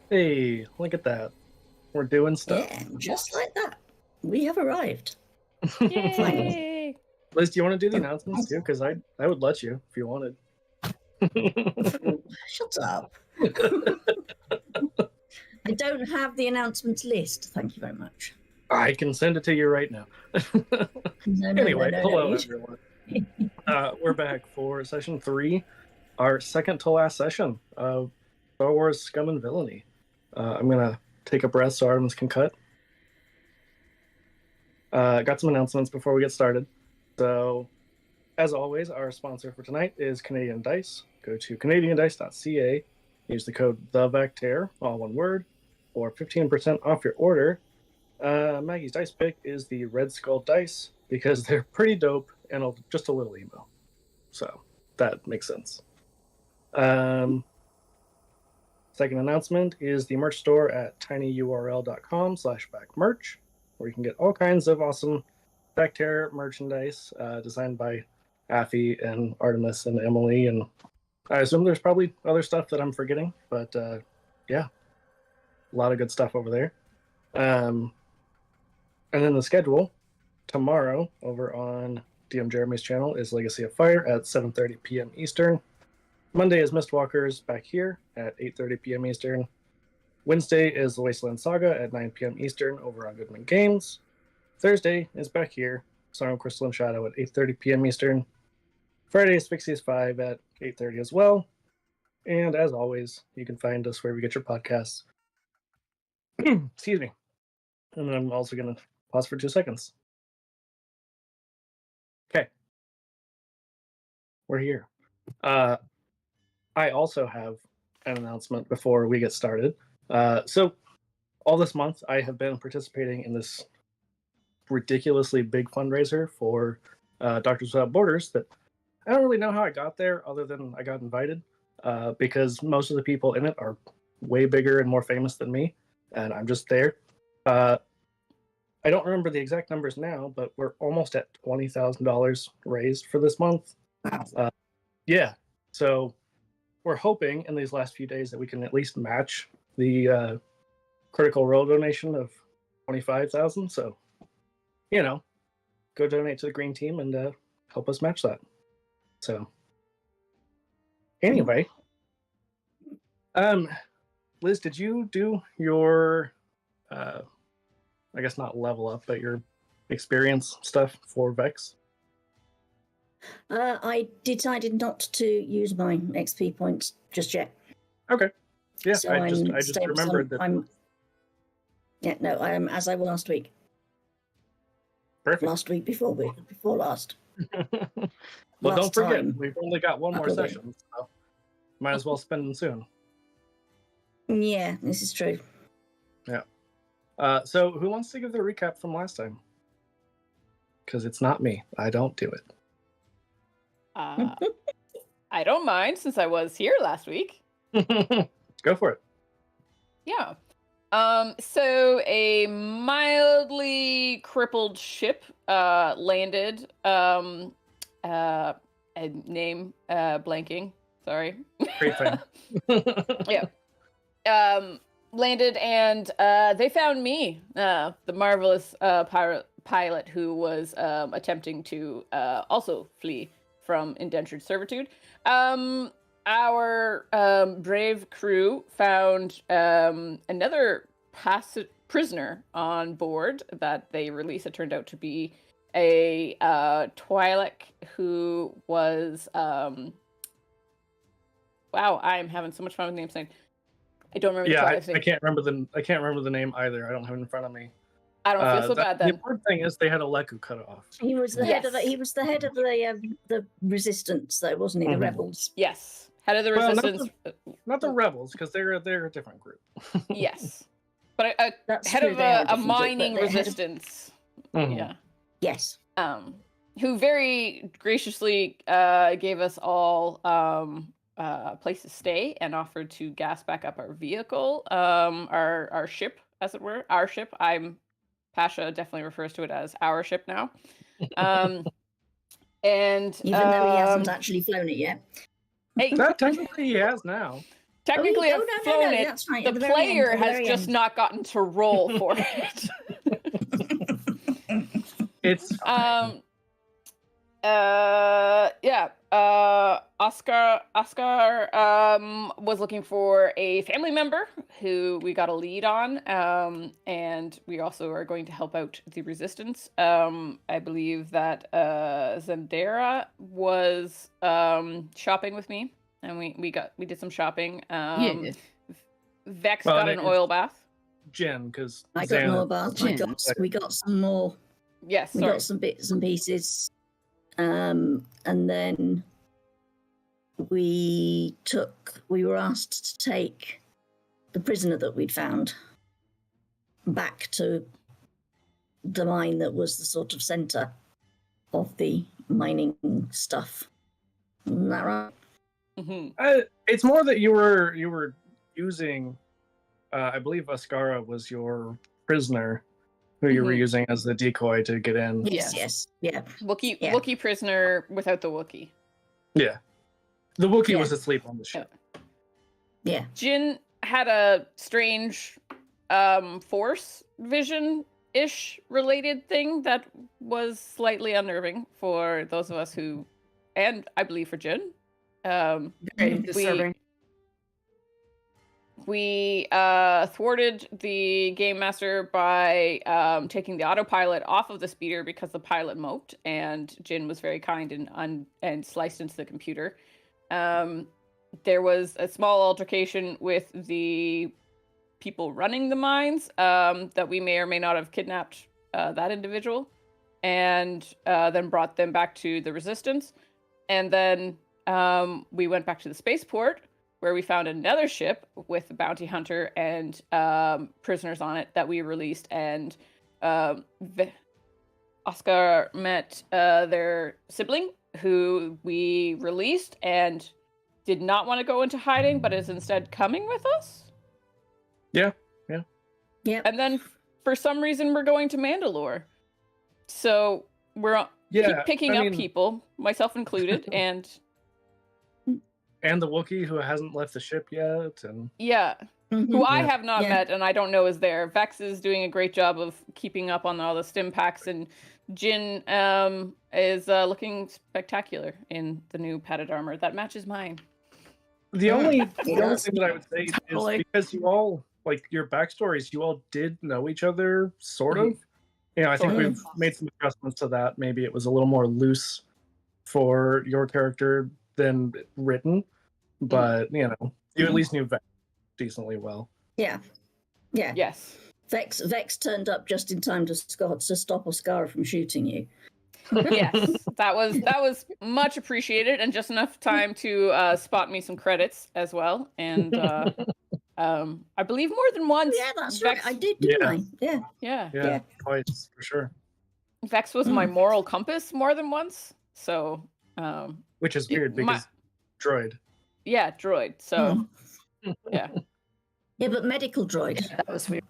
Hey, look at that. We're doing stuff. Yeah, just like that. We have arrived. Yay! Liz, do you want to do the announcements too? Because I would let you if you wanted. Shut up. I don't have the announcements list. Thank you very much. I can send it to you right now. Anyway, hello everyone. We're back for session 3, our second to last session of Star Wars Scum and Villainy. I'm gonna take a breath so Artemis can cut. Got some announcements before we get started. So, as always, our sponsor for tonight is Canadian Dice. Go to canadiandice.ca, use the code THEVECTER, all one word, for 15% off your order. Maggie's dice pick is the Red Skull dice because they're pretty dope and just a little emo. So, that makes sense. Second announcement is the merch store at tinyurl.com/backmerch, where you can get all kinds of awesome Bacteria merchandise designed by Affy and Artemis and Emily, and I assume there's probably other stuff that I'm forgetting, but yeah, a lot of good stuff over there. And then the schedule tomorrow over on DM Jeremy's channel is Legacy of Fire at 7:30 p.m. Eastern. Monday is Mistwalkers back here at 8:30 p.m. Eastern. Wednesday is the Wasteland Saga at 9 p.m. Eastern over on Goodman Games. Thursday is back here, Song of Crystal and Shadow at 8:30 p.m. Eastern. Friday is Fixies 5 at 8:30 as well. And as always, you can find us wherever you get your podcasts. Excuse me. And then I'm also going to pause for 2 seconds. Okay. We're here. I also have an announcement before we get started. So all this month, I have been participating in this ridiculously big fundraiser for Doctors Without Borders that I don't really know how I got there other than I got invited because most of the people in it are way bigger and more famous than me, and I'm just there. I don't remember the exact numbers now, but we're almost at $20,000 raised for this month. Yeah, so we're hoping in these last few days that we can at least match the Critical Role donation of $25,000. So, you know, go donate to the green team and help us match that. So, anyway, Liz, did you do your, I guess not level up, but your experience stuff for Vex? I decided not to use my XP points just yet. Okay. Yeah, So I just remembered that. I'm as I was last week. Perfect. Last week before last. Well, Last don't forget, time. we've only got one more session, so might as well spend them soon. Yeah, this is true. Yeah. So who wants to give the recap from last time? Because it's not me. I don't do it. I don't mind since I was here last week. Go for it. Yeah. So a mildly crippled ship landed. A name blanking. Sorry. Krayt Fang. Yeah. Landed and they found me, the marvelous pilot who was attempting to also flee from indentured servitude. Our brave crew found another prisoner on board that they released. It turned out to be a twi'lek who was wow, I'm having so much fun with names saying. I don't remember. Yeah, I can't remember the name either. I don't have it in front of me. I don't feel so bad then. The important thing is they had a Leku cut off. He was the head of the resistance, though, wasn't he? The rebels. Yes, head of the resistance. Not the rebels, because they're a different group. Yes, but That's head true, of they are a a different group, mining but they're head of- resistance. Mhm. Yeah. Yes. Who very graciously gave us all a place to stay and offered to gas back up our vehicle, our ship, as it were. Our ship. Pasha definitely refers to it as our ship now. And Even though he hasn't actually flown it yet. Hey, Technically, he has now. technically oh, I've no, flown it. that's right. The At the very end, player at the has very just end. not gotten to roll for it. It's fine. Oscar was looking for a family member who we got a lead on, and we also are going to help out the resistance. I believe that Zendara was shopping with me, and we did some shopping. Vex Well, got an oil bath. Jen, because I got an oil bath. We got some more. Yes, We sorry. got some bits and pieces. And then we were asked to take the prisoner that we'd found back to the mine that was the sort of center of the mining stuff. Isn't that right? Mm-hmm. It's more that you were using. I believe Ascara was your prisoner, who you were using as the decoy to get in. Yes. Yeah. Wookiee prisoner without the Wookiee. Yeah, the Wookiee was asleep on the ship. Yeah. Jin had a strange force vision-ish related thing that was slightly unnerving for those of us who, and I believe for Jin. Very disturbing. We thwarted the game master by taking the autopilot off of the speeder because the pilot moped, and Jin was very kind and sliced into the computer. There was a small altercation with the people running the mines that we may or may not have kidnapped that individual, and then brought them back to the resistance. And then we went back to the spaceport, where we found another ship with a bounty hunter and prisoners on it that we released. And Oscar met their sibling, who we released and did not want to go into hiding, but is instead coming with us. Yeah. And then for some reason, we're going to Mandalore. So we're keep picking up people, myself included, and the Wookiee who hasn't left the ship yet, and who I have not met and I don't know is there. Vex is doing a great job of keeping up on all the stim packs, and Jin is looking spectacular in the new padded armor that matches mine. The only thing that I would say is because you all, like, your backstories, you all did know each other, sort of. I think we've made some adjustments to that. Maybe it was a little more loose for your character than written, but you at least knew Vex decently well. Yeah. Yes. Vex turned up just in time to stop Oscara from shooting you. Yes, that was much appreciated, and just enough time to spot me some credits as well. And I believe more than once. Yeah, that's Vex, right. I did, didn't I? Yeah. Twice for sure. Vex was my moral compass more than once. So, which is weird because droid. Yeah, droid. So, yeah, but medical droid. That was weird.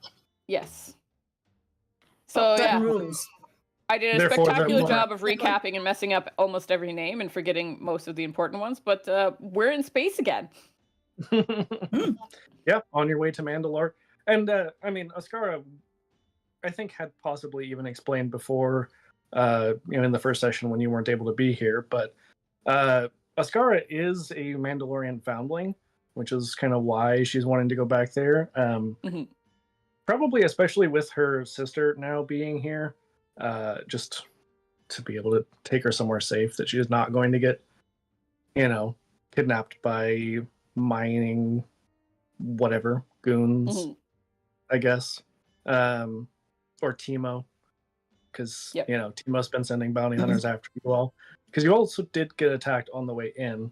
Yes. So rules. I did a spectacular job of recapping and messing up almost every name and forgetting most of the important ones, but we're in space again. Yeah, on your way to Mandalore. And Ascara, I think, had possibly even explained before, in the first session when you weren't able to be here, but Ascara is a Mandalorian foundling, which is kind of why she's wanting to go back there. Probably especially with her sister now being here. Just to be able to take her somewhere safe, that she is not going to get, kidnapped by mining, whatever, goons, I guess, or Timo, because, Timo's been sending bounty hunters after you all, because you also did get attacked on the way in.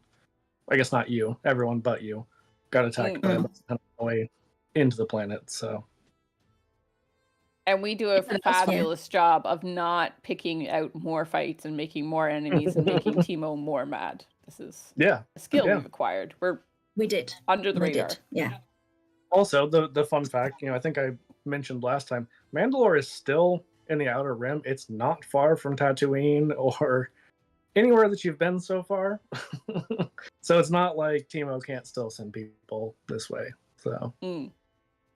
I guess not you, everyone but you got attacked by on the way into the planet, so. And we do a fabulous job of not picking out more fights and making more enemies and making Timo more mad. This is a skill we've acquired. We did. Under the radar. Yeah. Also, the fun fact, I think I mentioned last time, Mandalore is still in the Outer Rim. It's not far from Tatooine or anywhere that you've been so far. So it's not like Timo can't still send people this way. So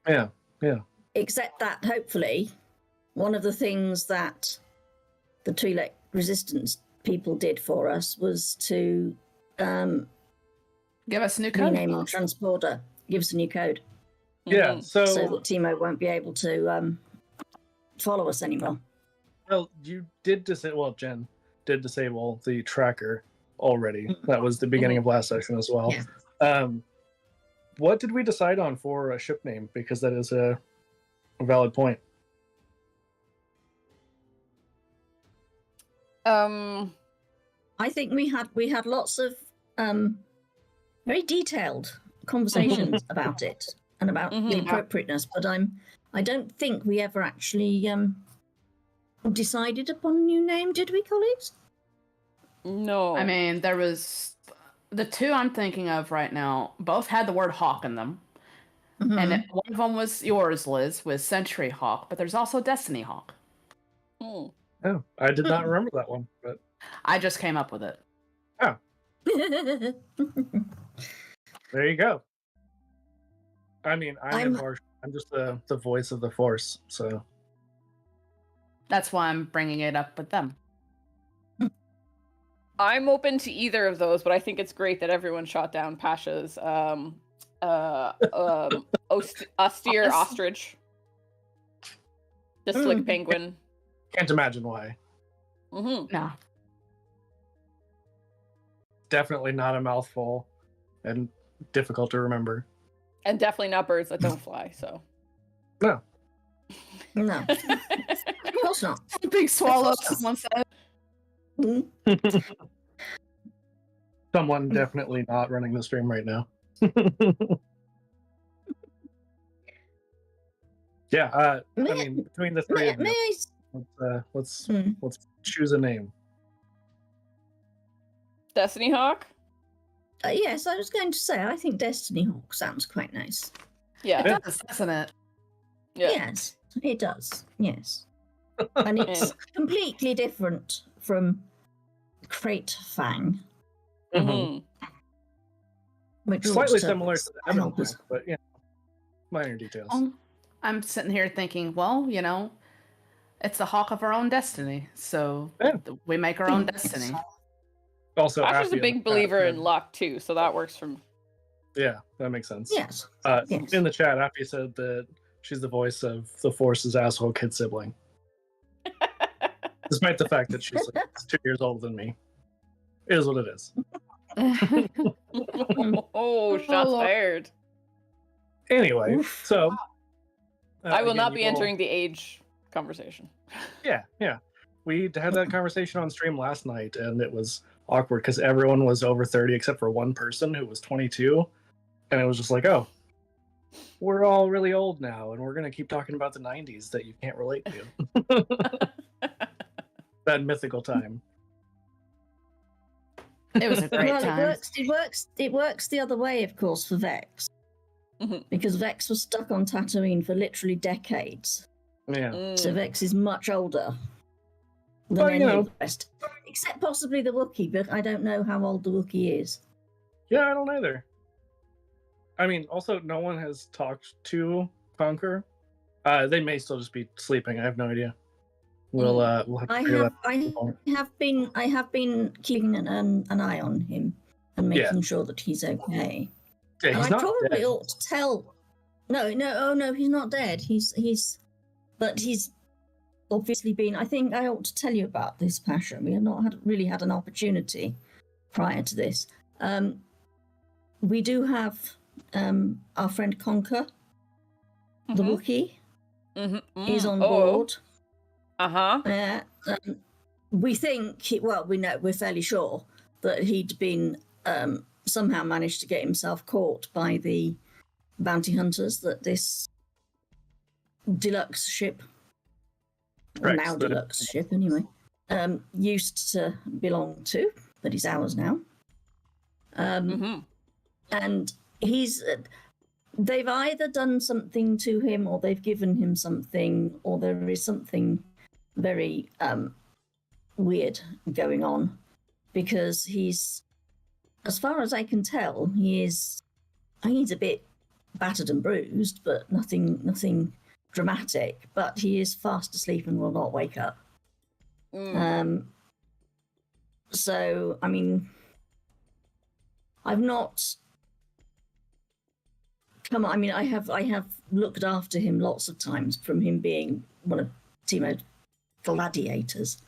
yeah. Except that hopefully one of the things that the twi'lek resistance people did for us was to give us a new code. rename our transporter, give us a new code. Yeah, so that Timo won't be able to follow us anymore. Well, you did Jen did disable the tracker already. That was the beginning of last session as well. Yeah. What did we decide on for a ship name? Because that is a valid point. I think we had lots of very detailed conversations about it and about the appropriateness, but I don't think we ever actually decided upon a new name, did we, colleagues? No. I mean, there was the two I'm thinking of right now. Both had the word hawk in them, and one of them was yours, Liz, with Century Hawk. But there's also Destiny Hawk. Oh, I did not remember that one, but I just came up with it. Oh, there you go. I mean, I'm impartial. I'm just the voice of the Force, so that's why I'm bringing it up with them. I'm open to either of those, but I think it's great that everyone shot down Pasha's austere ostrich. The slick penguin. Can't imagine why. No. Definitely not a mouthful and difficult to remember. And definitely not birds that don't fly, so. No. No. Of course not. Big swallow, someone said. Someone definitely not running the stream right now. Yeah, I mean, between the three of you, let's choose a name. Destiny Hawk? Yes, I was going to say, I think Destiny Hawk sounds quite nice. Yeah. It does, doesn't it? Yeah. Yes, it does. Yes. And it's completely different from Krayt Fang. Which slightly similar to the Emerald Fang, but yeah, minor details. I'm sitting here thinking, well, you know, it's the hawk of our own destiny, so we make our own destiny. Also, Asher's a big believer in luck too, so that works for me. Yeah, that makes sense. Yes. Yes. In the chat, Appy said that she's the voice of the Force's asshole kid sibling. Despite the fact that she's like 2 years older than me. It is what it is. Oh, shots fired. Anyway, so... I will not be entering the age conversation. Yeah. We had that conversation on stream last night, and it was awkward because everyone was over 30 except for one person who was 22. And it was just like, oh, we're all really old now, and we're going to keep talking about the 90s that you can't relate to. That mythical time. It was a great time. It works the other way, of course, for Vex. Because Vex was stuck on Tatooine for literally decades. Yeah. So Vex is much older than any of the rest. Except possibly the Wookiee, but I don't know how old the Wookiee is. Yeah, I don't either. I mean, also, no one has talked to Conquer. They may still just be sleeping. I have no idea. We'll have to figure that out. I have been keeping an eye on him and making sure that he's okay. Yeah, and I probably dead. Ought to tell. No, he's not dead. But he's obviously been. I think I ought to tell you about this, Pasha. We have not really had an opportunity prior to this. We do have our friend Conquer, the Wookiee, is on board. We think, we're fairly sure that he'd been somehow managed to get himself caught by the bounty hunters that this deluxe ship, now deluxe ship anyway, used to belong to, but is ours now. And they've either done something to him, or they've given him something, or there is something very weird going on. because he's, as far as I can tell, he's a bit battered and bruised, but nothing dramatic. But he is fast asleep and will not wake up. So, I mean, I've not come. I mean, I have looked after him lots of times, from him being one of Timo's gladiators.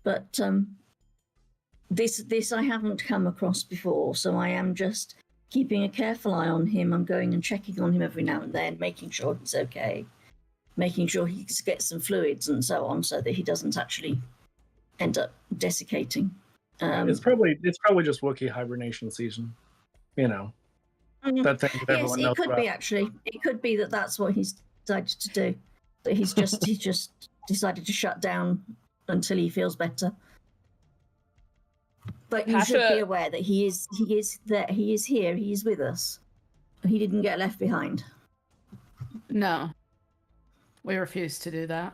But this I haven't come across before, so I am just keeping a careful eye on him. I'm going and checking on him every now and then, making sure he's okay, making sure he gets some fluids and so on, so that he doesn't actually end up desiccating. It's probably just Wookiee hibernation season, you know. That thing that everyone knows it could about. be actually. It could be that that's what he's decided to do. That he's just decided to shut down until he feels better. But you should be aware that he is there. He is here. He is with us. He didn't get left behind. No, we refuse to do that.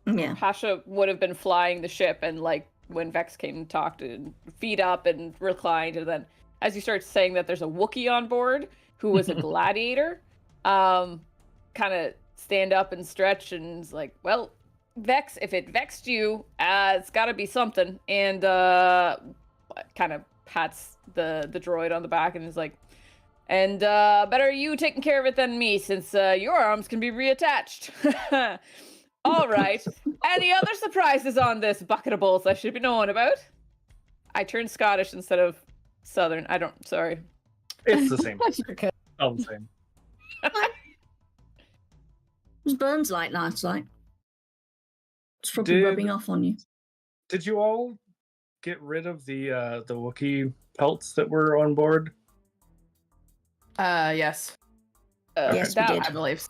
Yeah. Pasha would have been flying the ship, and like when Vex came and talked, and feet up and reclined, and then as you start saying that there's a Wookiee on board who was a gladiator, kind of stand up and stretch, and is like, well, Vex, if it vexed you, it's got to be something. And kind of pats the droid on the back and is like, and better you taking care of it than me, since your arms can be reattached. All right. Any other surprises on this bucket of balls I should be knowing about? I turned Scottish instead of Southern. Sorry. It's the same. All the same. What was Burns like last night? It's probably rubbing off on you. Did you all get rid of the Wookiee pelts that were on board? Yes. Yes, we did. I believe.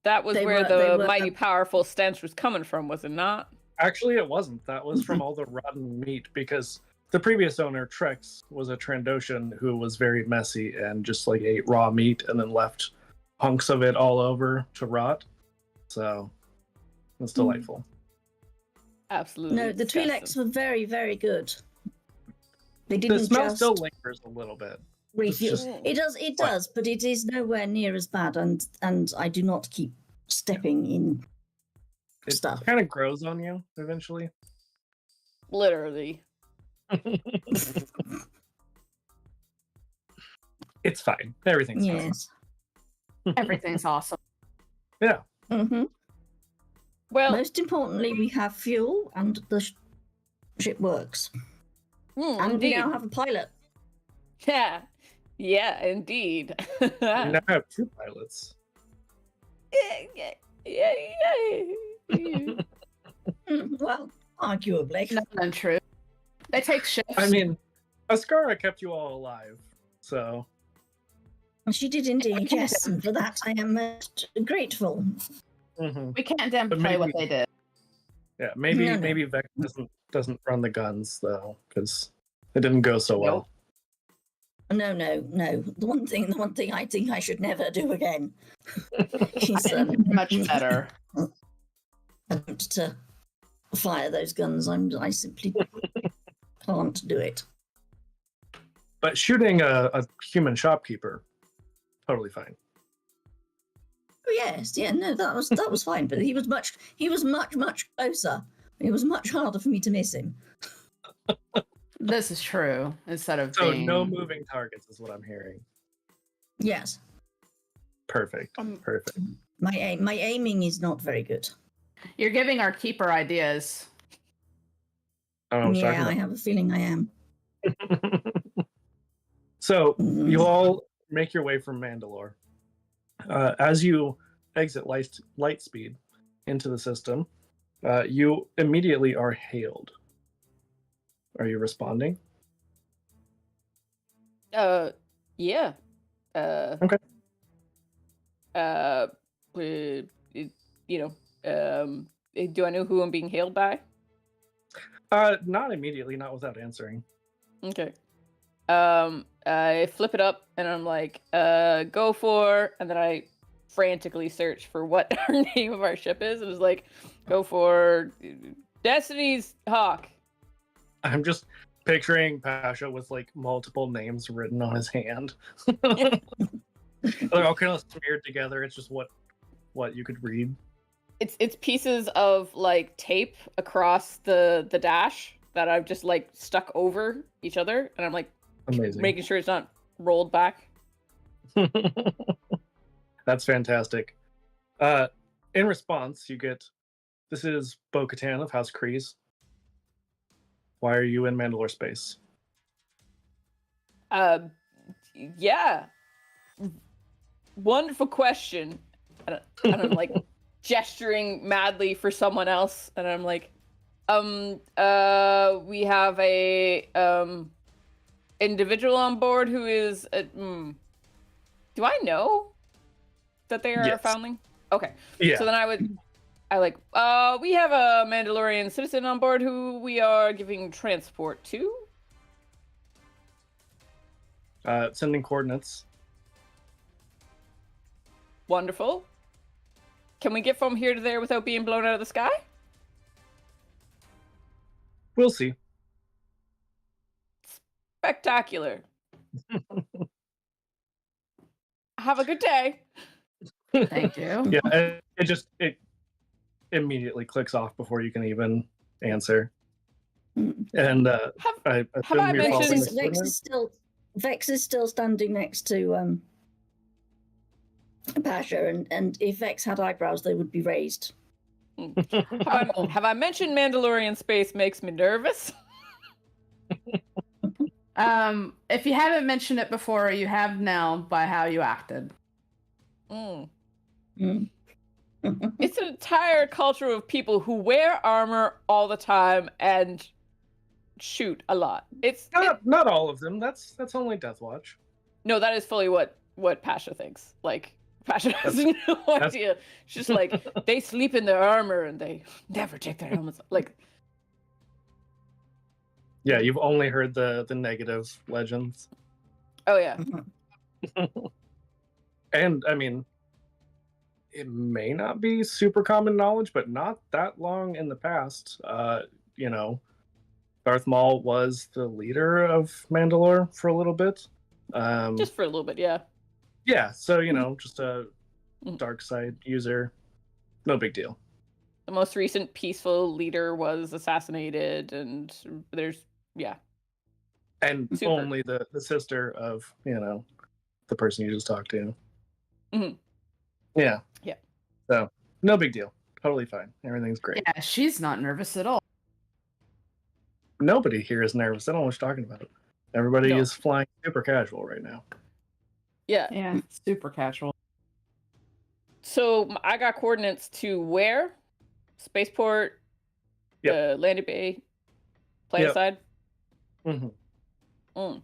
That was where the mighty powerful stench was coming from, was it not? Actually, it wasn't. That was from all the rotten meat, because the previous owner, Trex, was a Trandoshan who was very messy and just like ate raw meat and then left hunks of it all over to rot. So it's delightful. Absolutely. No, the twi'leks were very, very good. They didn't. The smell still lingers a little bit. It does, but it is nowhere near as bad, and I do not keep stepping in stuff. It kind of grows on you eventually. Literally. It's fine. Everything's fine. Everything's awesome. Yeah. Mm-hmm. Well, most importantly, we have fuel, and the ship works. And indeed. we now have a pilot. Yeah, indeed. We now have 2 pilots. Well, arguably. Not untrue. They take shifts. I mean, Ascara kept you all alive, so. She did indeed, yes, and for that I am grateful. Mm-hmm. We can't downplay what they did. Yeah, maybe Vex doesn't run the guns though, because it didn't go so well. No. The one thing I think I should never do again is much better. Attempt to fire those guns. I simply can't do it. But shooting a human shopkeeper, totally fine. Oh yes, yeah, no, that was fine. But he was much closer. It was much harder for me to miss him. This is true. Instead of no moving targets is what I'm hearing. Yes. Perfect. Perfect. My aiming is not very good. You're giving our keeper ideas. Yeah, I have a feeling I am. So you all make your way from Mandalore. As you exit light speed into the system, you immediately are hailed. Are you responding? Yeah. Okay. Do I know who I'm being hailed by? Not immediately, not without answering. Okay. I flip it up and I'm like, go for, and then I frantically search for what our name of our ship is. It was like, go for Destiny's Hawk. I'm just picturing Pasha with like multiple names written on his hand. They're all kind of smeared together. It's just what you could read. It's pieces of like tape across the dash that I've just like stuck over each other, and I'm like making sure it's not rolled back. That's fantastic. In response, you get, this is Bo-Katan of House Kryze. Why are you in Mandalore space? Yeah. Wonderful question. And I'm like gesturing madly for someone else, and I'm like, we have a individual on board who is do I know that they are a foundling? Okay. Yeah. So then we have a Mandalorian citizen on board who we are giving transport to. Sending coordinates. Wonderful. Can we get from here to there without being blown out of the sky? We'll see. Spectacular. Have a good day. Thank you. Yeah, it immediately clicks off before you can even answer. And I have I mentioned Vex is still standing next to Pasha, and if Vex had eyebrows, they would be raised. Have I mentioned Mandalorian space makes me nervous? If you haven't mentioned it before, you have now by how you acted. It's an entire culture of people who wear armor all the time and shoot a lot. It's not all of them. That's only Death Watch. No, that is fully what Pasha thinks. Like, Pasha has no idea. She's just like, they sleep in their armor and they never take their helmets. Like, yeah, you've only heard the negative legends. Oh yeah. And I mean, it may not be super common knowledge, but not that long in the past, Darth Maul was the leader of Mandalore for a little bit. Just for a little bit, yeah. Yeah, so, just a dark side user. No big deal. The most recent peaceful leader was assassinated, and there's, yeah. And only the sister of, the person you just talked to. Mm-hmm. Yeah. Yeah. So, no big deal. Totally fine. Everything's great. Yeah, she's not nervous at all. Nobody here is nervous. I don't know what you're talking about. Everybody is flying super casual right now. Yeah, super casual. So I got coordinates to where? Spaceport, landing bay, planet side. Mm-hmm.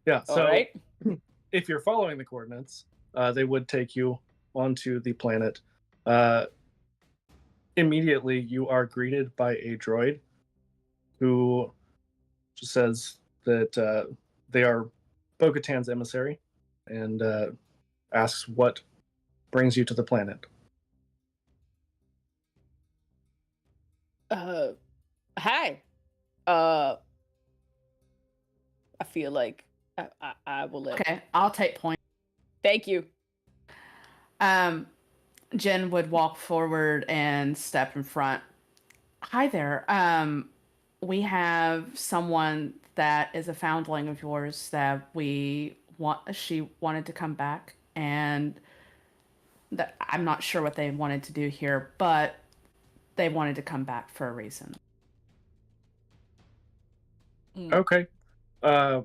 Yeah. So all right. If you're following the coordinates, they would take you onto the planet. Immediately, you are greeted by a droid who just says that they are Bo-Katan's emissary and asks what brings you to the planet. Hi. I feel like I will let. Okay, I'll take point. Thank you. Jen would walk forward and step in front. Hi there. We have someone that is a foundling of yours that she wanted to come back, and that I'm not sure what they wanted to do here, but they wanted to come back for a reason. Okay. Are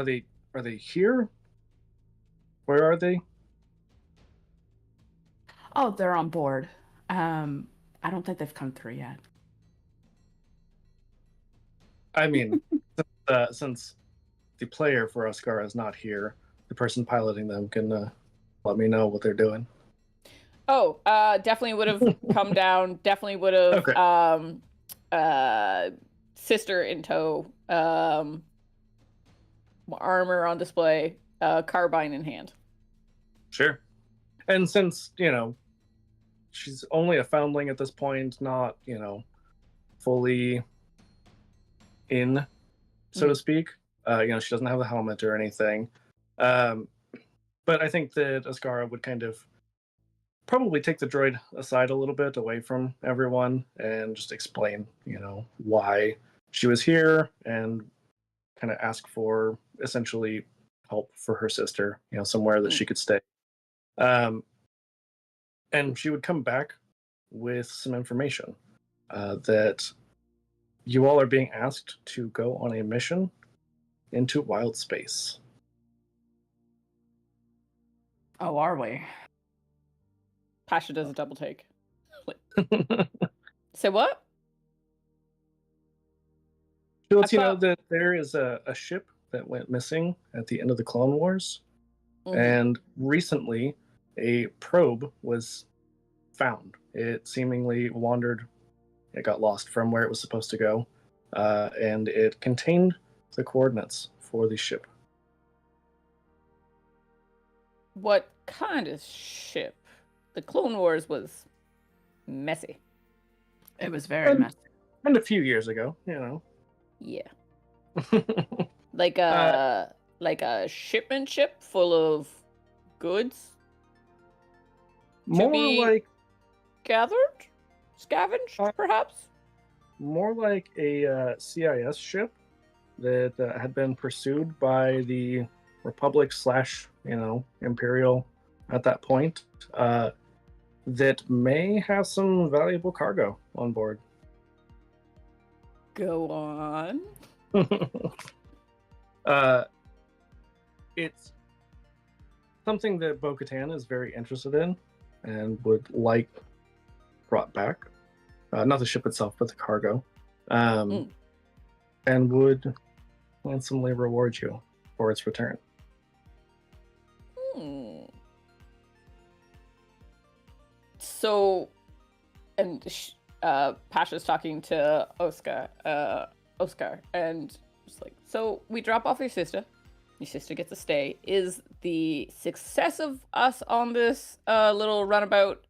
they here? Where are they? Oh, they're on board. I don't think they've come through yet. I mean, since the player for Oscara is not here, the person piloting them can let me know what they're doing. Oh, definitely would have come down. Definitely would have. Okay. Sister in tow. Armor on display. Carbine in hand. Sure. And since she's only a foundling at this point, not, fully in, so to speak. She doesn't have a helmet or anything. But I think that Ascara would kind of probably take the droid aside a little bit away from everyone and just explain, why she was here and kind of ask for essentially help for her sister, somewhere that she could stay. And she would come back with some information that you all are being asked to go on a mission into wild space. Oh, are we? Pasha does a double take. Say what? She lets you know that there is a ship that went missing at the end of the Clone Wars. Mm-hmm. And recently, a probe was found. It seemingly wandered. It got lost from where it was supposed to go. And it contained the coordinates for the ship. What kind of ship? The Clone Wars was messy. It was very messy. And a few years ago, Yeah. like a shipment ship full of goods. More like gathered, scavenged, perhaps. More like a CIS ship that had been pursued by the Republic / Imperial at that point. That may have some valuable cargo on board. Go on. It's something that Bo-Katan is very interested in and would like brought back. Not the ship itself, but the cargo. And would handsomely reward you for its return. So, and Pasha's talking to Oscar, and just like, so we drop off your sister gets to stay. Is the success of us on this little runabout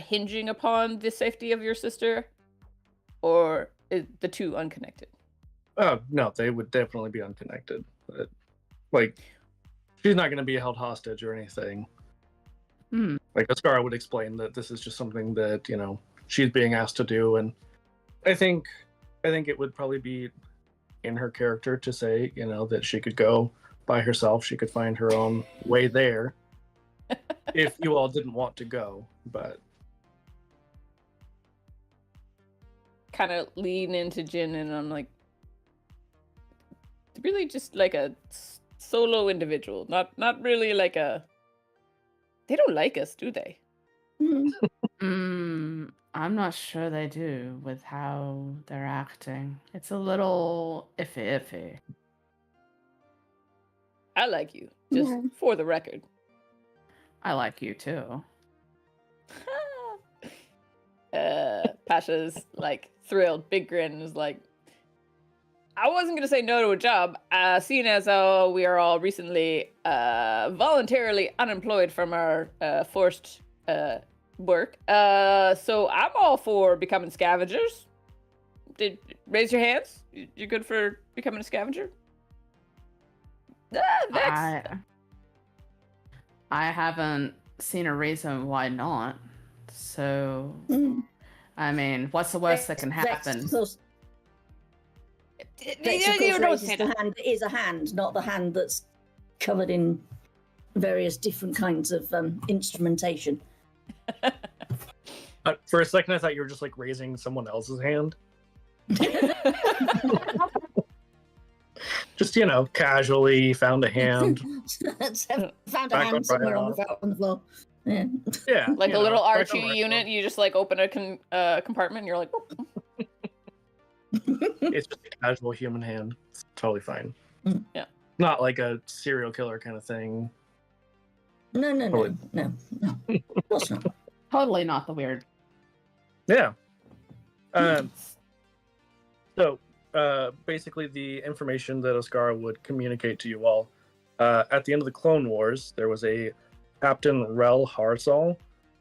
hinging upon the safety of your sister, or is the two unconnected? Oh, no, they would definitely be unconnected. But, she's not going to be held hostage or anything. Like, Ascara would explain that this is just something that, she's being asked to do, and I think it would probably be in her character to say, that she could go by herself, she could find her own way there, if you all didn't want to go, but... Kind of lean into Jin, and I'm like, really just like a solo individual, not really like a... They don't like us, do they? I'm not sure they do with how they're acting. It's a little iffy. I like you, just for the record. I like you too. Pasha's like thrilled, big grin, is like, I wasn't gonna say no to a job, seeing as we are all recently voluntarily unemployed from our forced work. So I'm all for becoming scavengers. Raise your hands. You're good for becoming a scavenger? Next. I haven't seen a reason why not. So, I mean, what's the worst that can happen? The hand is a hand, not the hand that's covered in various different kinds of instrumentation. For a second, I thought you were just like raising someone else's hand. Just, casually found a hand. Found a hand somewhere on the floor. Yeah. Like a little R2 unit, you just like open a compartment and you're like, It's just a casual human hand. It's totally fine. Yeah. Not like a serial killer kind of thing. No. Of course not. Totally not the weird. Yeah. So, basically the information that Ascara would communicate to you all, at the end of the Clone Wars, there was a Captain Rel Harsal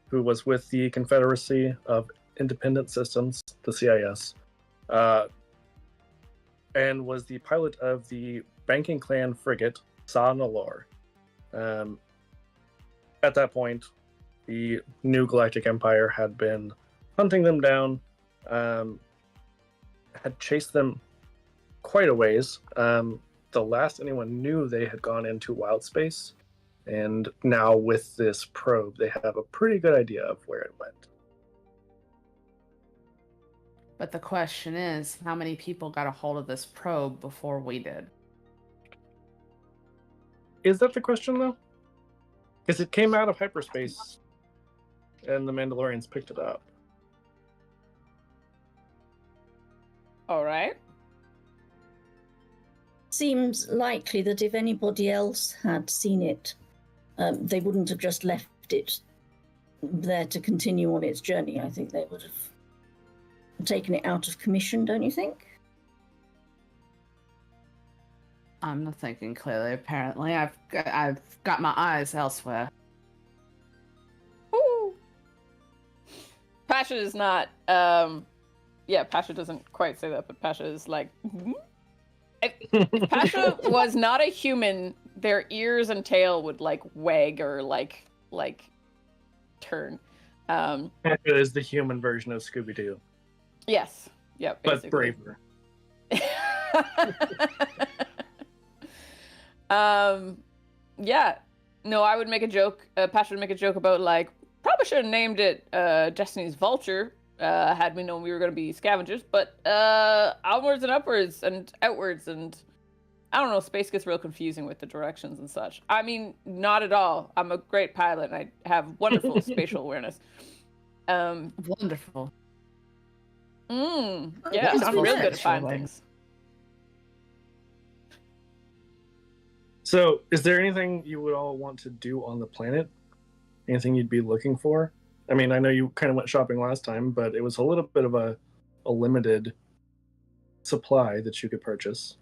who was with the Confederacy of Independent Systems, the CIS, and was the pilot of the banking clan frigate Mandalore. At that point, the new Galactic Empire had been hunting them down, had chased them quite a ways. The last anyone knew, they had gone into wild space, and now with this probe, they have a pretty good idea of where it went. But the question is, how many people got a hold of this probe before we did? Is that the question, though? Because it came out of hyperspace, and the Mandalorians picked it up. All right. Seems likely that if anybody else had seen it, they wouldn't have just left it there to continue on its journey. I think they would have taken it out of commission, don't you think? I'm not thinking clearly. Apparently, I've got my eyes elsewhere. Woo! Pasha is not. Yeah, Pasha doesn't quite say that, but Pasha is like. Hmm? If Pasha was not a human, their ears and tail would like wag or like turn. Pasha is the human version of Scooby-Doo. Yes. Yep. But Basically. braver. Yeah. No, I would make a joke. Pasha would make a joke about like probably should have named it Destiny's Vulture. Had we known we were going to be scavengers, but onwards and upwards and outwards, and I don't know, space gets real confusing with the directions and such. I mean, not at all. I'm a great pilot and I have wonderful spatial awareness. Wonderful. Yeah, I'm Wonderful real good at spatial finding awareness. things. So, is there anything you would all want to do on the planet? Anything you'd be looking for? I mean, I know you kind of went shopping last time, but it was a little bit of a limited supply that you could purchase.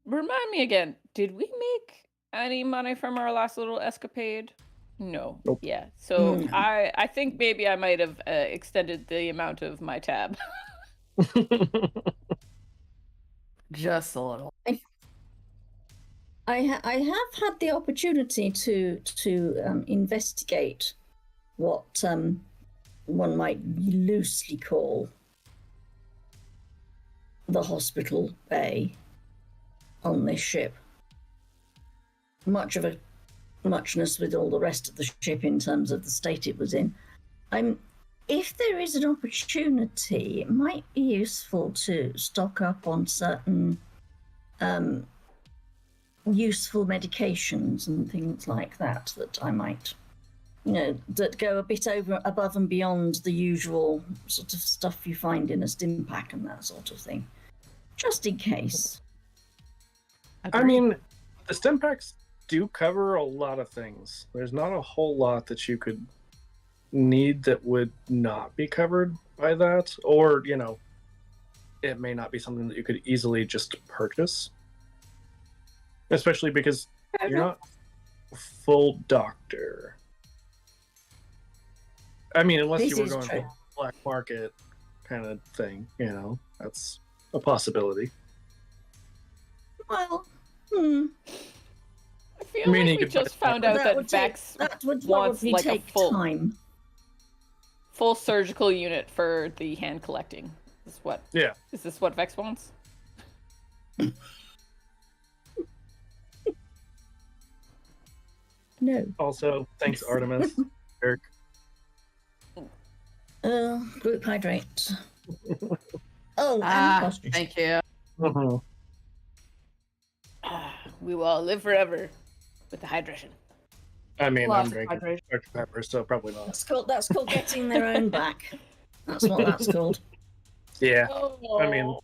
Remind me again, did we make any money from our last little escapade? No. Nope. Yeah. So No. I think maybe I might have extended the amount of my tab. Just a little. I have had the opportunity to investigate what one might loosely call the hospital bay on this ship. Much of a muchness with all the rest of the ship in terms of the state it was in. If there is an opportunity, it might be useful to stock up on certain useful medications and things like that I might, that go a bit above and beyond the usual sort of stuff you find in a stim pack and that sort of thing, just in case. I mean, the stim packs do cover a lot of things. There's not a whole lot that you could need that would not be covered by that, or it may not be something that you could easily just purchase, especially because you're not a full doctor. I mean, unless you were going for black market kind of thing, that's a possibility. Well, I feel like we just found out that Vex would wants probably like a take full time. full surgical unit for the hand collecting. Is this what Vex wants? No. Also, thanks Artemis. Eric. Group hydrate. Oh, and hostage. Thank you. Uh-huh. We will all live forever with the hydration. I mean, Lots I'm of drinking hydration. Dr. Pepper, so probably not. That's called getting their own back. That's what that's called. Yeah, Oh. I mean,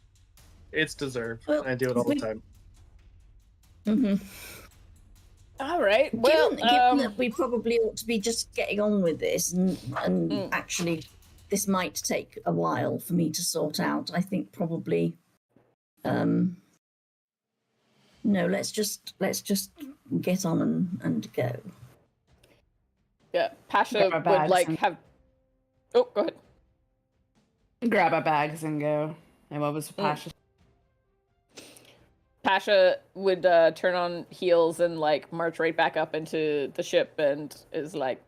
it's deserved. Well, I do it all the time. Mm-hmm. All right. Well, Given that we probably ought to be just getting on with this, and actually, this might take a while for me to sort out. I think probably, no. Let's just get on and go. Yeah, Pasha Grab our would bags like and- have. Oh, go ahead. Grab our bags and go. And what was Pasha? Pasha would turn on heels and like march right back up into the ship and is like,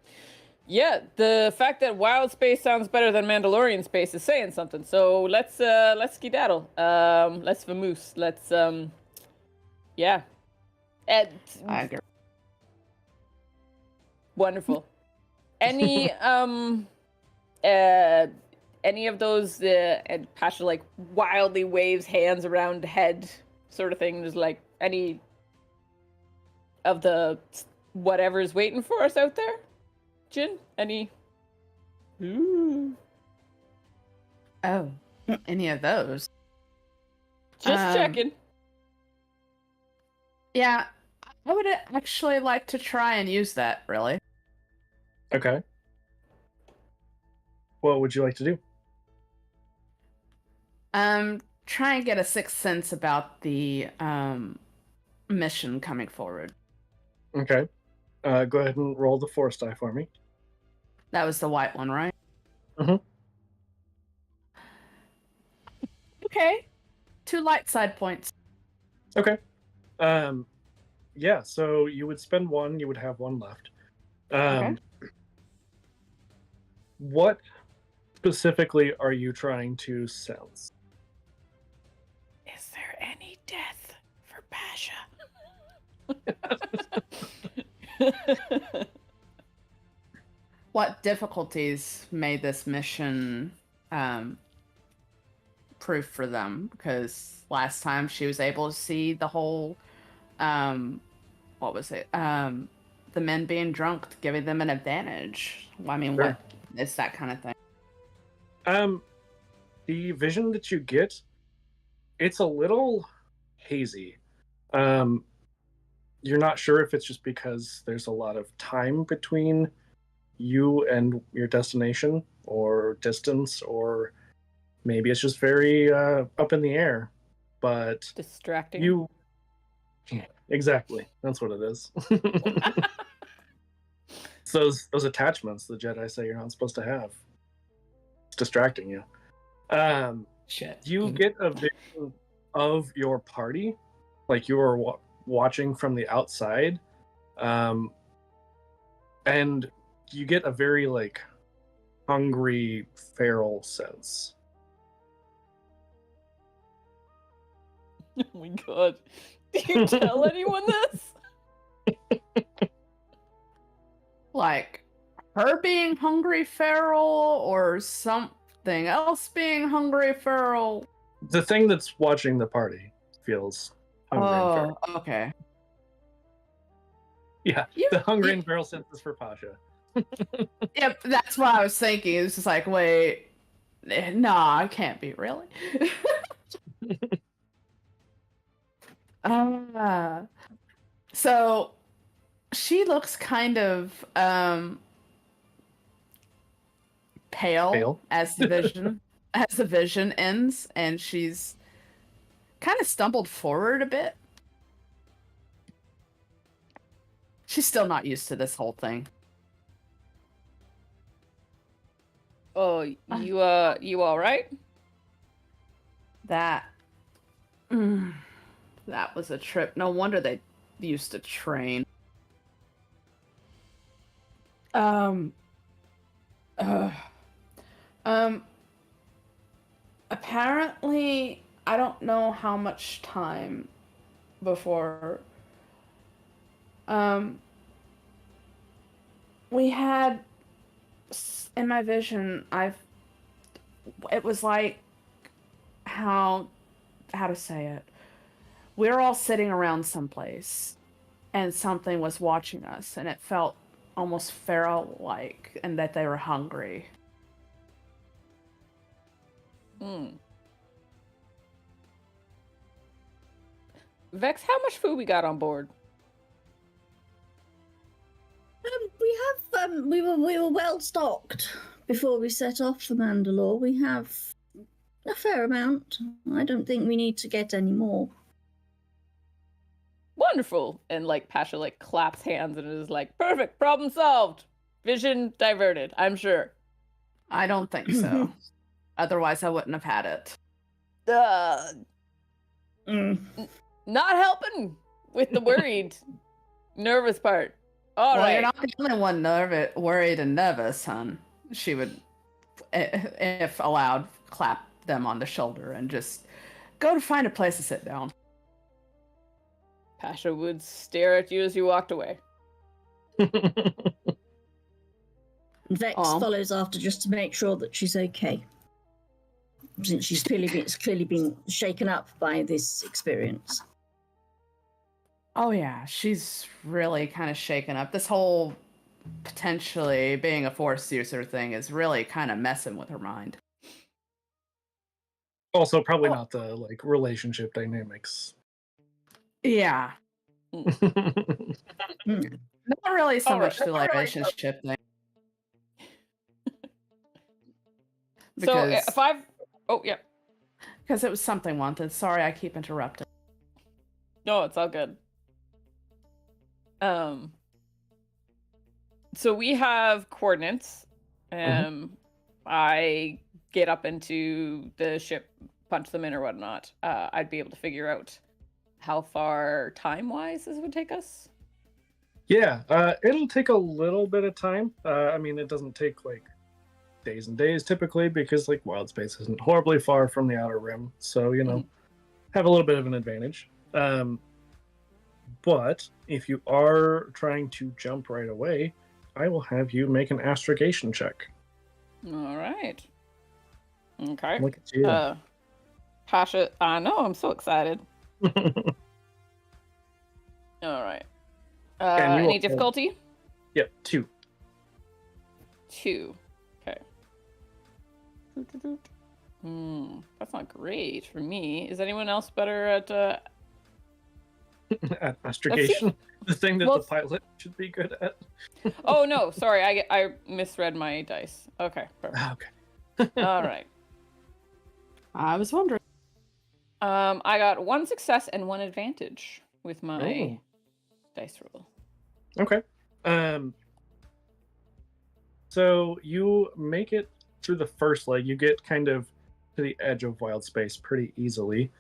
yeah, the fact that wild space sounds better than Mandalorian space is saying something. So let's skedaddle. Let's vamoose. Let's yeah. And I agree. wonderful. Any any of those and Pasha like wildly waves hands around head sort of thing. There's like any of the whatever's waiting for us out there? Jin? Any? Ooh. Oh, any of those? Just checking. Yeah, I would actually like to try and use that, really. Okay. What would you like to do? Try and get a sixth sense about the mission coming forward. Okay. Go ahead and roll the force die for me. That was the white one, right? Mm-hmm. Okay. 2 light side points. Okay. Yeah, so you would spend one, you would have one left. Okay. What specifically are you trying to sense? Is there any death for Pasha? What difficulties made this mission proof for them? Because last time she was able to see the whole, what was it? The men being drunk, giving them an advantage. I mean, Sure. what is that kind of thing? The vision that you get, it's a little hazy. You're not sure if it's just because there's a lot of time between you and your destination, or distance, or maybe it's just very up in the air. But Distracting. you, exactly, that's what it is. It's those attachments the Jedi say you're not supposed to have. It's distracting you. Shit. You get a vision of your party, like you are watching from the outside, and you get a very like hungry, feral sense. Oh my god. Do you tell anyone this? Like her being hungry feral or something else being hungry feral? The thing that's watching the party feels hungry and feral. Oh, okay. Yeah, the hungry and feral sense is for Pasha. Yep, that's what I was thinking. It's just like, wait, nah, it can't be, really. So she looks kind of pale as the vision ends, and she's kind of stumbled forward a bit. She's still not used to this whole thing. Oh, you all right? That was a trip. No wonder they used to train. Apparently, I don't know how much time before we had in my vision, it was like how to say it. We're all sitting around someplace and something was watching us, and it felt almost feral-like, and that they were hungry. Vex, how much food we got on board? We were well stocked before we set off for Mandalore. We have a fair amount. I don't think we need to get any more. Wonderful. And like Pasha like claps hands and is like, perfect, problem solved. Vision diverted, I'm sure. I don't think so. Otherwise, I wouldn't have had it. Not helping with the worried, nervous part. All right. You're not the only one worried and nervous, hon. She would, if allowed, clap them on the shoulder and just go to find a place to sit down. Pasha would stare at you as you walked away. Vex follows after just to make sure that she's okay. Since she's clearly been shaken up by this experience. Oh yeah, she's really kind of shaken up. This whole potentially being a force user thing is really kind of messing with her mind. Also, probably not the relationship dynamics. Yeah. Not really so much the relationship thing. So if I've... Oh, yeah. Because it was something wanted. Sorry, I keep interrupting. No, it's all good. So we have coordinates. I get up into the ship, punch them in or whatnot. I'd be able to figure out how far time-wise this would take us. Yeah, it'll take a little bit of time. I mean, it doesn't take days and days typically because wild space isn't horribly far from the outer rim, so have a little bit of an advantage. But if you are trying to jump right away, I will have you make an astrogation check. All right. Okay. Look at you. Pasha, I know, I'm so excited. All right. Any difficulty? Yep, 2. 2. Okay. That's not great for me. Is anyone else better at at astrogation? The thing that the pilot should be good at. Oh no, sorry, I misread my dice. Okay, perfect. Okay. All right. I was wondering. I got 1 success and 1 advantage with my dice roll. Okay. So you make it through the first leg. You get kind of to the edge of wild space pretty easily.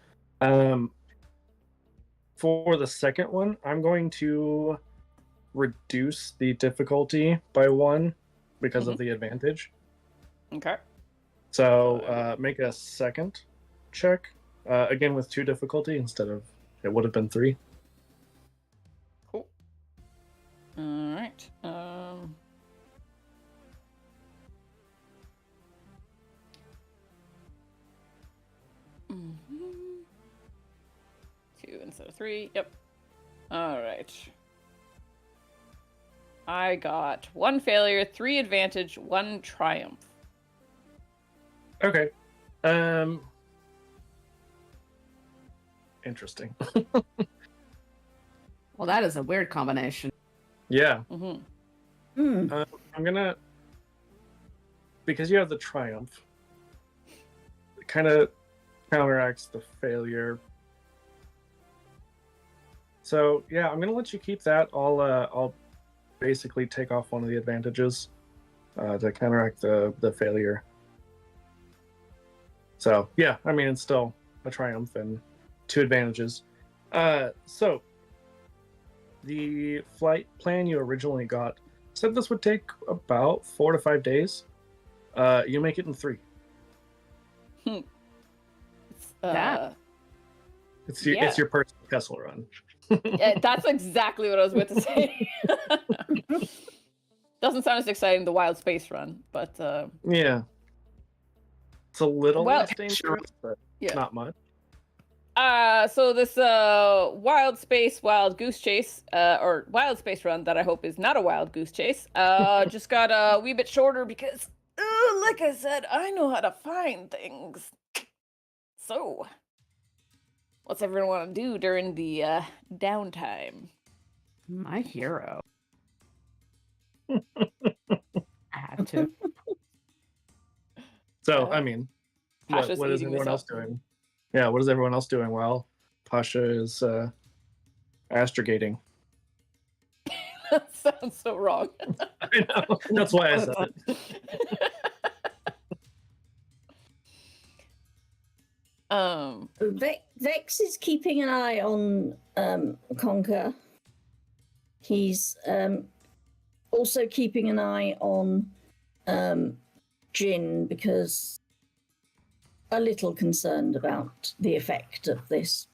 For the second one, I'm going to reduce the difficulty by 1 because of the advantage. Okay. So make a second check, again with 2 difficulty instead of, it would have been 3. Cool. All right. 2 instead of 3. Yep. All right. I got 1 failure, 3 advantage, 1 triumph. Okay. Interesting. Well, that is a weird combination. Yeah. Hmm. I'm gonna, because you have the triumph, it kind of counteracts the failure. So yeah, I'm gonna let you keep that. I'll basically take off one of the advantages to counteract the failure. So yeah, I mean it's still a triumph and 2 advantages. So the flight plan you originally got said this would take about 4 to 5 days. You make it in 3. It's your personal Kessel run. Yeah, that's exactly what I was about to say. Doesn't sound as exciting, the wild space run, but yeah, it's a little less dangerous, but not much. So this wild space wild goose chase or wild space run that I hope is not a wild goose chase just got a wee bit shorter because like I said, I know how to find things. So what's everyone want to do during the downtime? My hero. I had to. So I mean, what is everyone else doing? Yeah, what is everyone else doing while Pasha is astrogating? That sounds so wrong. I know. That's why I said it. Vex is keeping an eye on Conker. He's also keeping an eye on Jin because a little concerned about the effect of this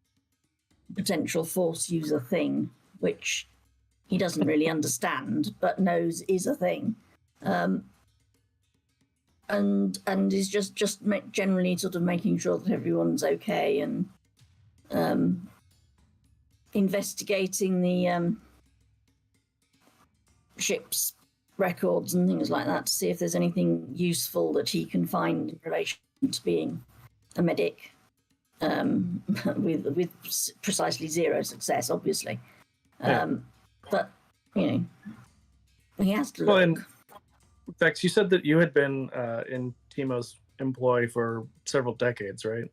potential force user thing, which he doesn't really understand but knows is a thing. And is just generally sort of making sure that everyone's okay and investigating the ship's records and things like that to see if there's anything useful that he can find in relation to being a medic, with precisely zero success, obviously. But he has to look. Well, and Vex, you said that you had been in Timo's employ for several decades, right?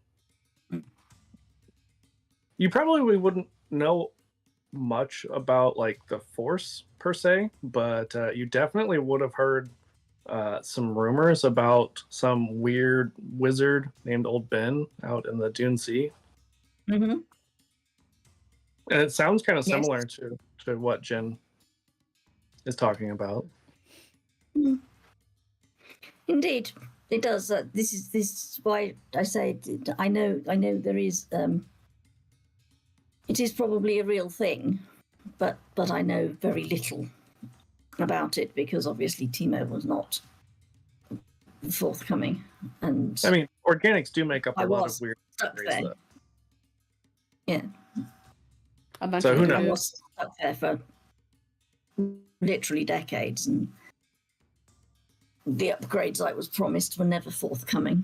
You probably wouldn't know much about like the Force per se, but you definitely would have heard some rumors about some weird wizard named Old Ben out in the Dune Sea. Mm-hmm. And it sounds kind of Yes. similar to what Jen is talking about. Indeed, it does. This is why I say I know there is. It is probably a real thing, but I know very little about it because obviously Timo was not forthcoming, and I mean, organics do make up I a lot was of weird stuck theories, there. though. Yeah, A bunch So of who I knows? was stuck there for literally decades, and the upgrades I was promised were never forthcoming.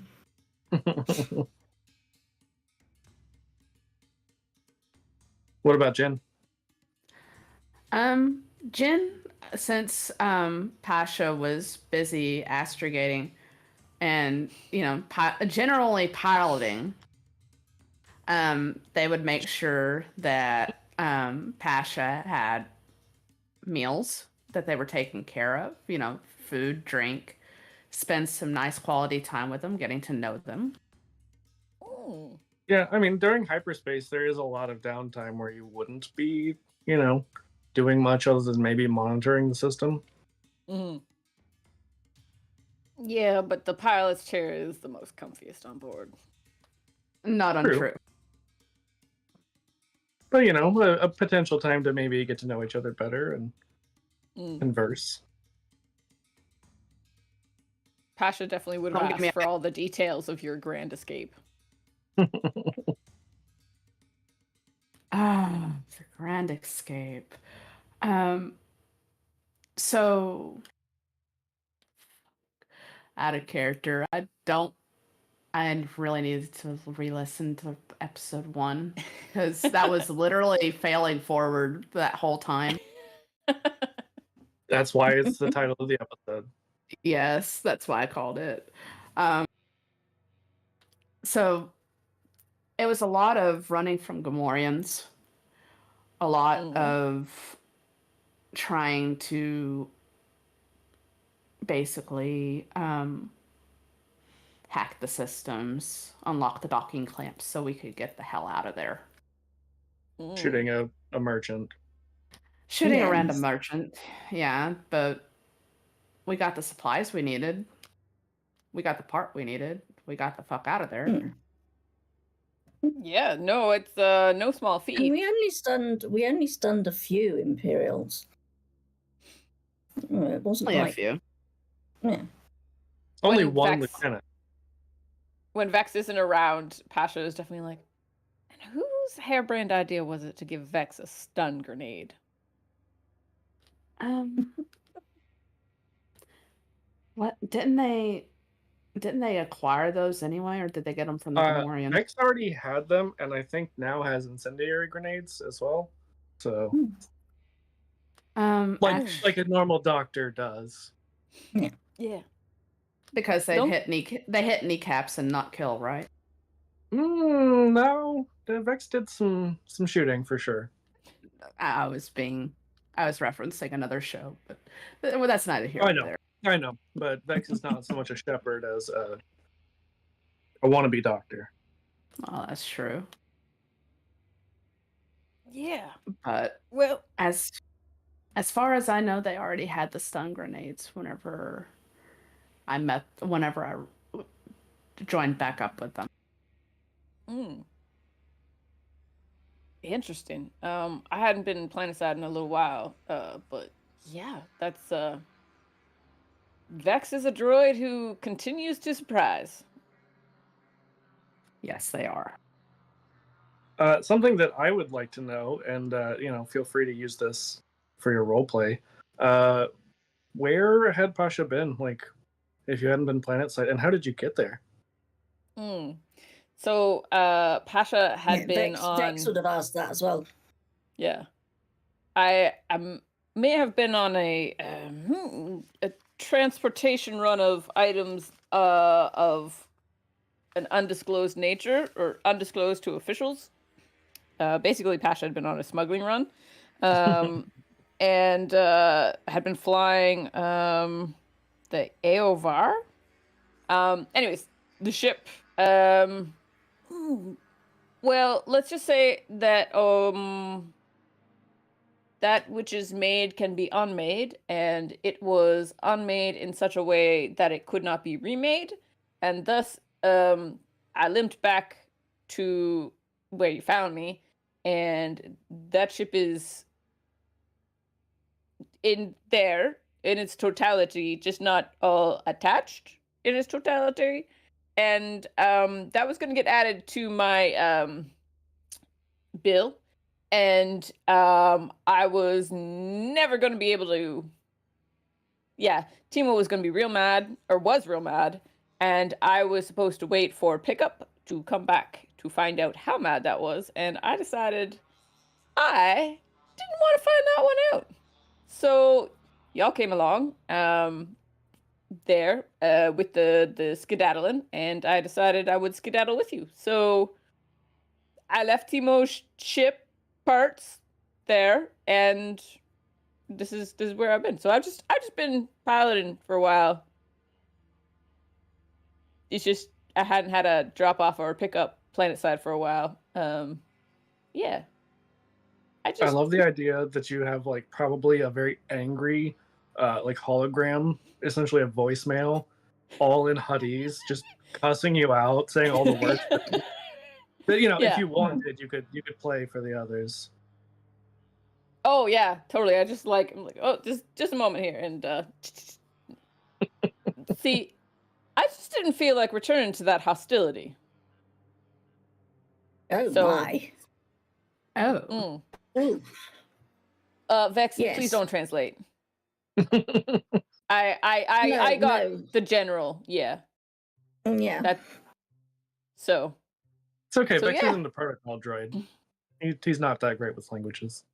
What about Jen? Jin, since Pasha was busy astrogating and generally piloting, they would make sure that Pasha had meals that they were taking care of, food, drink, spend some nice quality time with them, getting to know them. Ooh. Yeah, I mean, during hyperspace, there is a lot of downtime where you wouldn't be, doing much other than maybe monitoring the system. Mhm. Yeah, but the pilot's chair is the most comfiest on board. Not True. untrue. But, a potential time to maybe get to know each other better and converse. Pasha definitely would have Don't give me asked for all the details of your grand escape. Ah, the grand escape. So out of character, I really needed to re-listen to episode 1 because that was literally failing forward that whole time. That's why it's the title of the episode. Yes, that's why I called it. So it was a lot of running from Gamorreans, a lot of trying to basically hack the systems, unlock the docking clamps so we could get the hell out of there. Shooting a merchant. Shooting a Yes. random merchant, yeah, but we got the supplies we needed. We got the part we needed. We got the fuck out of there. Yeah, no, it's no small And feat. we only stunned a few Imperials. It wasn't Only a like few. yeah. Only When one Vex- lieutenant. When Vex isn't around, Pasha is definitely like, and whose harebrained idea was it to give Vex a stun grenade? What didn't they acquire those anyway, or did they get them from the Gamorrean? Vex already had them, and I think now has incendiary grenades as well. So, like a normal doctor does. Yeah. Because they Don't- hit kneecaps and not kill, right? No, the Vex did some shooting for sure. I was being I was referencing another show, but well, that's neither here nor there. I know, but Vex is not so much a shepherd as a wannabe doctor. Oh, that's true. Yeah. But Well, as far as I know, they already had the stun grenades whenever I joined back up with them. Interesting. I hadn't been planetside in a little while, but yeah, that's Vex is a droid who continues to surprise. Yes, they are. Something that I would like to know, and feel free to use this for your roleplay. Where had Pasha been? Like, if you hadn't been planetside, and how did you get there? So, Pasha had been on. Vex would have asked that as well. Yeah, I may have been on a transportation run of items of an undisclosed nature or undisclosed to officials. Basically, Pasha had been on a smuggling run, and had been flying the Aovar. Anyways, the ship. Well, let's just say that that which is made can be unmade, and it was unmade in such a way that it could not be remade, and thus I limped back to where you found me, and that ship is in there in its totality, just not all attached in its totality. And that was going to get added to my bill. And I was never going to be able to... Yeah, Timo was going to be real mad, or was real mad. And I was supposed to wait for pickup to come back to find out how mad that was. And I decided I didn't want to find that one out. So y'all came along there with the skedaddling, and I decided I would skedaddle with you. So I left Timo's ship parts there, and this is where I've been. So I've just been piloting for a while. It's just I hadn't had a drop off or a pickup planetside for a while. Yeah. I love the idea that you have like probably a very angry like hologram, essentially a voicemail, all in Huttese, just cussing you out, saying all the worst things. But Yeah. if you wanted, you could play for the others. Oh yeah, totally. I'm like, oh, just a moment here, and see, I just didn't feel like returning to that hostility. Oh So- my. Oh. Ooh. Vex, Yes. please don't translate. I got No. the general. Yeah. Yeah. That. So. It's okay. So, Vex yeah. isn't a protocol droid. He's not that great with languages.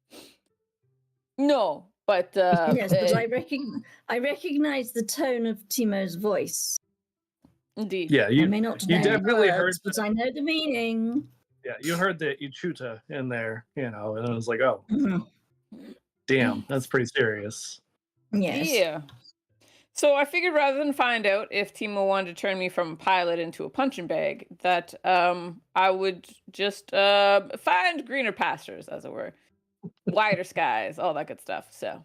No, but Yes, but I recognize the tone of Timo's voice. indeed. Yeah, I you may not you know the definitely heard words, but I know the meaning. yeah, you heard the Ichuta in there, and I was like, oh, Mhm. damn, that's pretty serious. Yes. Yeah. So I figured rather than find out if Timo wanted to turn me from a pilot into a punching bag, that I would just find greener pastures, as it were, wider skies, all that good stuff. So,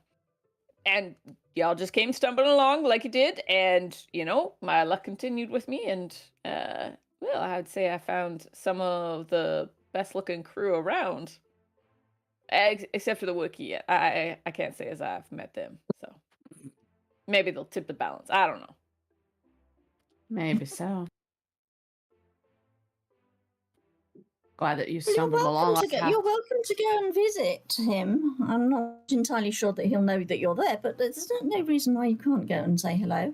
and y'all just came stumbling along like you did, and my luck continued with me, and well, I would say I found some of the best looking crew around, except for the Wookiee. I can't say as I've met them, so. Maybe they'll tip the balance. I don't know. Maybe so. Glad that you Well, stumbled along. you're welcome to go and visit him. I'm not entirely sure that he'll know that you're there, but there's no reason why you can't go and say hello.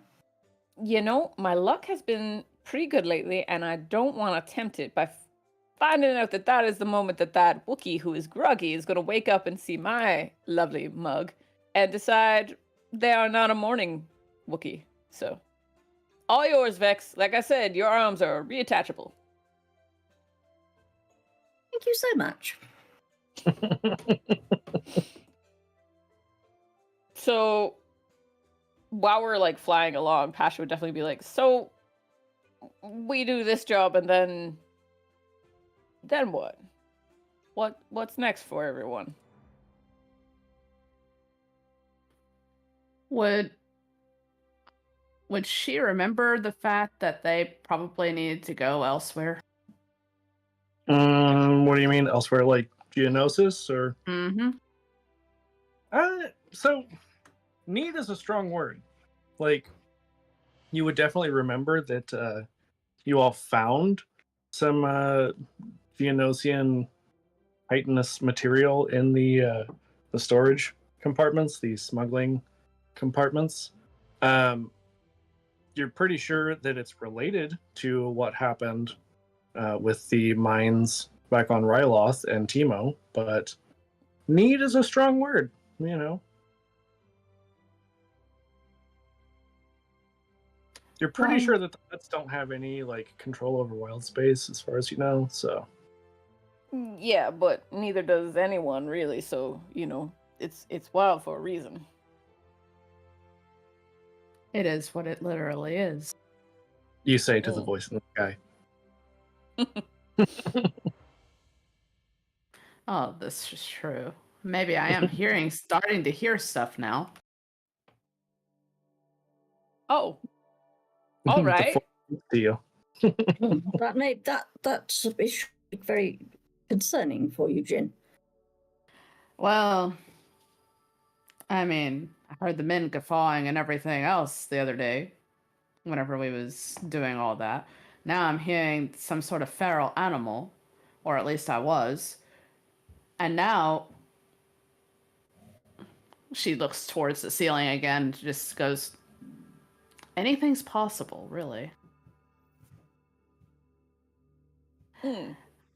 My luck has been pretty good lately, and I don't want to tempt it by finding out that is the moment that Wookiee who is groggy is going to wake up and see my lovely mug and decide they are not a morning Wookiee. So, all yours, Vex. Like I said, your arms are reattachable. Thank you so much. So while we're like flying along, Pasha would definitely be like, so we do this job and then what? What's next for everyone? Would she remember the fact that they probably needed to go elsewhere? What do you mean elsewhere? Like Geonosis or? Mm-hmm. So need is a strong word. Like, you would definitely remember that you all found some Geonosian chitinous material in the storage compartments, the smuggling compartments. You're pretty sure that it's related to what happened with the mines back on Ryloth and Timo, but need is a strong word, you know. You're pretty sure that the pets don't have any like control over wild space, as far as you know. So Yeah, but neither does anyone really. So it's wild for a reason. It is what it literally is. you say to the voice in the sky. Oh, this is true. Maybe I am starting to hear stuff now. Oh, all right. To you. That's very concerning for you, Jin. Well, I mean, I heard the men guffawing and everything else the other day, whenever we was doing all that. Now I'm hearing some sort of feral animal, or at least I was. And now she looks towards the ceiling again, just goes, anything's possible, really.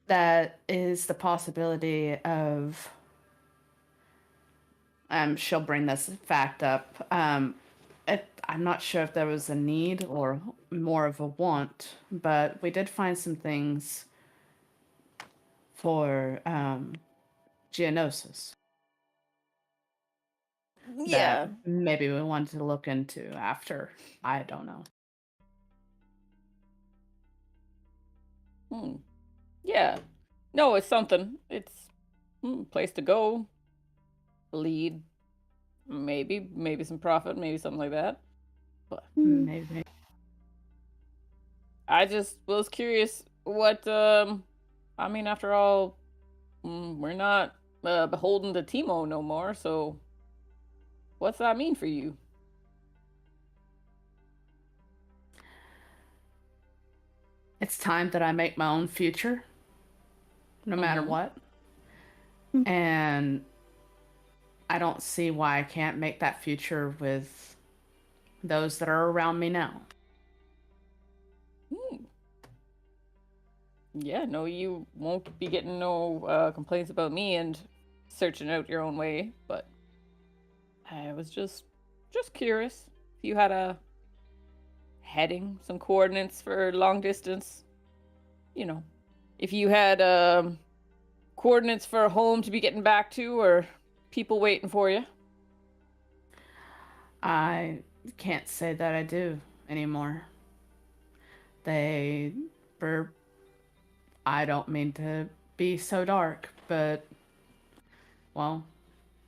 That is the possibility of, she'll bring this fact up. I'm not sure if there was a need or more of a want, but we did find some things for Geonosis. Yeah. That maybe we wanted to look into after. I don't know. Yeah. No, it's something. It's a place to go. Lead. Maybe some profit, maybe something like that. But Maybe. I just was curious what I mean, after all, we're not beholden to Timo no more, so what's that mean for you? It's time that I make my own future, no matter what. And I don't see why I can't make that future with those that are around me now. Yeah, no, you won't be getting no complaints about me and searching out your own way, but I was just curious if you had a heading, some coordinates for long distance. If you had coordinates for a home to be getting back to or people waiting for you. I can't say that I do anymore. I don't mean to be so dark, but, well,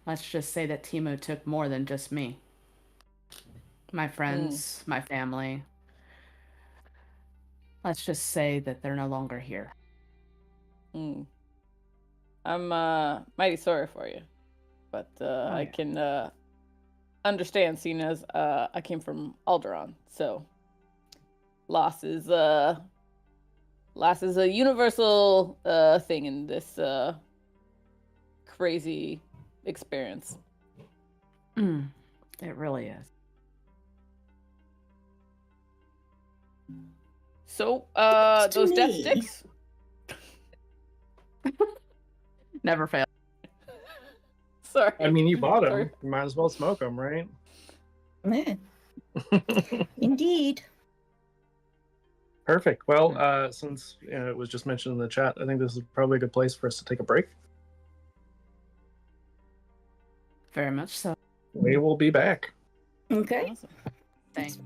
let's just say that Timo took more than just me. My friends, my family. Let's just say that they're no longer here. I'm mighty sorry for you, but I can understand, seeing as I came from Alderaan, so loss is a universal thing in this crazy experience. It really is. So those death sticks never fail. Sorry. I mean, you bought them. You might as well smoke them, right? Yeah. Indeed. Perfect. Well, since it was just mentioned in the chat, I think this is probably a good place for us to take a break. Very much so. we will be back. Okay. Awesome. Thanks.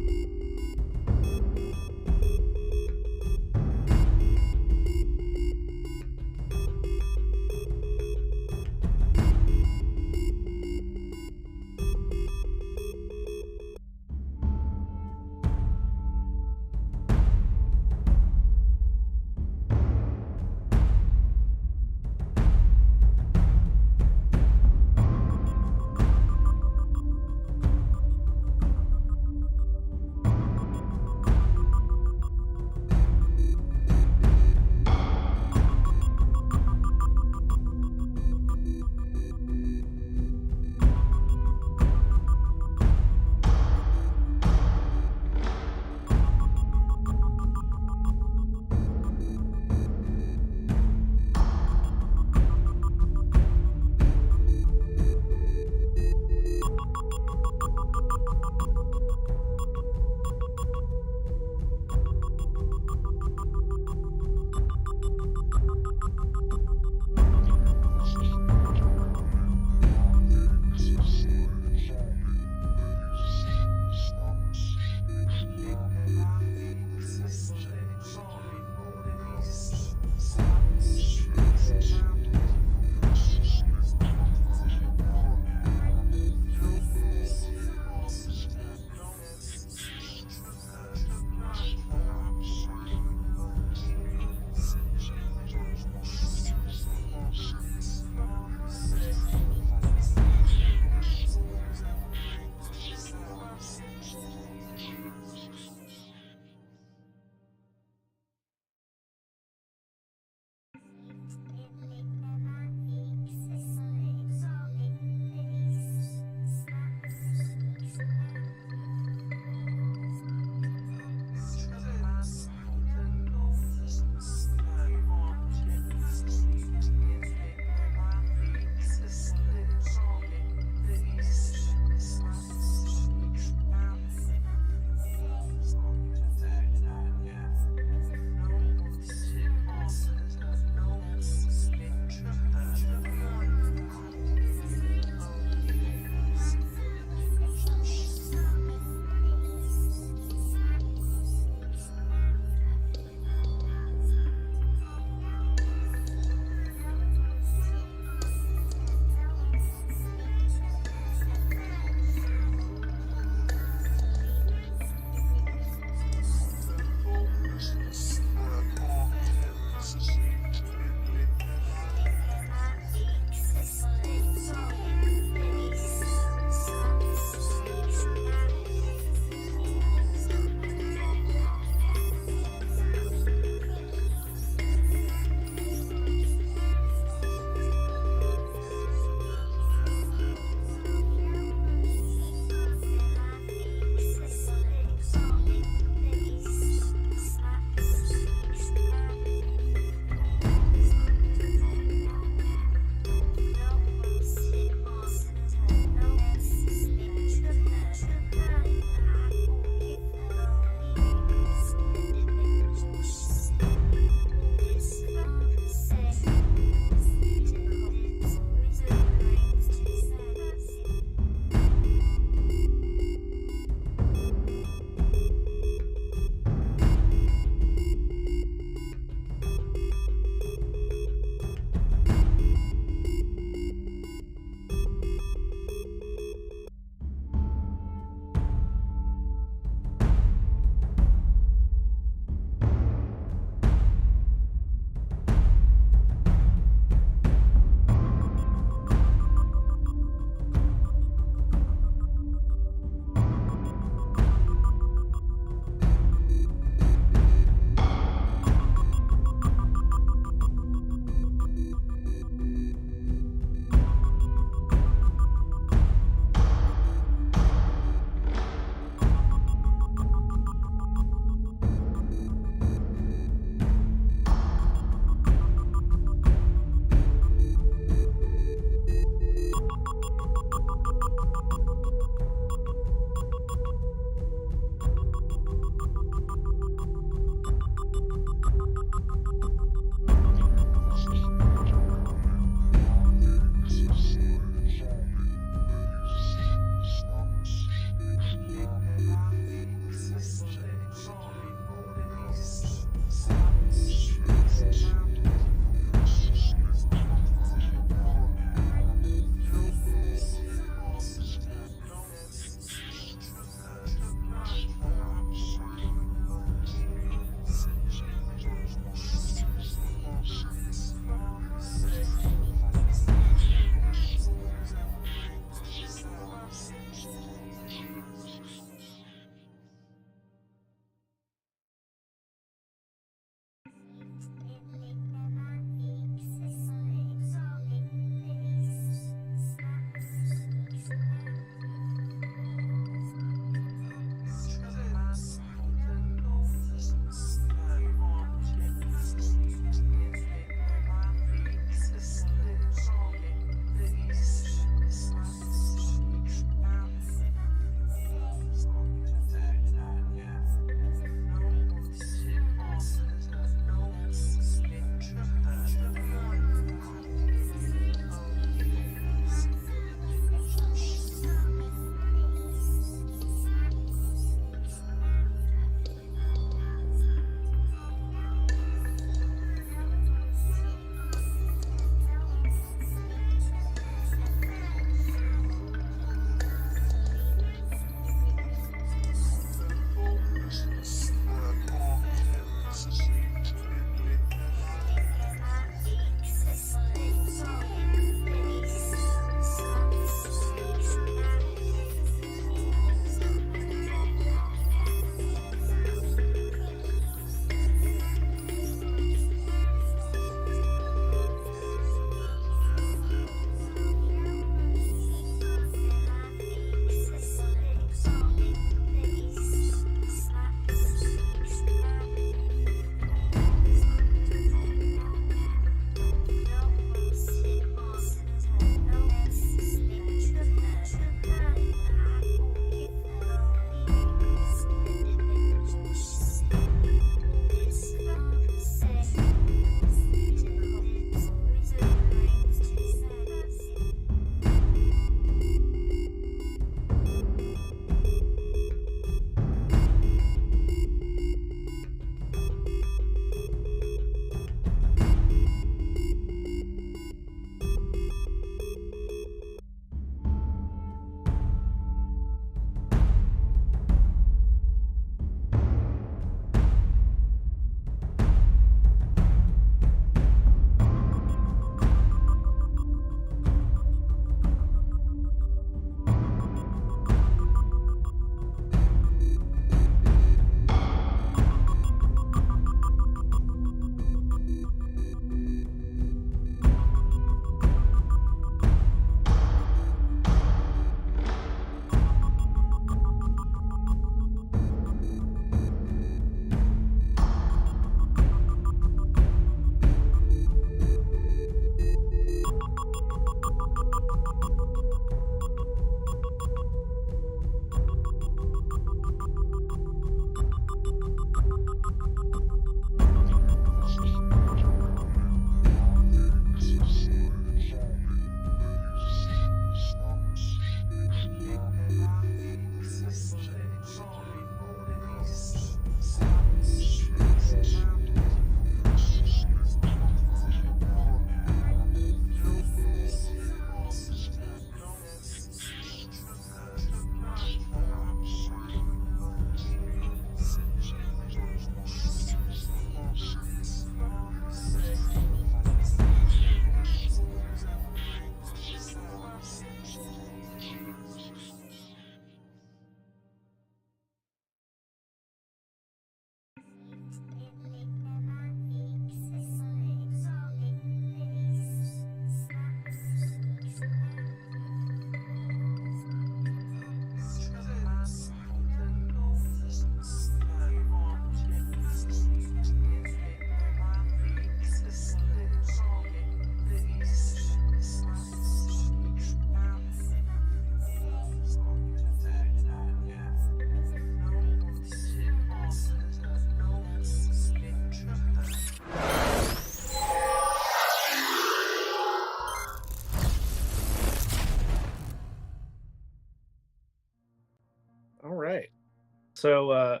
So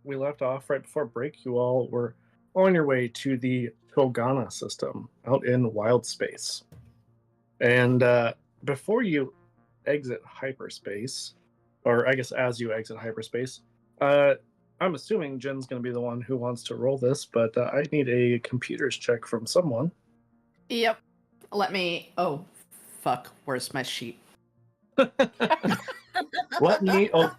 we left off right before break. You all were on your way to the Togana system out in wild space. And before you exit hyperspace, or I guess as you exit hyperspace, I'm assuming Jen's going to be the one who wants to roll this, but I need a computers check from someone. Yep. Let me. Oh, fuck. Where's my sheet? Let me. Oh,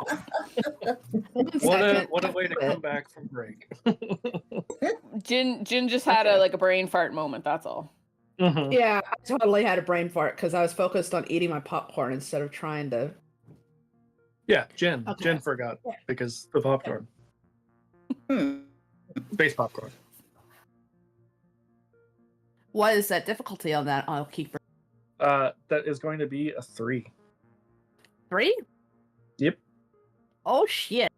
Second. what a way to come back from break. Jin just had a brain fart moment. That's all. Mhm. Yeah, I totally had a brain fart because I was focused on eating my popcorn instead of trying to. Yeah, Jen. Okay. Jen forgot because the popcorn. Space popcorn. What is that difficulty on that? I'll keep. That is going to be a 3. 3? Yep. Oh shit.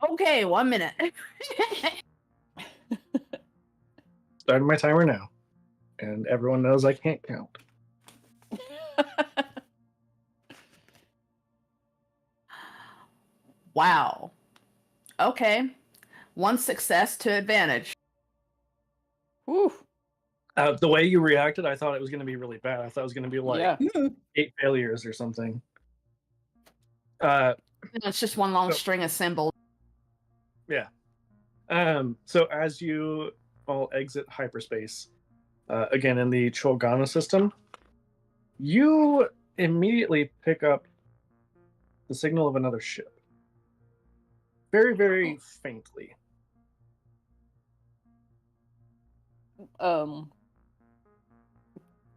Okay, 1 minute. Starting my timer now. And everyone knows I can't count. Wow. Okay. 1 success to advantage. Whew. The way you reacted, I thought it was going to be really bad. I thought it was going to be like Yeah. 8 failures or something. It's just one long So- string of symbols. Yeah. So as you all exit hyperspace, again in the Cholgana system, you immediately pick up the signal of another ship. Very, very faintly.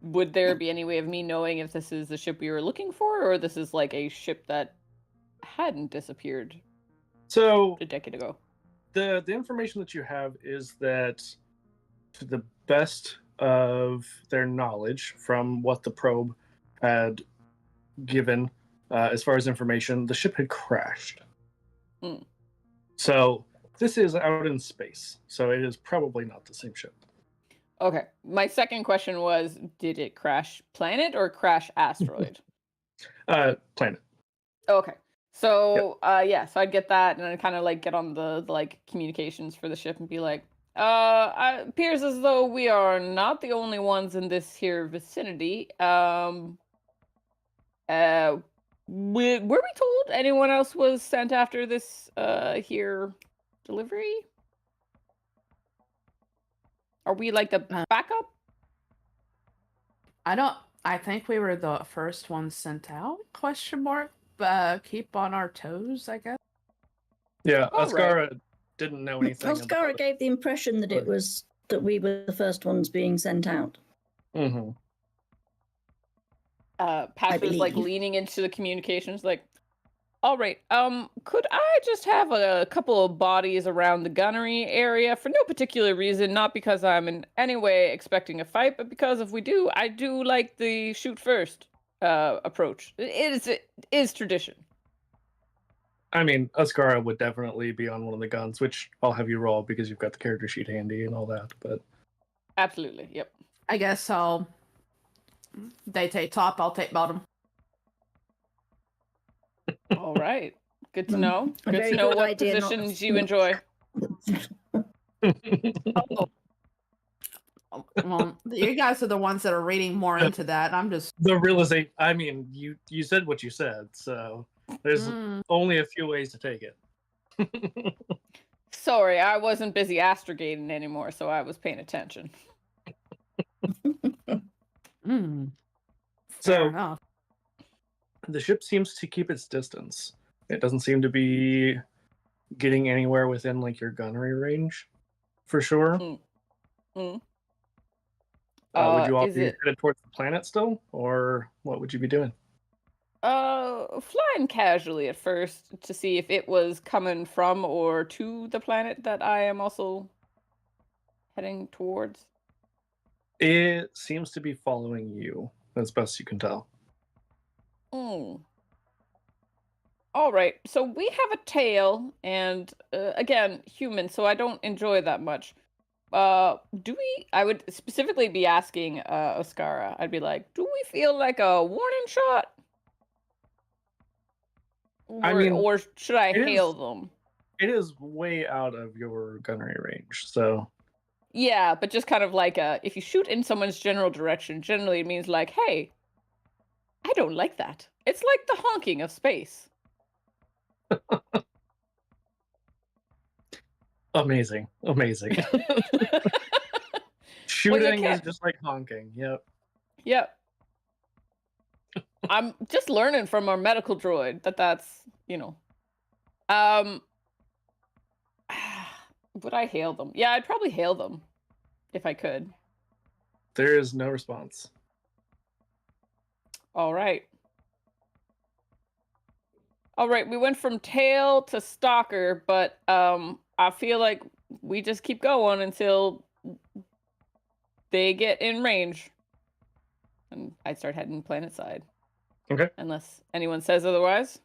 Would there be any way of me knowing if this is the ship we were looking for, or this is like a ship that hadn't disappeared So a decade ago? the information that you have is that, to the best of their knowledge from what the probe had given as far as information, the ship had crashed. Mm. So this is out in space, so it is probably not the same ship. Okay. My second question was, did it crash planet or crash asteroid? Planet. Okay. So yeah, so I'd get that and I'd kind of like get on the like communications for the ship and be like, it appears as though we are not the only ones in this here vicinity. Were we told anyone else was sent after this here delivery? Are we like the backup? I think we were the first ones sent out? Question mark. Keep on our toes, I guess. Yeah, All Ascara didn't know anything. Oscara about gave the impression that it was that we were the first ones being sent out. it. Mm-hmm. Pastor's like believe. leaning into the communications, like, all right, could I just have a couple of bodies around the gunnery area for no particular reason, not because I'm in any way expecting a fight, but because if we do, I do like the shoot first approach. It is tradition. I mean, Ascara would definitely be on one of the guns, which I'll have you roll because you've got the character sheet handy and all that. But Absolutely, yep. I guess they take top, I'll take bottom. All right, good to know. A Good very to know good what idea, not- positions you enjoy. Well, you guys are the ones that are reading more into that. I'm just. the realization, I mean, you said what you said, so there's only a few ways to take it. Sorry, I wasn't busy astrogating anymore, so I was paying attention. Fair So enough. the ship seems to keep its distance. It doesn't seem to be getting anywhere within like your gunnery range, for sure. Mm. Would you all is be it- headed towards the planet still, or what would you be doing? Flying casually at first to see if it was coming from or to the planet that I am also heading towards. It seems to be following you, as best you can tell. Mm. All right, so we have a tail, and again, human, so I don't enjoy that much. Do we? I would specifically be asking Oscara. I'd be like, do we feel like a warning shot? Or should I it hail is- them? It is way out of your gunnery range, so Yeah, but just kind of like if you shoot in someone's general direction, generally it means like, hey, I don't like that. It's like the honking of space. amazing. Shooting is just like honking. Yep. Yep. I'm just learning from our medical droid that's, would I hail them? Yeah, I'd probably hail them if I could. There is no response. All right. We went from tail to stalker, but I feel like we just keep going until they get in range. And I start heading planet side. Okay. Unless anyone says otherwise.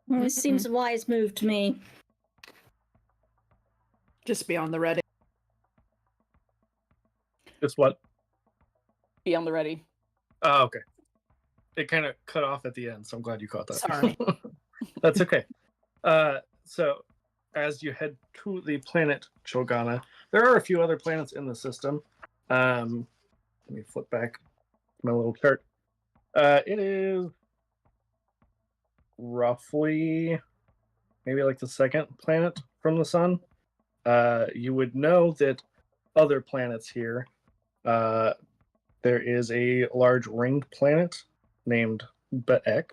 Well, it seems a wise move to me. Just be on the ready. Just what? Be on the ready. Oh, okay. It kind of cut off at the end, so I'm glad you caught that. Sorry. That's okay. So, as you head to the planet Chogana, there are a few other planets in the system. Let me flip back my little chart. It is roughly maybe like the second planet from the sun. You would know that other planets here. There is a large ringed planet named Be'ek.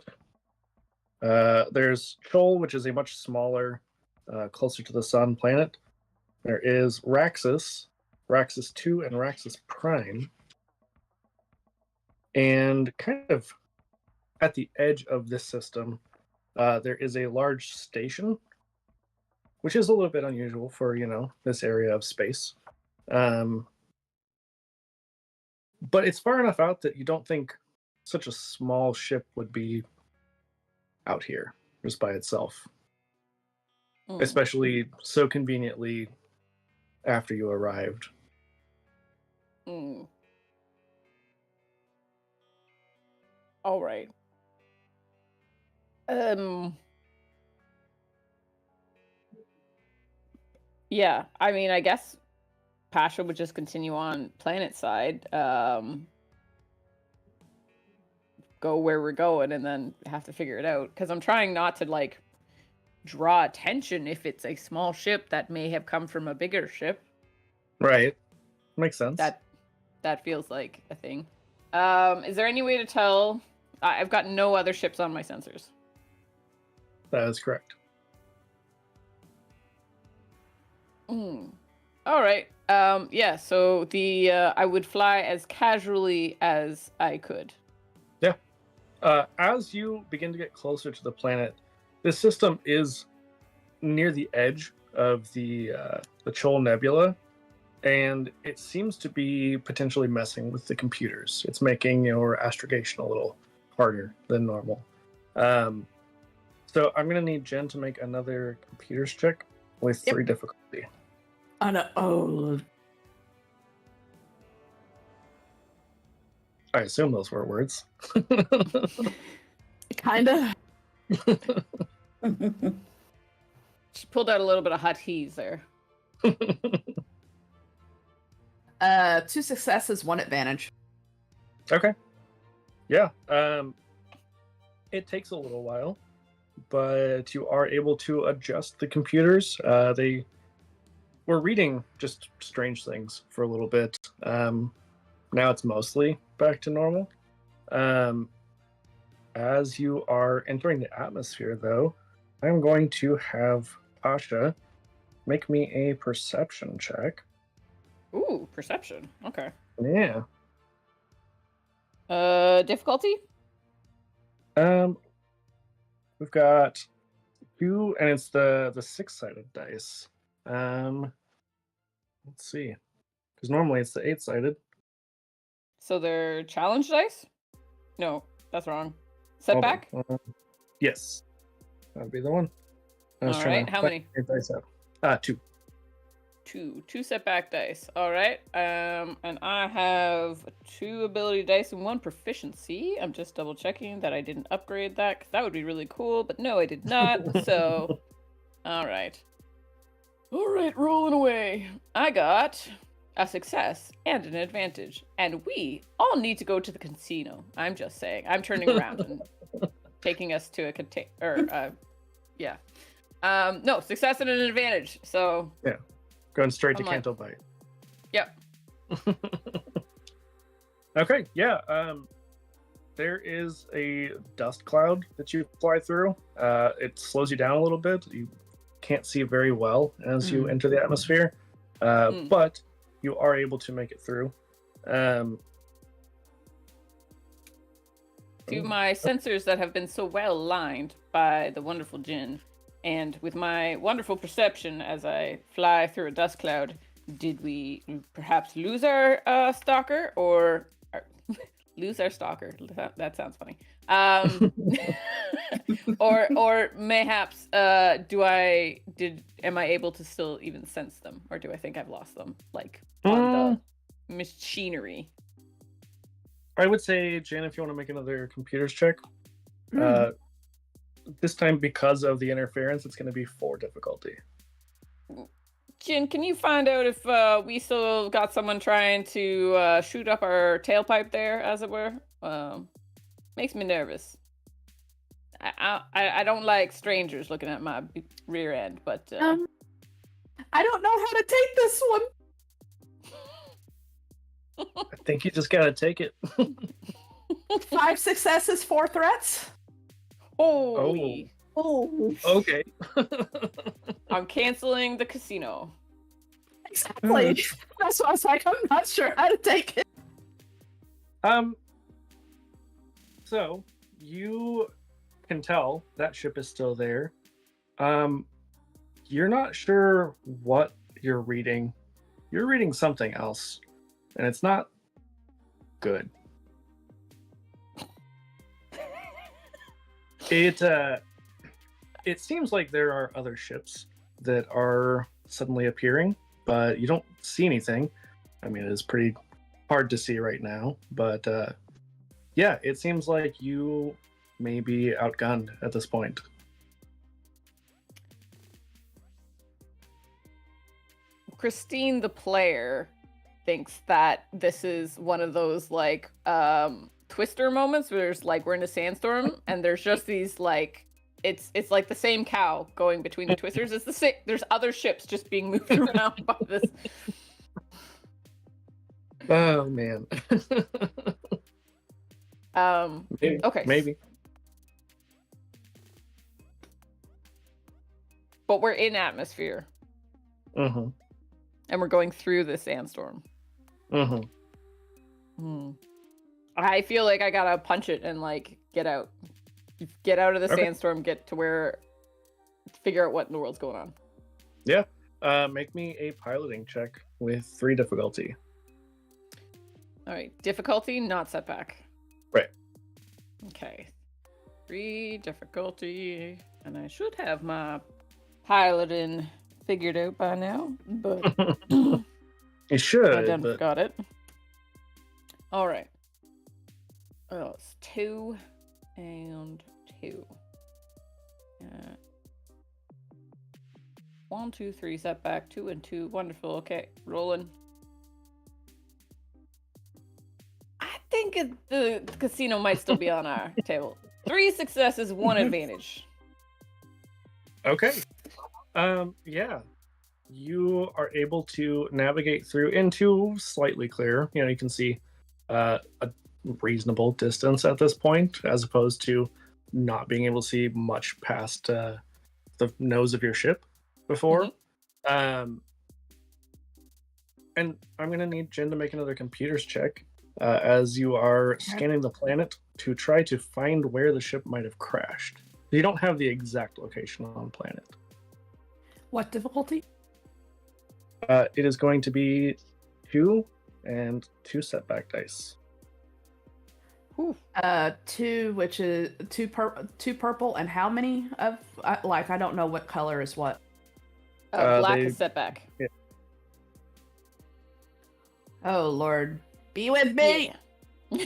There's Chol, which is a much smaller, closer to the sun planet. There is Raxus, Raxus 2, and Raxus Prime. And kind of at the edge of this system, there is a large station, which is a little bit unusual for, this area of space. But it's far enough out that you don't think such a small ship would be out here just by itself, especially so conveniently after you arrived. All right. Yeah, I mean, I guess Pasha would just continue on planet side, go where we're going, and then have to figure it out. Because I'm trying not to draw attention if it's a small ship that may have come from a bigger ship. Right. Makes sense. That feels like a thing. Is there any way to tell? I've got no other ships on my sensors. That is correct. All right. Yeah. So I would fly as casually as I could. Yeah. As you begin to get closer to the planet, this system is near the edge of the Chol Nebula, and it seems to be potentially messing with the computers. It's making your astrogation a little harder than normal. So I'm going to need Jen to make another computers check with 3 difficulty. Oh. I assume those were words. Kinda. She pulled out a little bit of hot teas there. 2 successes, 1 advantage. Okay. Yeah. It takes a little while, but you are able to adjust the computers. They were reading just strange things for a little bit. Now it's mostly back to normal. As you are entering the atmosphere, though, I'm going to have Pasha make me a perception check. Ooh, perception. Okay. Yeah. Difficulty? We've got 2, and it's the 6-sided dice. Let's see, because normally it's the 8-sided. So they're challenge dice? No, that's wrong. Setback? Yes, that'd be the one. I was All trying right, to how find many? your dice out. 2. Two setback dice. All right. And I have 2 ability dice and 1 proficiency. I'm just double checking that I didn't upgrade that because that would be really cool. But no, I did not. So, all right. All right, rolling away. I got a success and an advantage, and we all need to go to the casino. I'm just saying. I'm turning around and taking us to a yeah. No, success and an advantage. So yeah, going straight to I'm like, Canto Bite. Yep. Okay, yeah. There is a dust cloud that you fly through. It slows you down a little bit. You can't see very well as you enter the atmosphere, but you are able to make it through. To my sensors that have been so well aligned by the wonderful Jinn, and with my wonderful perception as I fly through a dust cloud, did we perhaps lose our stalker, or lose our stalker? That sounds funny. Or mayhaps am I able to still even sense them, or do I think I've lost them, like on the machinery? I would say, Jen, if you want to make another computers check, this time because of the interference, it's going to be 4 difficulty. Jin, can you find out if we still got someone trying to shoot up our tailpipe there, as it were? Makes me nervous. I don't like strangers looking at my rear end, but I don't know how to take this one. I think you just gotta take it. 5 successes, 4 threats. Holy. Oh. Okay. I'm canceling the casino. Exactly. That's why I was like, I'm not sure how to take it. So you can tell that ship is still there. You're not sure what you're reading. You're reading something else, and it's not good. It seems like there are other ships that are suddenly appearing, but you don't see anything. I mean, it is pretty hard to see right now, but yeah, it seems like you may be outgunned at this point. Christine, the player, thinks that this is one of those like Twister moments where there's like we're in a sandstorm and there's just these like it's like the same cow going between the twisters. It's the same. There's other ships just being moved around by this. Oh man. Maybe, okay. Maybe. But we're in atmosphere. Mm-hmm. And we're going through the sandstorm. Mm-hmm. I feel like I gotta punch it and like get out. Get out of the sandstorm, get to where figure out what in the world's going on. Yeah. Make me a piloting check with 3 difficulty. Alright. Difficulty, not setback. Right. Okay. 3 difficulty. And I should have my piloting figured out by now, but You should. I done but... forgot it. Alright. Oh, it's 2 and 2. 1, 2, 3 setback, 2 and 2. Wonderful. Okay, rolling. I think the casino might still be on our table. 3 successes, 1 advantage. Okay. Yeah. You are able to navigate through into slightly clear. You know, you can see a reasonable distance at this point, as opposed to not being able to see much past the nose of your ship before. Mm-hmm. And I'm going to need Jen to make another computers check as you are scanning the planet to try to find where the ship might have crashed. You don't have the exact location on the planet. What difficulty? It is going to be 2 and 2 setback dice. 2, which is 2 purple, and how many of I don't know what color is what. Black is setback. Oh Lord, be with me. Yeah.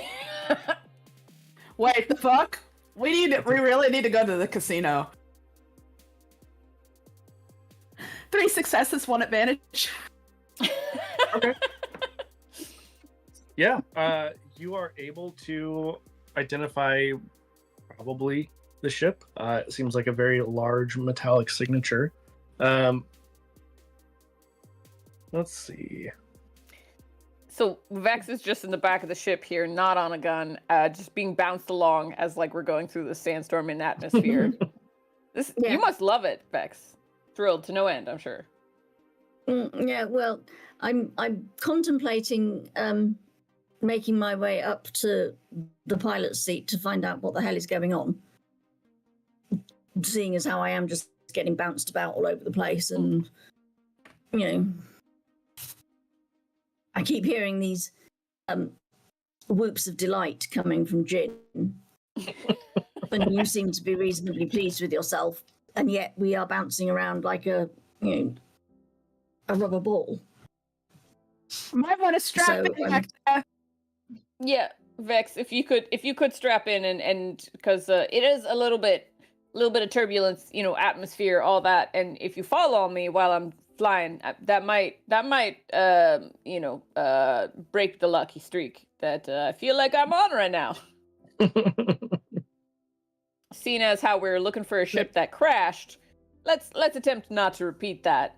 Wait, the fuck? We really need to go to the casino. 3 successes, 1 advantage. Okay. Yeah, you are able to identify probably the ship. It seems like a very large metallic signature. Let's see. So Vex is just in the back of the ship here, not on a gun, just being bounced along as like we're going through the sandstorm and atmosphere. Yeah. You must love it, Vex. Thrilled to no end, I'm sure. Yeah, well, I'm contemplating making my way up to the pilot's seat to find out what the hell is going on. Seeing as how I am just getting bounced about all over the place, and you know, I keep hearing these whoops of delight coming from Jin, and you seem to be reasonably pleased with yourself, and yet we are bouncing around like a rubber ball. Might want to strap in. Yeah, Vex, if you could strap in and because it is a little bit of turbulence, atmosphere, all that, and if you fall on me while I'm flying, that might break the lucky streak that I feel like I'm on right now. Seeing as how we're looking for a ship that crashed, let's attempt not to repeat that.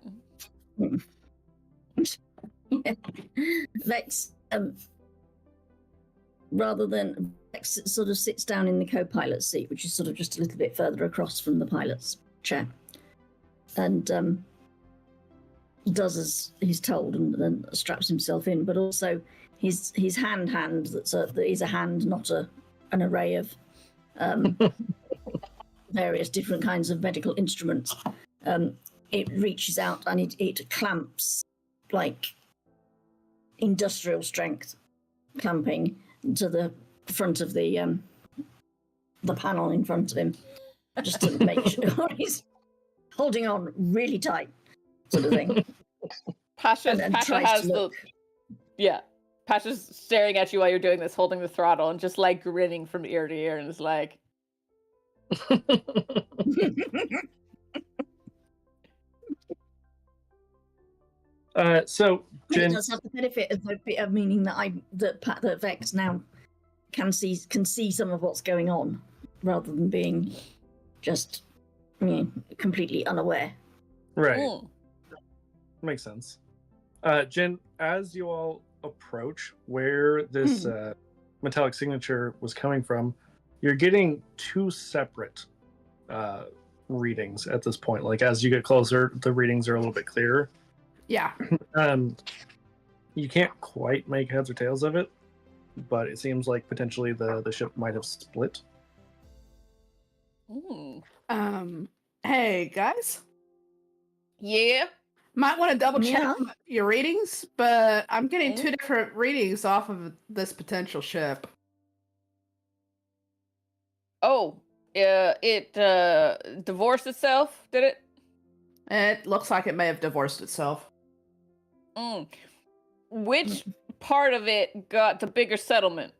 Vex, rather than Vex sort of sits down in the co-pilot's seat, which is sort of just a little bit further across from the pilot's chair, and does as he's told, and then straps himself in. But also his hand that is a hand, not an array of various different kinds of medical instruments. It reaches out and it clamps like industrial strength clamping to the front of the panel in front of him, just to make sure he's holding on really tight, sort of thing. Pasha has Pasha's staring at you while you're doing this, holding the throttle and just like grinning from ear to ear, and is like, so Jen, it does have the benefit of meaning that Vex now can see some of what's going on, rather than being just completely unaware. Right. Makes sense. Jen, as you all approach where this metallic signature was coming from, you're getting 2 separate readings at this point. Like, as you get closer, the readings are a little bit clearer. Yeah. You can't quite make heads or tails of it, but it seems like potentially the ship might have split. Hey guys. Yeah. Might want to double check your readings, but I'm getting 2 different readings off of this potential ship. Oh, it divorced itself, did it? It looks like it may have divorced itself. Which part of it got the bigger settlement?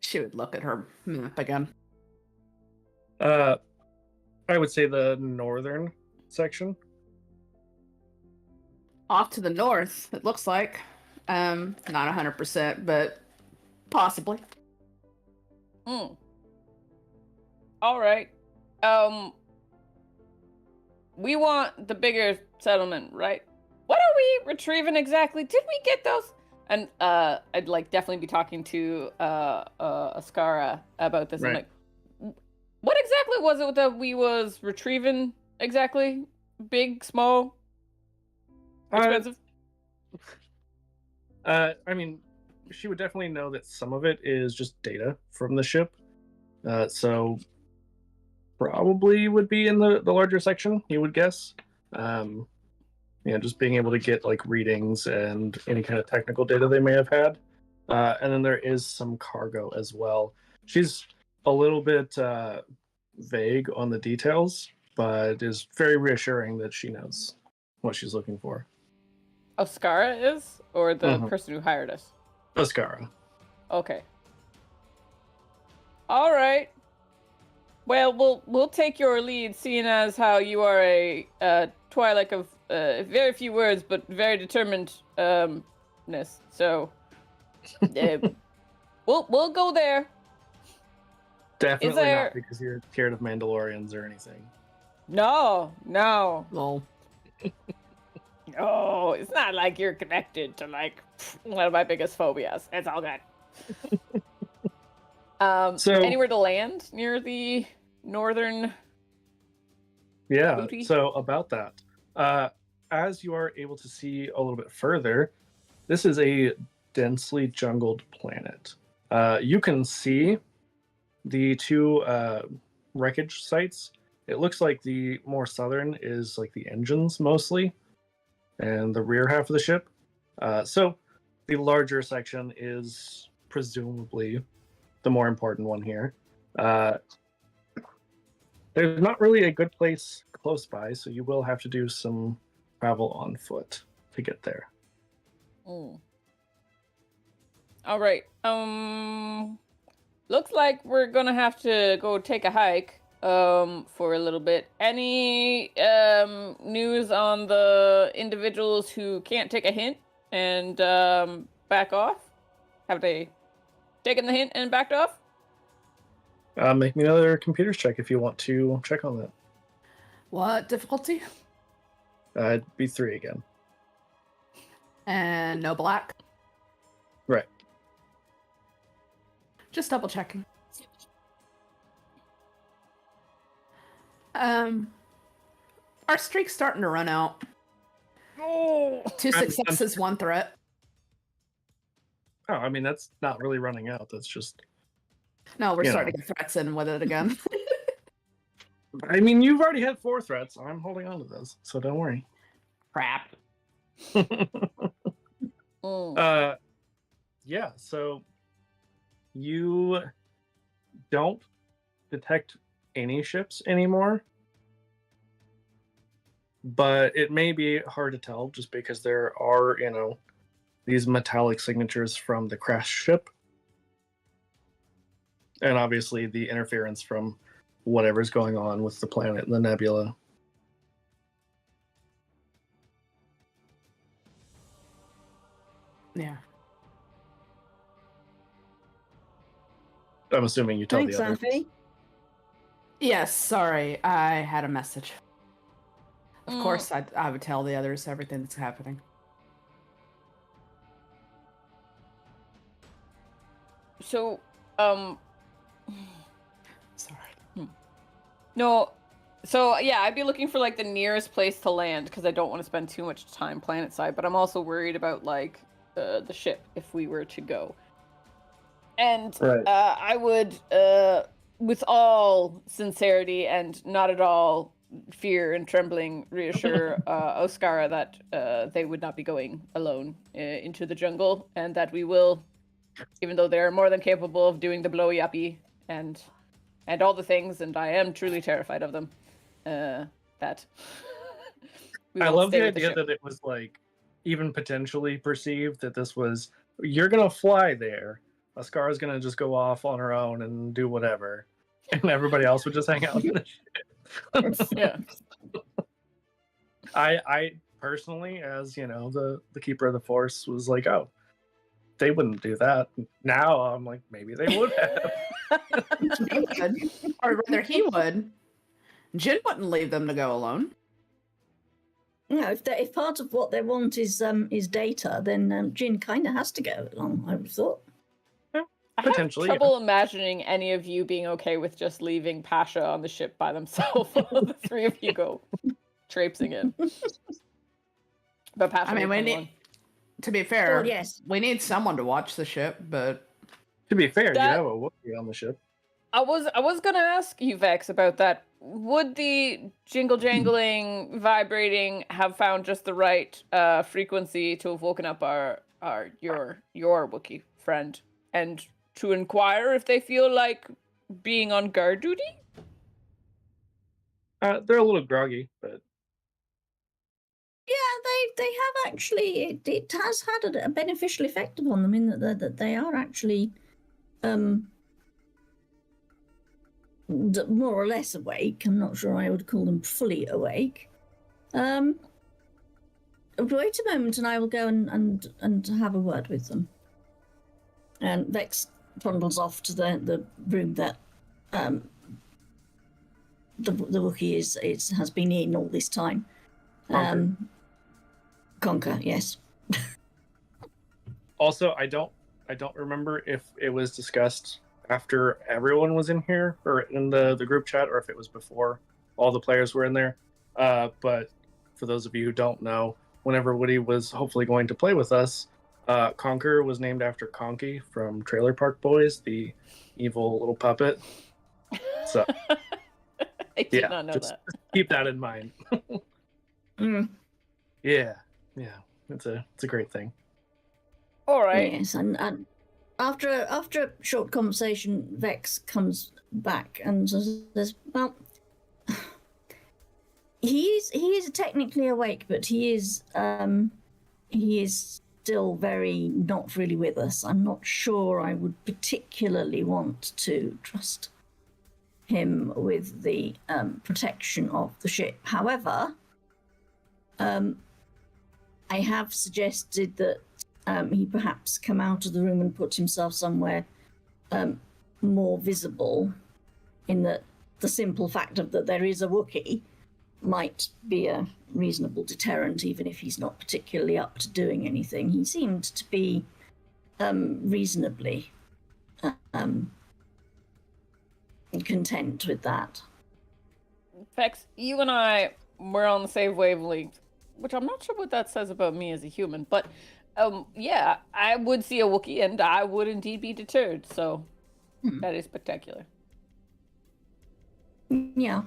She would look at her map again. I would say the northern section. Off to the north, it looks like. Not 100%, but possibly. All right. We want the bigger settlement, right? What are we retrieving exactly? Did we get those? And I'd like definitely be talking to Ascara about this. Right. I'm like, what exactly was it that we was retrieving exactly? Big, small, expensive? I mean, she would definitely know that some of it is just data from the ship. So probably would be in the larger section, you would guess. Just being able to get like readings and any kind of technical data they may have had. And then there is some cargo as well. She's a little bit vague on the details, but is very reassuring that she knows what she's looking for. Oscara is, or the Mhm. person who hired us? Oscara. Okay. All right. Well, we'll take your lead, seeing as how you are a twi'lek of very few words, but very determined ness. So, we'll go there. Definitely there- not because you're scared of Mandalorians or anything. No, Well, it's not like you're connected to like one of my biggest phobias. It's all good. So- anywhere to land near the northern? Yeah, Booty? so about that. As you are able to see a little bit further, this is a densely jungled planet. You can see the two wreckage sites. It looks like the more southern is like the engines mostly, and the rear half of the ship. So the larger section is presumably the more important one here. There's not really a good place close by, so you will have to do some travel on foot to get there. All right. Looks like we're gonna have to go take a hike for a little bit. Any news on the individuals who can't take a hint and back off? Have they taken the hint and backed off? Make me another computers check if you want to check on that. What difficulty? It'd be 3 again. And no black. Right. Just double checking. Our streak's starting to run out. Oh, 2 successes, 1 threat. Oh, I mean, that's not really running out. That's just... No, we're You starting know. to get threats in with it again. I mean, you've already had 4 threats. I'm holding on to those, so don't worry. Crap. Yeah, so you don't detect any ships anymore, but it may be hard to tell just because there are, these metallic signatures from the crash ship, and obviously the interference from whatever's going on with the planet and the nebula. Yeah. I'm assuming you tell Thanks, the others. Afi. Yes, sorry. I had a message. Of course, I would tell the others everything that's happening. So, Sorry. no. So, yeah, I'd be looking for, like, the nearest place to land, because I don't want to spend too much time planet side, but I'm also worried about, like, the ship, if we were to go. And Right. I would, with all sincerity and not at all fear and trembling, reassure Oscara that they would not be going alone into the jungle, and that we will, even though they're more than capable of doing the blowy uppy and all the things, and I am truly terrified of them, that we I will love stay the with idea ship. that it was like even potentially perceived that this was, you're gonna fly there. Ascara's gonna just go off on her own and do whatever, and everybody else would just hang out in the ship. Yeah. I personally, as the keeper of the force, was like, oh, they wouldn't do that. Now I'm like, maybe they would have. He would. Or rather, he would. Jin wouldn't leave them to go alone. If part of what they want is data, then Jin kind of has to go along, I would have thought. I have Potentially, trouble imagining any of you being okay with just leaving Pasha on the ship by themselves while the 3 of you go traipsing in. But Pasha, I mean, will we come need. along. To be fair, Well, yes. we need someone to watch the ship, but To be fair, you That- have a Wookiee on the ship. I was gonna ask you, Vex, about that. Would the jingle jangling, vibrating have found just the right frequency to have woken up your Wookiee friend, and to inquire if they feel like being on guard duty? They're a little groggy, but Yeah, they have actually. It has had a beneficial effect upon them in that they are actually more or less awake. I'm not sure I would call them fully awake. Wait a moment, and I will go and have a word with them. And Vex trundles off to the room that the Wookiee has been in all this time. Conquer, yes. Also, I don't remember if it was discussed after everyone was in here or in the group chat, or if it was before all the players were in there. But for those of you who don't know, whenever Woody was hopefully going to play with us, Conquer was named after Conky from Trailer Park Boys, the evil little puppet. So I did not know just that. Keep that in mind. Yeah, it's a great thing. All right. Yes, and after a short conversation, Vex comes back and says, "Well, he is technically awake, but he is still very not really with us. I'm not sure I would particularly want to trust him with the protection of the ship. However, I have suggested that he perhaps come out of the room and put himself somewhere more visible, in that the simple fact of that there is a Wookiee might be a reasonable deterrent, even if he's not particularly up to doing anything. He seemed to be reasonably content with that. Vex, you and I were on the same wavelength, which I'm not sure what that says about me as a human, but yeah, I would see a Wookiee and I would indeed be deterred, so that is spectacular. Yeah.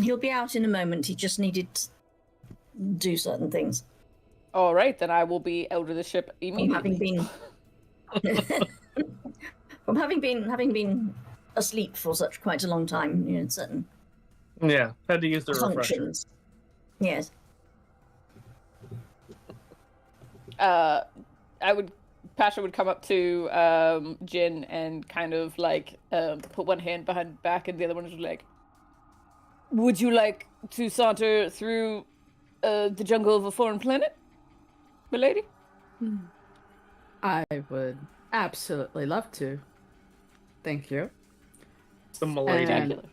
He'll be out in a moment. He just needed to do certain things. All right, then I will be out of the ship immediately. From having been asleep for such quite a long time, you know, certain had to use the refresher. functions. Yes. Pasha would come up to Jin and kind of like put one hand behind back and the other one was like, would you like to saunter through the jungle of a foreign planet, milady? I would absolutely love to. Thank you. The milady. Spectacular.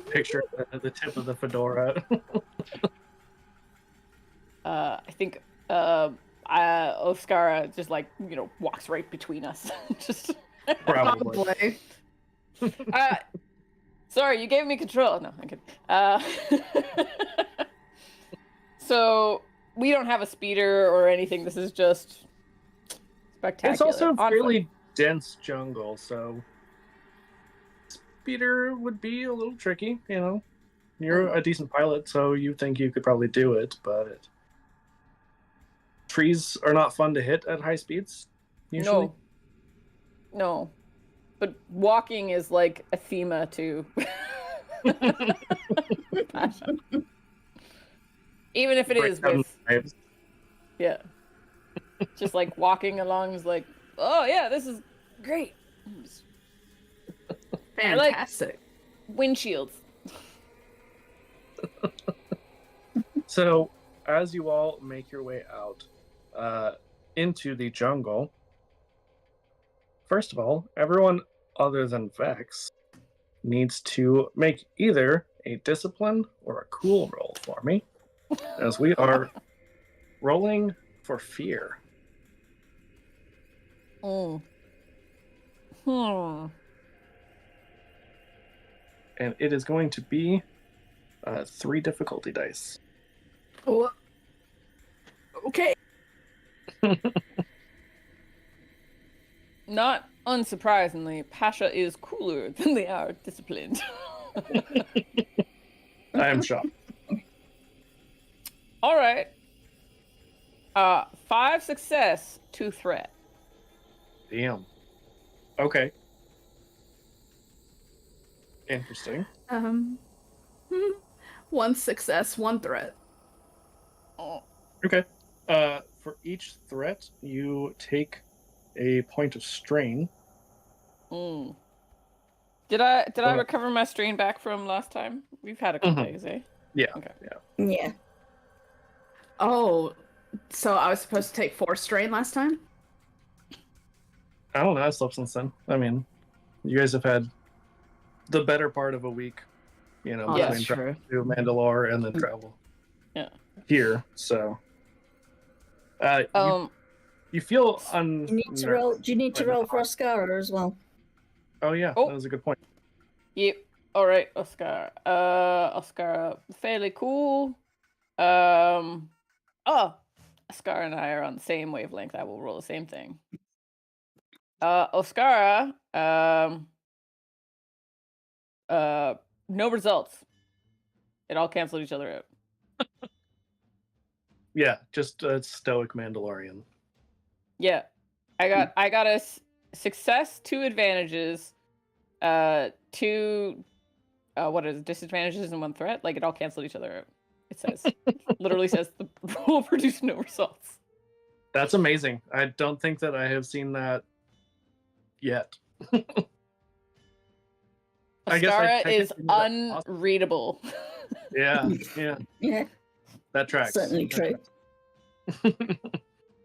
Picture the tip of the fedora. I think Oskara just like, you know, walks right between us. Just Probably. sorry, you gave me control. No, I'm kidding. So we don't have a speeder or anything. This is just spectacular. It's also a On fairly dense jungle, so speeder would be a little tricky, you know. You're a decent pilot, so you think you could probably do it, but trees are not fun to hit at high speeds, usually. No. But walking is like a thema to Pasha. Even if it is with yeah. Just like walking along is like, oh yeah, this is great. Fantastic. I like windshields. So, as you all make your way out into the jungle, first of all, everyone other than Vex needs to make either a discipline or a cool roll for me, as we are rolling for fear. And it is going to be 3 difficulty dice. Oh. Okay. not unsurprisingly, Pasha is cooler than they are disciplined. I am shocked. All right. 5 success, 2 threat. Damn. Okay. Interesting. 1 success, 1 threat. Oh. Okay. For each threat, you take a point of strain. Mm. Did I recover my strain back from last time? We've had a couple days, eh? Yeah. Okay. Yeah. Yeah. Oh, so I was supposed to take 4 strain last time? I don't know. I slept since then. I mean, you guys have had the better part of a week, you know, Oh, Yeah. that's between true. travel to Mandalore and then travel. Yeah. Here, so. You feel Do you need to roll? Do you need to roll for Oscara as well? Oh yeah, Oh. that was a good point. Yep. All right, Oscar. Oscar, fairly cool. Oh, Oscar and I are on the same wavelength. I will roll the same thing. Oscara. No results. It all canceled each other out. Yeah, just a stoic Mandalorian. Yeah, I got a success, 2 advantages, 2 what is it, disadvantages and 1 threat. Like it all canceled each other out. It says, literally says the roll produced no results. That's amazing. I don't think that I have seen that yet. I guess I Oscara is technically knew that. unreadable. Yeah, yeah, Yeah, that tracks. certainly true.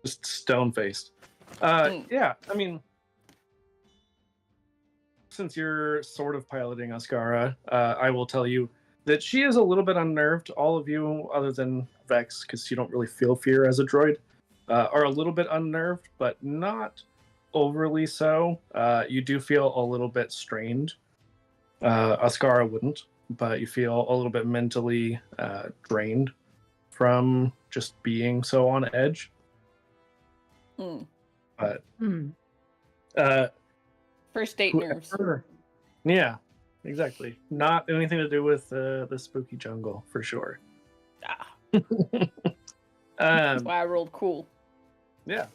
Just stone faced. Yeah, I mean, since you're sort of piloting Oscara, I will tell you that she is a little bit unnerved. All of you, other than Vex, because you don't really feel fear as a droid, are a little bit unnerved, but not overly so. You do feel a little bit strained. Oscara wouldn't, but you feel a little bit mentally drained from just being so on edge. Mm. But Hmm. First date nerves. Yeah, exactly. Not anything to do with the spooky jungle for sure. That's why I rolled cool. Yeah.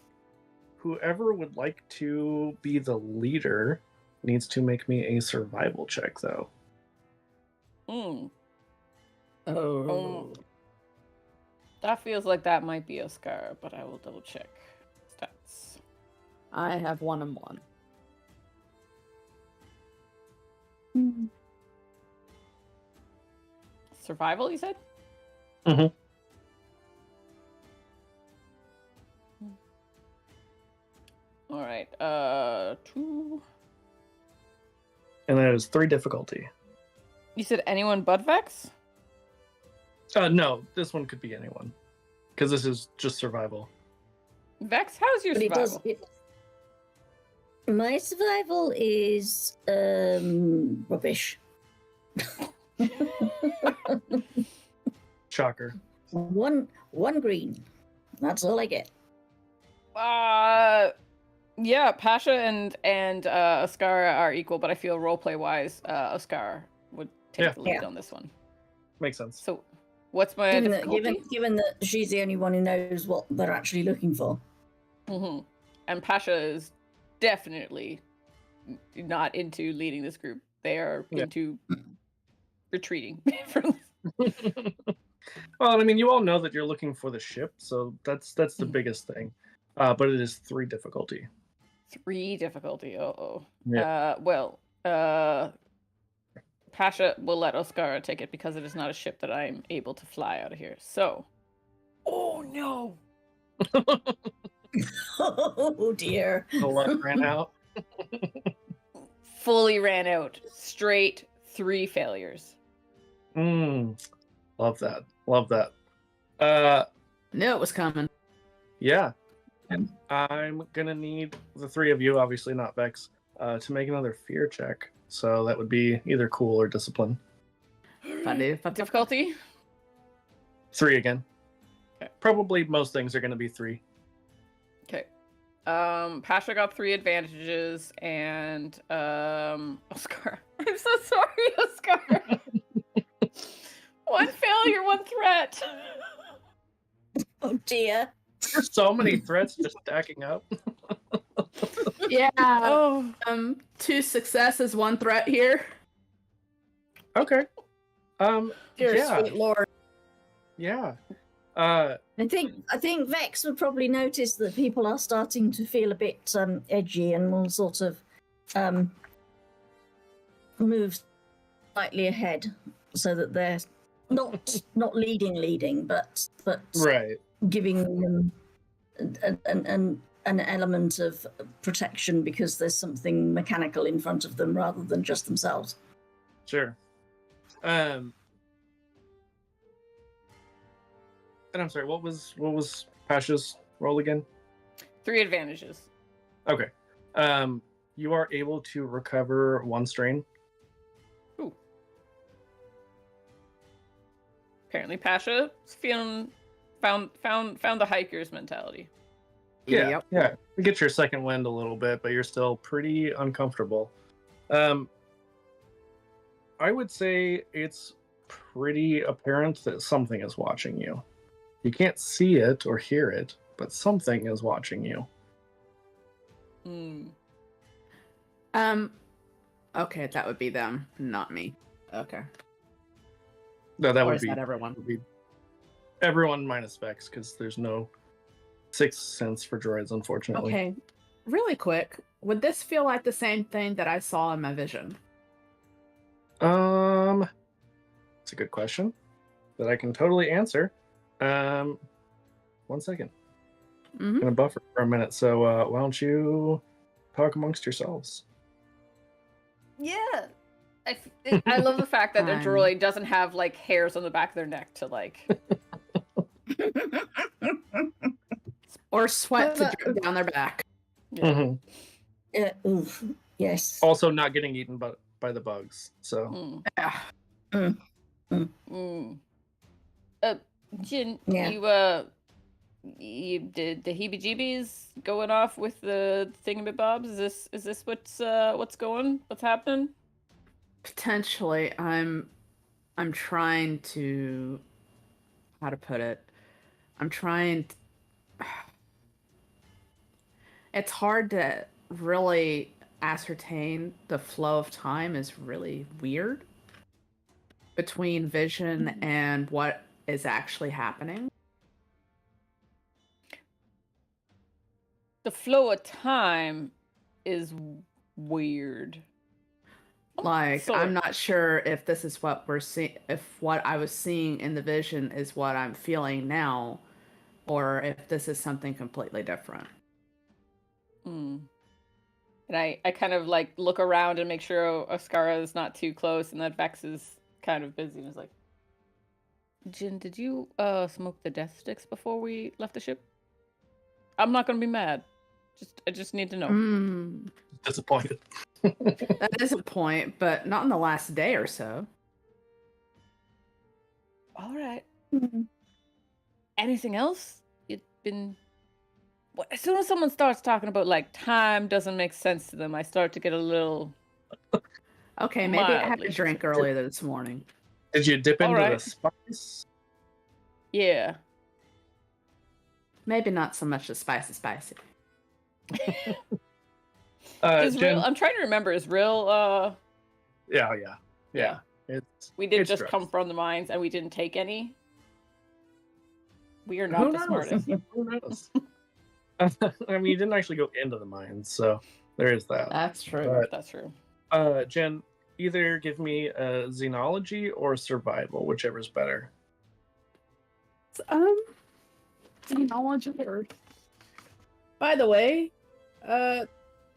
Whoever would like to be the leader needs to make me a survival check, though. Mm. Oh. That feels like that might be Oscar, but I will double check stats. I have 1 and 1. Survival, you said? Mhm. All right. 2. And then it was 3 difficulty. You said anyone but Vex? No, this one could be anyone. Because this is just survival. Vex, how's your But it survival? does. My survival is rubbish. Shocker. One green. That's all I get. Yeah, Pasha and Oscar are equal, but I feel roleplay wise, Oscar would take the lead on this one. Makes sense. So, what's my difficulty? Given that she's the only one who knows what they're actually looking for. Mm-hmm. And Pasha is definitely not into leading this group. They are into retreating from this. Well, I mean, you all know that you're looking for the ship, so that's the biggest thing. But it is 3 difficulty. 3 difficulty. Yeah. Pasha will let Oscara take it because it is not a ship that I am able to fly out of here. So, oh no! Oh dear. The luck ran out. Fully ran out. Straight 3 failures. Love that. Love that. Knew it was coming. Yeah. And I'm gonna need the 3 of you, obviously not Vex, to make another fear check. So that would be either cool or discipline. Difficulty? 3 again. Okay. Probably most things are gonna be 3. Okay. Pasha got 3 advantages, and Oscar. I'm so sorry, Oscar. 1 failure, 1 threat. Oh dear. There's so many threats just stacking up. Yeah. Oh. 2 successes, 1 threat here. Okay. Dear Yeah, sweet lord. yeah. I think Vex would probably notice that people are starting to feel a bit edgy and will sort of move slightly ahead so that they're not leading, but Right. giving them an element of protection because there's something mechanical in front of them rather than just themselves. Sure. And I'm sorry, what was Pasha's roll again? 3 advantages. Okay. You are able to recover 1 strain. Ooh. Apparently, Pasha is feeling found the hiker's mentality. Yeah, Yep. yeah. You get your second wind a little bit, but you're still pretty uncomfortable. I would say it's pretty apparent that something is watching you. You can't see it or hear it, but something is watching you. Hmm. Okay, that would be them, not me. Okay. No, that Or would is be that everyone? would be everyone minus Vex, because there's no 6th sense for droids, unfortunately. Okay. Really quick, would this feel like the same thing that I saw in my vision? It's a good question that I can totally answer. 1 second. Mm-hmm. Gonna buffer for a minute, so why don't you talk amongst yourselves? Yeah. I love the fact that their droid doesn't have like hairs on the back of their neck to like Or sweat to drip down their back. Mhm. Oof, yes. Also, not getting eaten by the bugs. So Yeah. Jin, Yeah. you did the heebie-jeebies going off with the thingamabobs? Is this what's happening? Potentially, I'm trying to, how to put it? It's hard to really ascertain. The flow of time is really weird between vision and what is actually happening. The flow of time is weird. Like, So- I'm not sure if this is what we're seeing, if what I was seeing in the vision is what I'm feeling now, or if this is something completely different. And I kind of like look around and make sure Oscara is not too close and that Vex is kind of busy and is like, Jin, did you smoke the death sticks before we left the ship? I'm not gonna be mad. I just need to know. disappointed. That is a point, but not in the last day or so. All right. Anything else? You've been. As soon as someone starts talking about like time doesn't make sense to them, I start to get a little. Okay, maybe I had a Mildly. drink earlier this morning. Did you dip into the Alright. spice? Yeah. Maybe not so much the spicy. Is Jen, real? I'm trying to remember. Is real? yeah. We did it's just drugs. come from the mines and we didn't take any. We are Who not the knows? smartest. Who knows? I mean, you didn't actually go into the mines, so there is that. That's true. But, That's true. Jen, either give me a xenology or survival, whichever's better. Knowledge of Earth. By the way,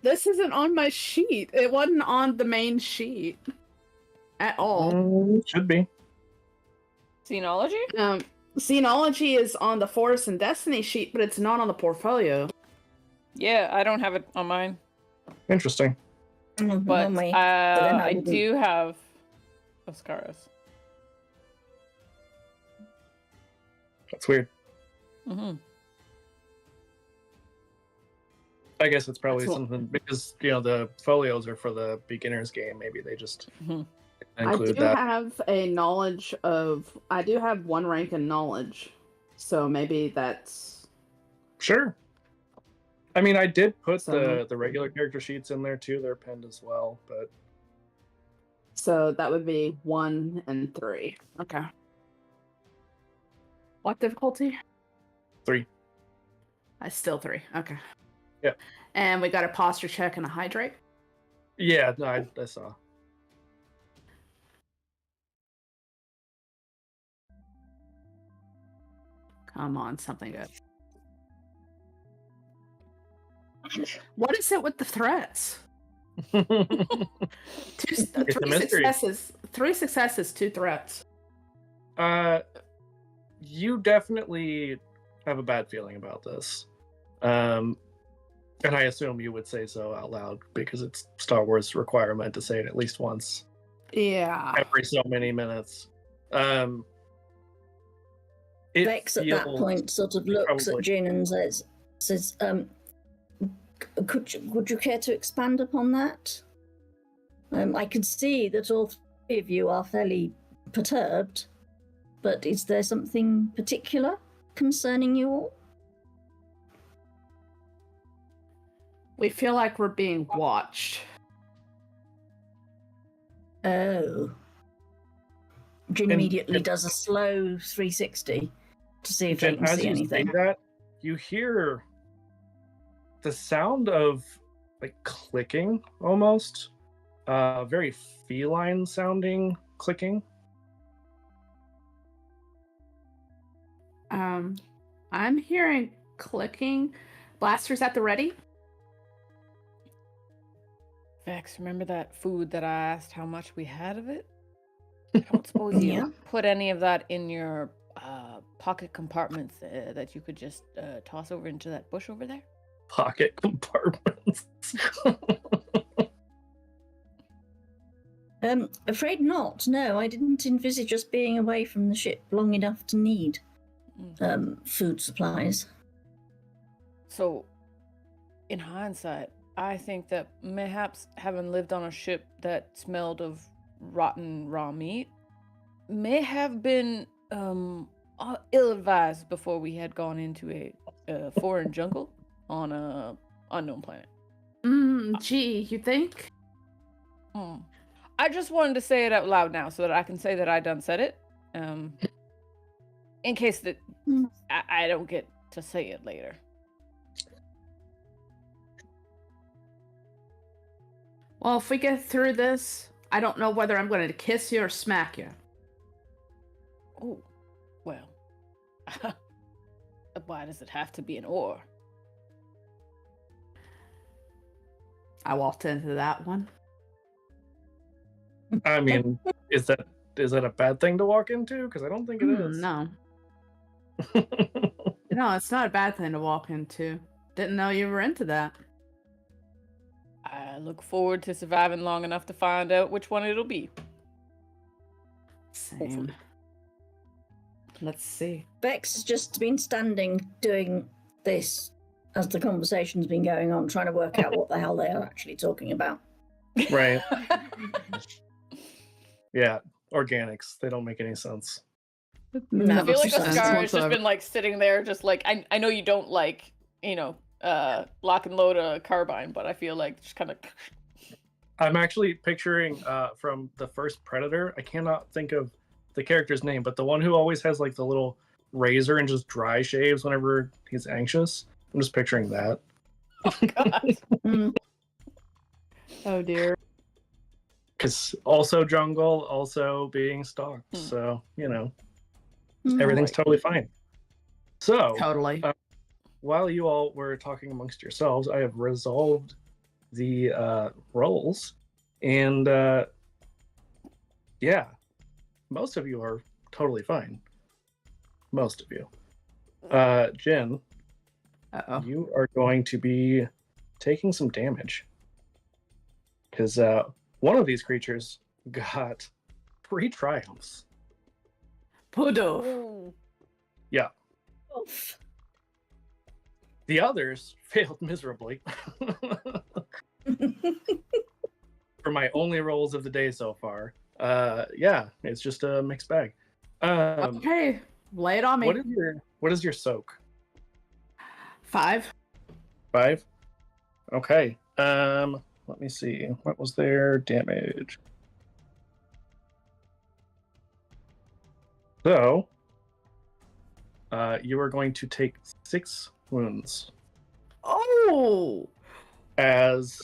this isn't on my sheet. It wasn't on the main sheet at all. Should be. Xenology? Xenology is on the Force and Destiny sheet, but it's not on the portfolio. Yeah, I don't have it on mine, Interesting. but then I wouldn't. do have Oscara's. That's weird. Mm-hmm. I guess it's probably That's what- something because the folios are for the beginner's game. Maybe they just I include do that. have a knowledge of. I do have 1 rank in knowledge, so maybe that's. Sure. I mean, I did put So- the regular character sheets in there too. They're pinned as well, but So that would be 1 and 3. Okay. What difficulty? 3. Still 3. Okay. Yeah. And we got a posture check and a hydrate. Yeah, no, I saw. Come on, something good. What is it with the threats? It's a mystery. Three successes, 2 threats. You definitely have a bad feeling about this. And I assume you would say so out loud because it's Star Wars requirement to say it at least once Yeah. every so many minutes. Vex at that point sort of looks at Jin and says, would you care to expand upon that? I can see that all 3 of you are fairly perturbed, but is there something particular concerning you all? We feel like we're being watched. Oh. Jin immediately does a slow 360 to see if they can see anything. Say that, you hear the sound of like clicking almost. Very feline sounding clicking. I'm hearing clicking. Blasters at the ready. Vex, remember that food that I asked how much we had of it? I don't suppose you put any of that in your pocket compartments that you could just toss over into that bush over there? Pocket compartments. Afraid not. No, I didn't envisage us being away from the ship long enough to need food supplies. So, in hindsight, I think that mayhaps having lived on a ship that smelled of rotten raw meat may have been ill-advised before we had gone into a foreign jungle on a unknown planet. Gee, you think? I just wanted to say it out loud now so that I can say that I done said it. In case that I don't get to say it later. Well, if we get through this, I don't know whether I'm going to kiss you or smack you. Oh, well. Why does it have to be an or? I walked into that one. I mean, is that a bad thing to walk into? Because I don't think it is. No. No, it's not a bad thing to walk into. Didn't know you were into that. I look forward to surviving long enough to find out which one it'll be. Same. Hopefully. Let's see. Vex has just been standing doing this as the conversation's been going on, trying to work out what the hell they are actually talking about. Right. Yeah, organics. They don't make any sense. No, I feel like sense Oscar has just whatsoever. been like sitting there just like, I know you don't like, lock and load a carbine, but I feel like just kind of... I'm actually picturing from the first Predator, I cannot think of the character's name, but the one who always has like the little razor and just dry shaves whenever he's anxious. I'm just picturing that. Oh, God. Oh, dear. Because also jungle, also being stalked. So, everything's totally fine. So, Totally. While you all were talking amongst yourselves, I have resolved the roles. And yeah, most of you are totally fine. Most of you. Jin, Uh-oh. you are going to be taking some damage. Because one of these creatures got 3 triumphs. Poodle. Ooh. Yeah. Oof. The others failed miserably. For my only rolls of the day so far. Yeah, it's just a mixed bag. Okay, lay it on me. What is your soak? 5. 5? Okay. Let me see. What was their damage? So, you are going to take 6 wounds Oh! as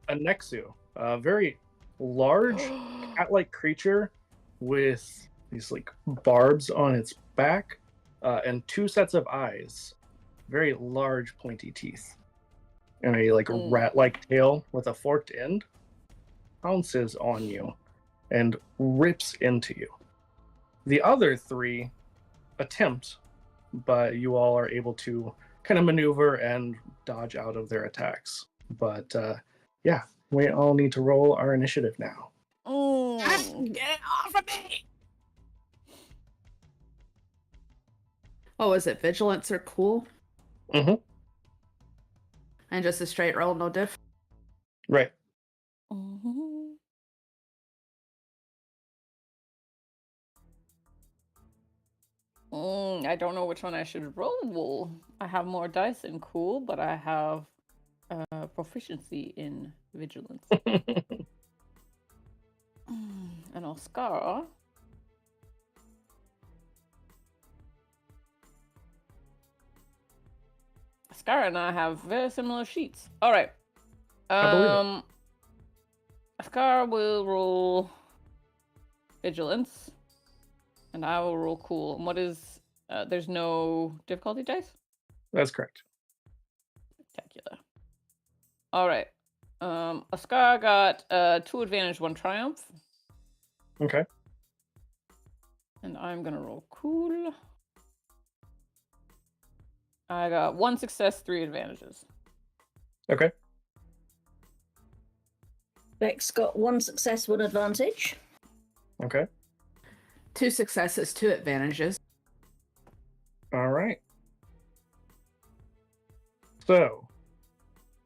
a Nexu, a very large cat-like creature with these like barbs on its back and 2 sets of eyes, very large pointy teeth, and a like rat-like tail with a forked end, pounces on you and rips into you. The other 3 attempt, but you all are able to kind of maneuver and dodge out of their attacks. But yeah, we all need to roll our initiative now. Get off of me! Oh, is it vigilance or cool? Mm-hmm. And just a straight roll, no diff? Right. I don't know which one I should roll. I have more dice in cool, but I have proficiency in vigilance. And Oscar. Oscar and I have very similar sheets. All right. Oscar will roll vigilance, and I will roll cool. And what is? There's no difficulty dice. That's correct. Spectacular. All right. Oscar got 2 advantage, 1 triumph. Okay. And I'm gonna roll cool. I got 1 success, 3 advantages. Okay. Bex got 1 success, 1 advantage. Okay. 2 successes, 2 advantages. All right. So,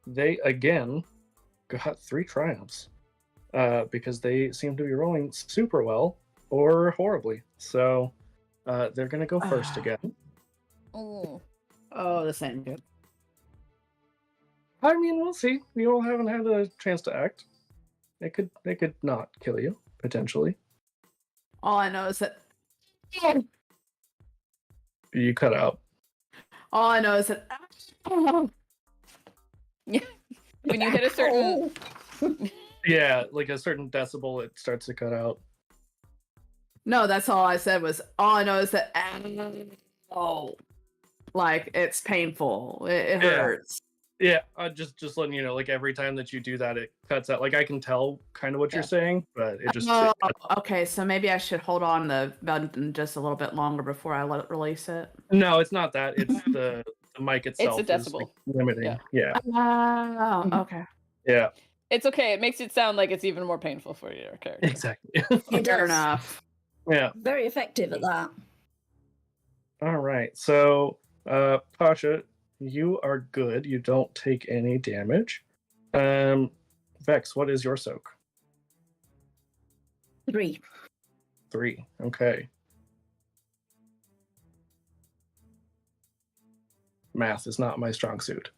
they again got 3 triumphs because they seem to be rolling super well or horribly. So, they're going to go first again. Oh, this ain't good. I mean, we'll see. You all haven't had a chance to act. They could not kill you, potentially. All I know is that... You cut out. All I know is that... When you hit a certain... Yeah, like a certain decibel, it starts to cut out. No, that's all I said was, all I know is that... Oh. Like, it's painful. It hurts. Yeah, just letting you know, like every time that you do that, it cuts out. Like I can tell kind of what you're saying, but it just... Okay, so maybe I should hold on the button just a little bit longer before I release it. No, it's not that. It's the mic itself. It's a is, decibel. like, limiting. Yeah. Oh, okay. Yeah. It's okay. It makes it sound like it's even more painful for your character. Exactly. It Fair does. enough. Yeah. Very effective at that. All right. So, Pasha, you are good. You don't take any damage. Vex, what is your soak? 3. 3. Okay. Math is not my strong suit.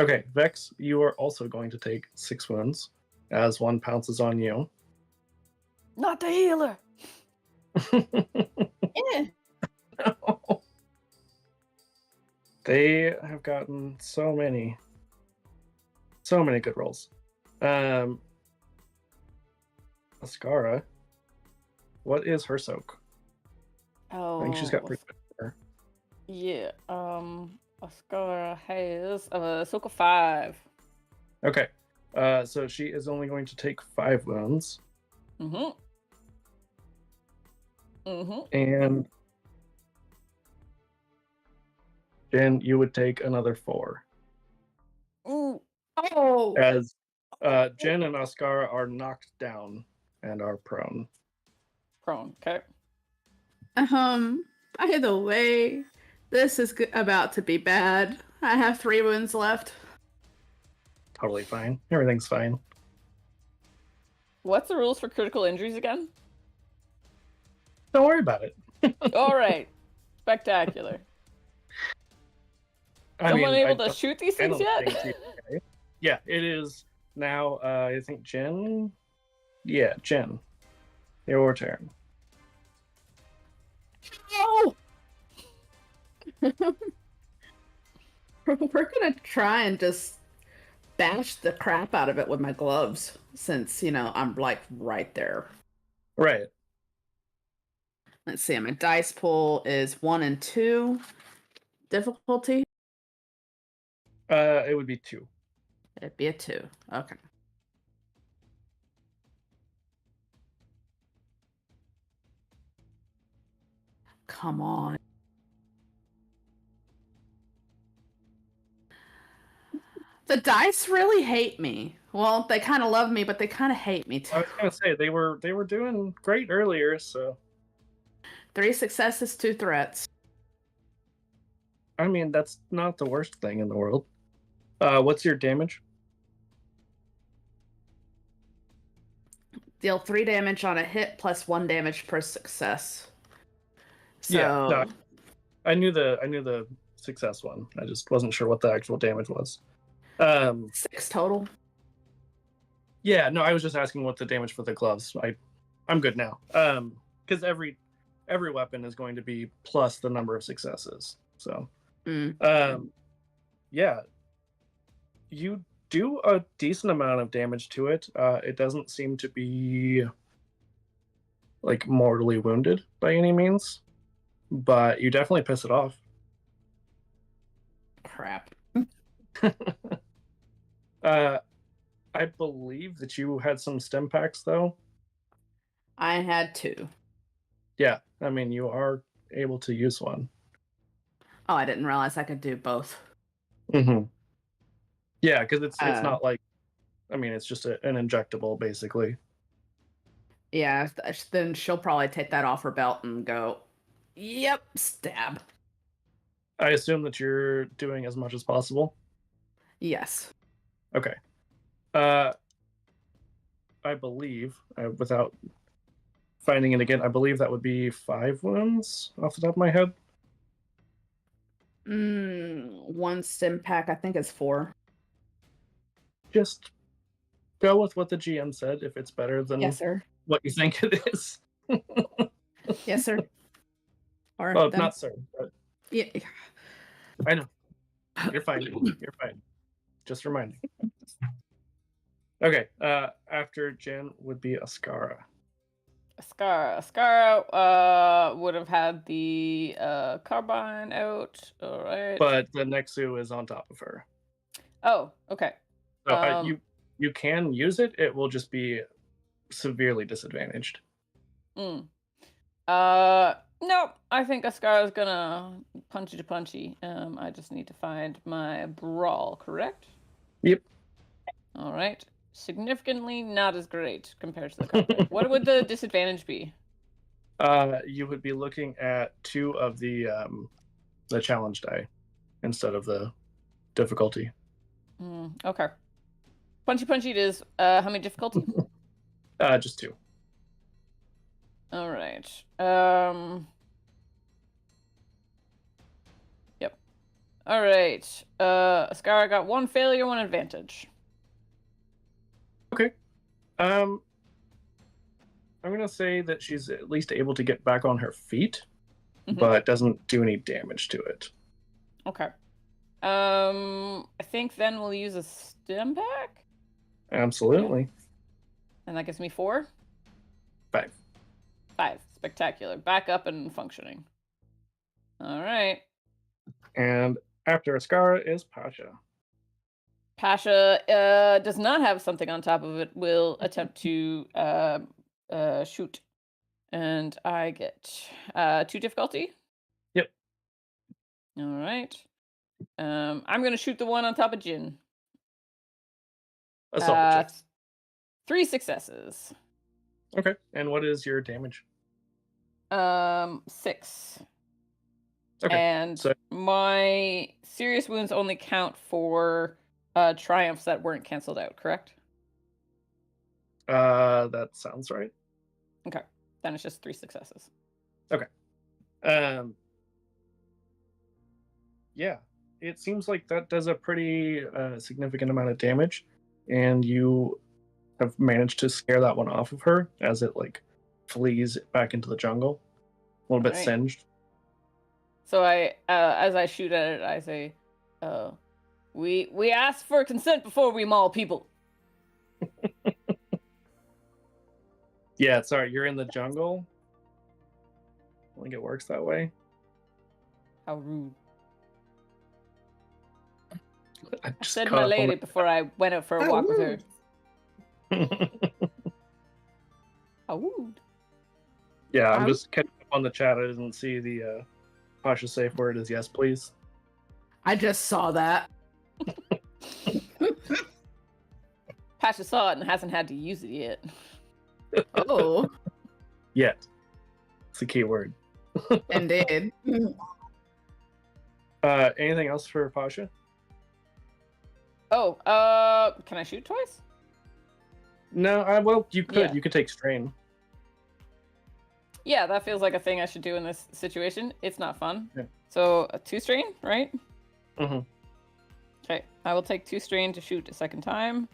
Okay, Vex, you are also going to take 6 wounds as one pounces on you. Not the healer. Yeah. No. They have gotten so many good rolls. Ascara, what is her soak? Oh, I think she's got pretty good. Yeah. Oscar has a soak of 5. Okay. So she is only going to take 5 wounds. And Jen, you would take another 4. Ooh. Oh. As Jen and Oscar are knocked down and are prone. Prone. Okay. By the way, this is about to be bad. I have 3 wounds left. Totally fine. Everything's fine. What's the rules for critical injuries again? Don't worry about it. All right. Spectacular. Someone able to shoot these things yet? Okay. Yeah, it is now, I think Jen. Yeah, Jen. Your turn. We're gonna try and just bash the crap out of it with my gloves, since, I'm like right there. Right. Let's see, my dice pool is 1 and 2 difficulty. It would be 2. It'd be a 2. Okay. Come on. The dice really hate me. Well, they kind of love me, but they kind of hate me too. I was gonna say they were doing great earlier, so 3 successes, 2 threats. I mean that's not the worst thing in the world. What's your damage? Deal 3 damage on a hit plus 1 damage per success. So Yeah, no, I knew the success one. I just wasn't sure what the actual damage was. 6 total. Yeah, no, I was just asking what the damage for the gloves. I'm good now. Because every weapon is going to be plus the number of successes. So, yeah, you do a decent amount of damage to it. It doesn't seem to be like mortally wounded by any means, but you definitely piss it off. Crap. I believe that you had some stim packs, though. I had 2. Yeah, I mean, you are able to use one. Oh, I didn't realize I could do both. Mm-hmm. Yeah, because it's not like, I mean, it's just an injectable, basically. Yeah, then she'll probably take that off her belt and go, yep, stab. I assume that you're doing as much as possible. Yes. Okay. I believe, without finding it again, I believe that would be 5 wounds off the top of my head. 1 stim pack, I think, is 4. Just go with what the GM said if it's better than Yes, sir. what you think it is. Yes, sir. Or Well, not sir, but yeah. I know. You're fine. You're fine. Just reminding. Okay. After Jen would be Ascara. Ascara would have had the carbine out. All right. But the Nexu is on top of her. Oh, okay. So you can use it. It will just be severely disadvantaged. No, I think Ascara is gonna punchy to punchy. I just need to find my brawl, correct? Yep. All right. Significantly not as great compared to the combat. What would the disadvantage be? You would be looking at 2 of the challenge die instead of the difficulty. Okay. Punchy it is. How many difficulty? Just 2. All right. Yep. All right. Ascara got 1 failure, 1 advantage. Okay. I'm gonna say that she's at least able to get back on her feet, but doesn't do any damage to it. Okay. I think then we'll use a stim pack. Absolutely. And that gives me 4. 5. 5. Spectacular. Back up and functioning. All right. And after Ascara is Pasha. Pasha does not have something on top of it. Will attempt to shoot. And I get 2 difficulty. Yep. All right. I'm going to shoot the one on top of Jin. Assault. 3 successes. Okay. And what is your damage? 6. Okay. And so my serious wounds only count for triumphs that weren't canceled out, correct? that sounds right. Okay. Then it's just 3 successes. Okay. Yeah. It seems like that does a pretty significant amount of damage, and you have managed to scare that one off of her as it like flees back into the jungle, a little bit Right. singed. So I, as I shoot at it, I say, we asked for consent before we maul people. Yeah, sorry, you're in the jungle. I think it works that way. How rude. I I just said caught my up on lady before I went out for a walk with her. the- How rude. Yeah, I'm just catching up on the chat. I didn't see the Pasha safe word is yes, please. I just saw that. Pasha saw it and hasn't had to use it yet. Oh, Yet. It's a key word. indeed. Anything else for Pasha? Oh, can I shoot twice? No, well, you could. Yeah. You could take strain. Yeah, that feels like a thing I should do in this situation. It's not fun. Yeah. So, a 2 strain, right? Mm-hmm. Okay, I will take 2 strain to shoot a second time.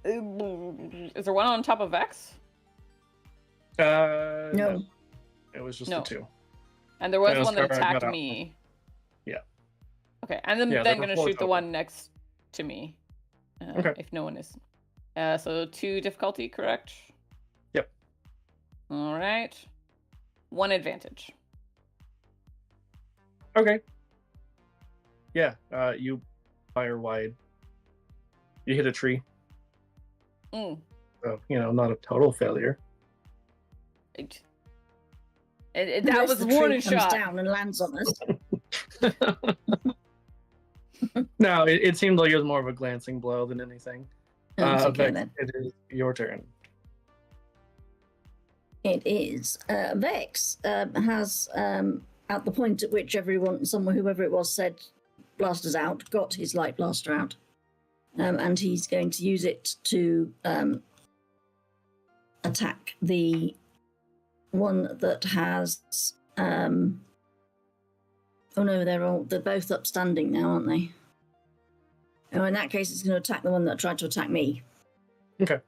Is there one on top of Vex? No. It was just No. the 2. And there was And one that Scar got attacked out. me. Yeah. Okay, and then, Yeah, then there were gonna 4 shoot the total. one next to me. Okay. If no one is. So 2 difficulty, correct? Yep. All right. 1 advantage. Okay. Yeah, you fire wide. You hit a tree. Mm. So, not a total failure. That Unless was the a tree warning comes shot. down and lands on us. No, it seemed like it was more of a glancing blow than anything. That's okay Vex, then. it is your turn. It is. Vex has, at the point at which whoever it was said blasters out, got his light blaster out. And he's going to use it to attack the one that has. Oh no, they're both upstanding now, aren't they? Oh, in that case, it's going to attack the one that tried to attack me. Okay.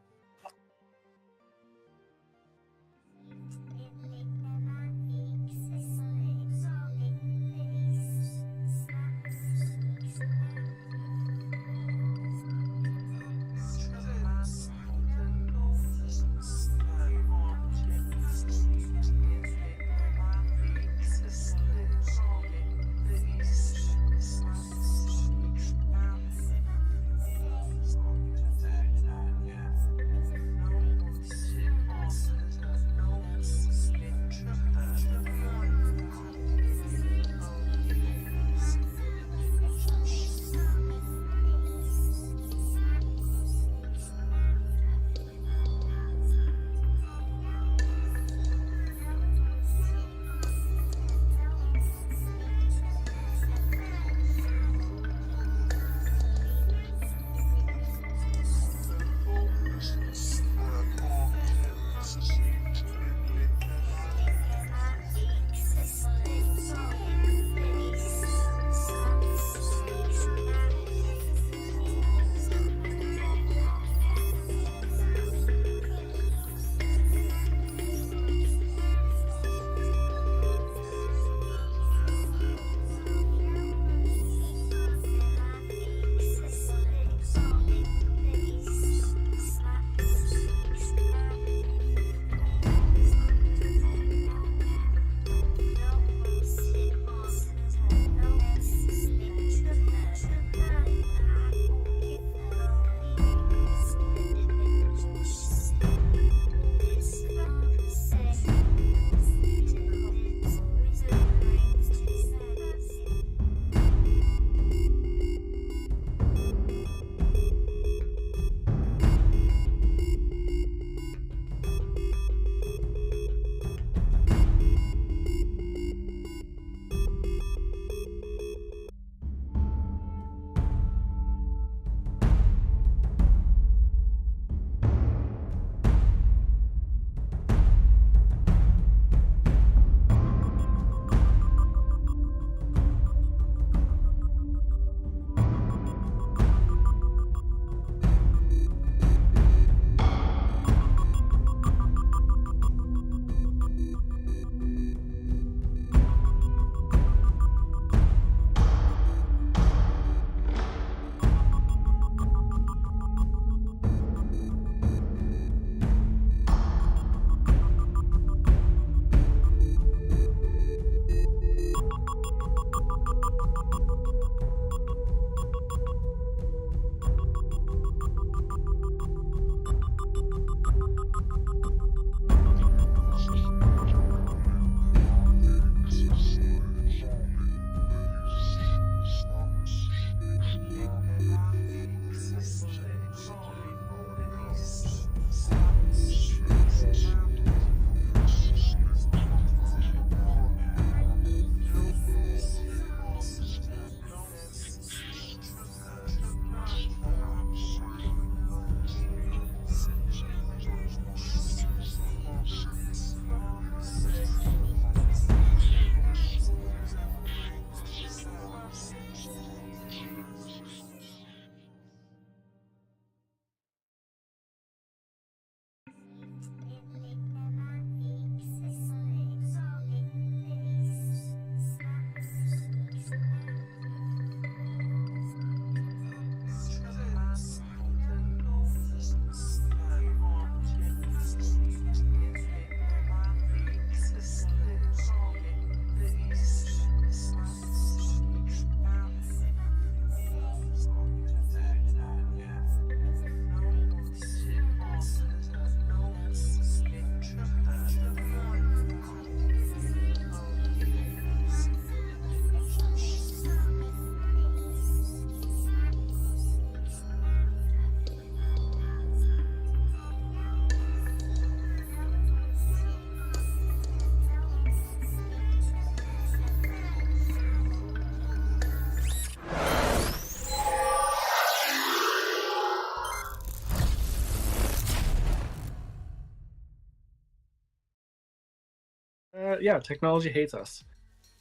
Yeah, technology hates us.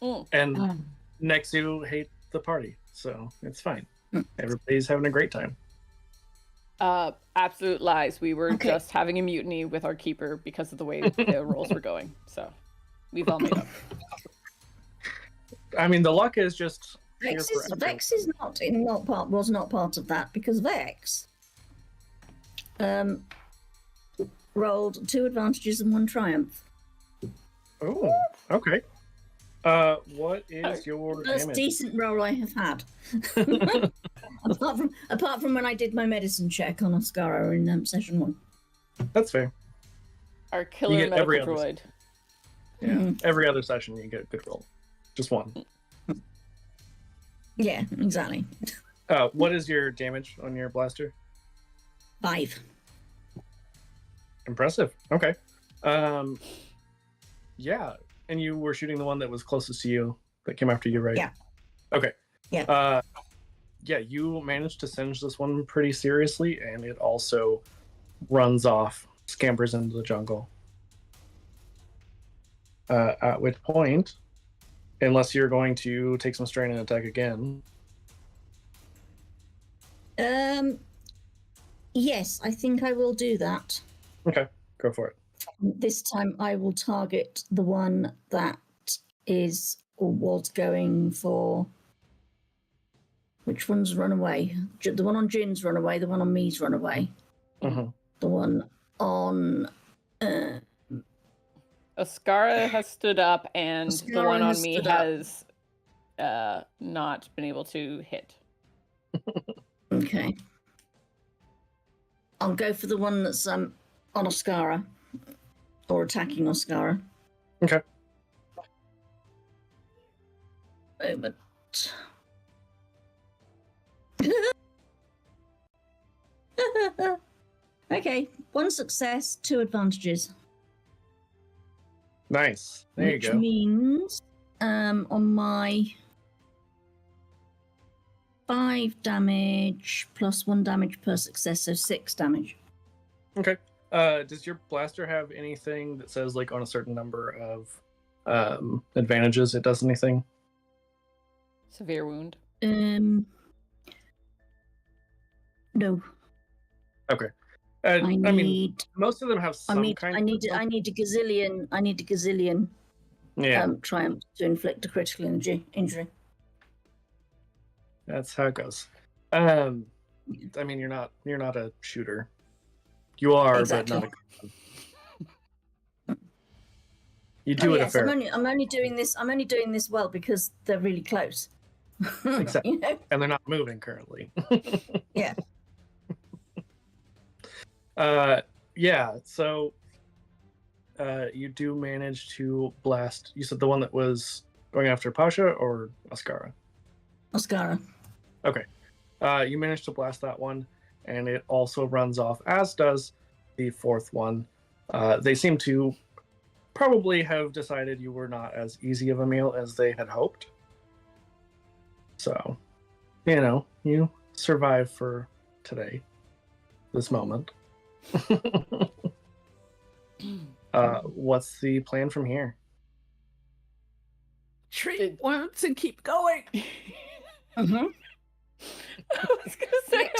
Mm. And Nexu hate the party, so it's fine. Everybody's having a great time. Absolute lies. We were Okay. just having a mutiny with our keeper because of the way the rolls were going. So we've all made up. I mean, the luck is just here Vex for is, everyone. Vex is was not part of that because Vex rolled 2 advantages and 1 triumph. Oh, okay. What is your Most damage? decent roll I have had. apart from when I did my medicine check on Oscara in session 1. That's fair. Our killer get every medical other droid. Yeah, every other session you get a good roll. Just one. Yeah, exactly. What is your damage on your blaster? 5. Impressive. Okay. Yeah, and you were shooting the one that was closest to you that came after you, right? Yeah. Okay. Yeah. Yeah, you managed to singe this one pretty seriously, and it also runs off, scampers into the jungle. At which point, unless you're going to take some strain and attack again. Yes, I think I will do that. Okay, go for it. This time I will target the one that is or was going for. Which one's run away? The one on Jin's run away, the one on me's run away. Mm-hmm. The one on. Oscara has stood up, and the Oscara one on has me stood up. has not been able to hit. Okay. I'll go for the one that's on Oscara. Or attacking Oscara. Okay. Moment. Okay, 1 success, 2 advantages. Nice. There you go. Which means on my 5 damage plus 1 damage per success, so 6 damage. Okay. Does your blaster have anything that says, like, on a certain number of advantages it does anything? Severe wound. No. Okay. I mean, need. most of them have some I need. kind I need. of... I need a gazillion. I need a gazillion. Yeah, Triumph to inflict a critical injury. that's how it goes. I mean, you're not a shooter. You are, Exactly. but not a... You do it a fair... I'm only doing this. I'm only doing this well because they're really close. Exactly. You know? And they're not moving currently. Yeah. Yeah, so you do manage to blast. You said the one that was going after Pasha or Oscara? Oscara. Okay. You managed to blast that one, and it also runs off, as does the 4th one. They seem to probably have decided you were not as easy of a meal as they had hoped. So, you survive for today, this moment. What's the plan from here? Treat once and keep going. Mm-hmm. I was gonna say,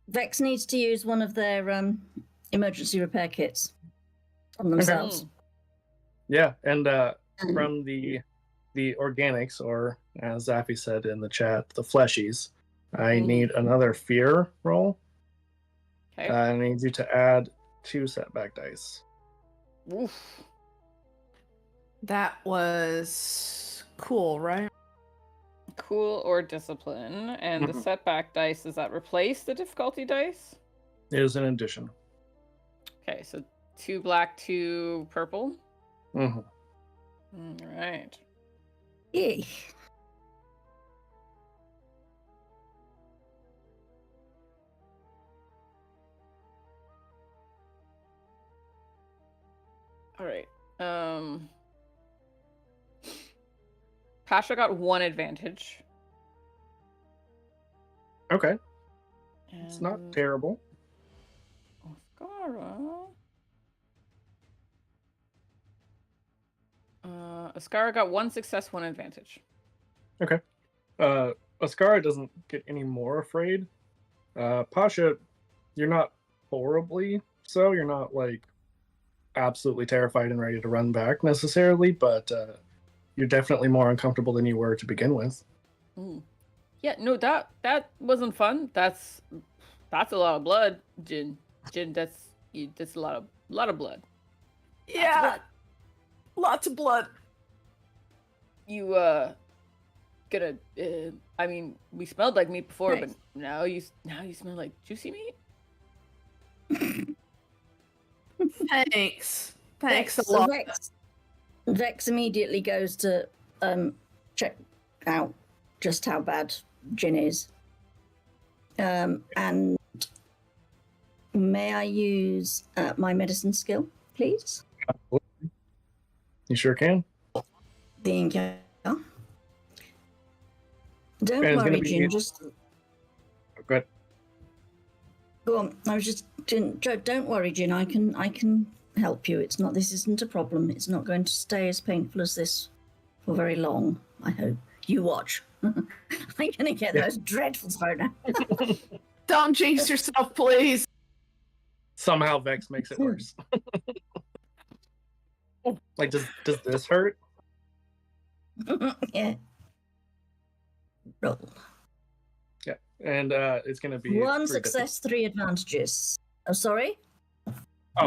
Vex needs to use one of their emergency repair kits on themselves. Yeah, and from the organics, or as Zaffy said in the chat, the fleshies, I need another fear roll. Okay. I need you to add 2 setback dice. Oof. That was cool, right? Cool or discipline, and the setback dice, does that replace the difficulty dice? It is an addition. Okay, so 2 black, 2 purple. Mm-hmm. All right. Yay. All right. Pasha got 1 advantage. Okay. It's not terrible. Oscara. Ascara got 1 success, 1 advantage. Okay. Ascara doesn't get any more afraid. Pasha, you're not horribly so. You're not like absolutely terrified and ready to run back necessarily, but you're definitely more uncomfortable than you were to begin with. Yeah, no, that wasn't fun. That's a lot of blood, Jin. Jin, that's a lot of blood. Yeah. Lots of blood. You gonna I mean, we smelled like meat before, Nice. but now you smell like juicy meat. Thanks. Thanks a So lot. Vex immediately goes to check out just how bad Jin is. And may I use my medicine skill, please? You sure can. Thank you. Don't And it's gonna worry, be- Jin. Just Go ahead. go on. I was just Jin. Don't worry, Jin. I can help you. This isn't a problem. It's not going to stay as painful as this for very long. I hope. You watch. I'm gonna get the most dreadful thrown out. Don't jinx yourself, please. Somehow Vex makes it worse. Like, does this hurt? Yeah. Roll. Yeah, and it's gonna be 1 pretty success, 3 advantages. Oh, sorry. Oh,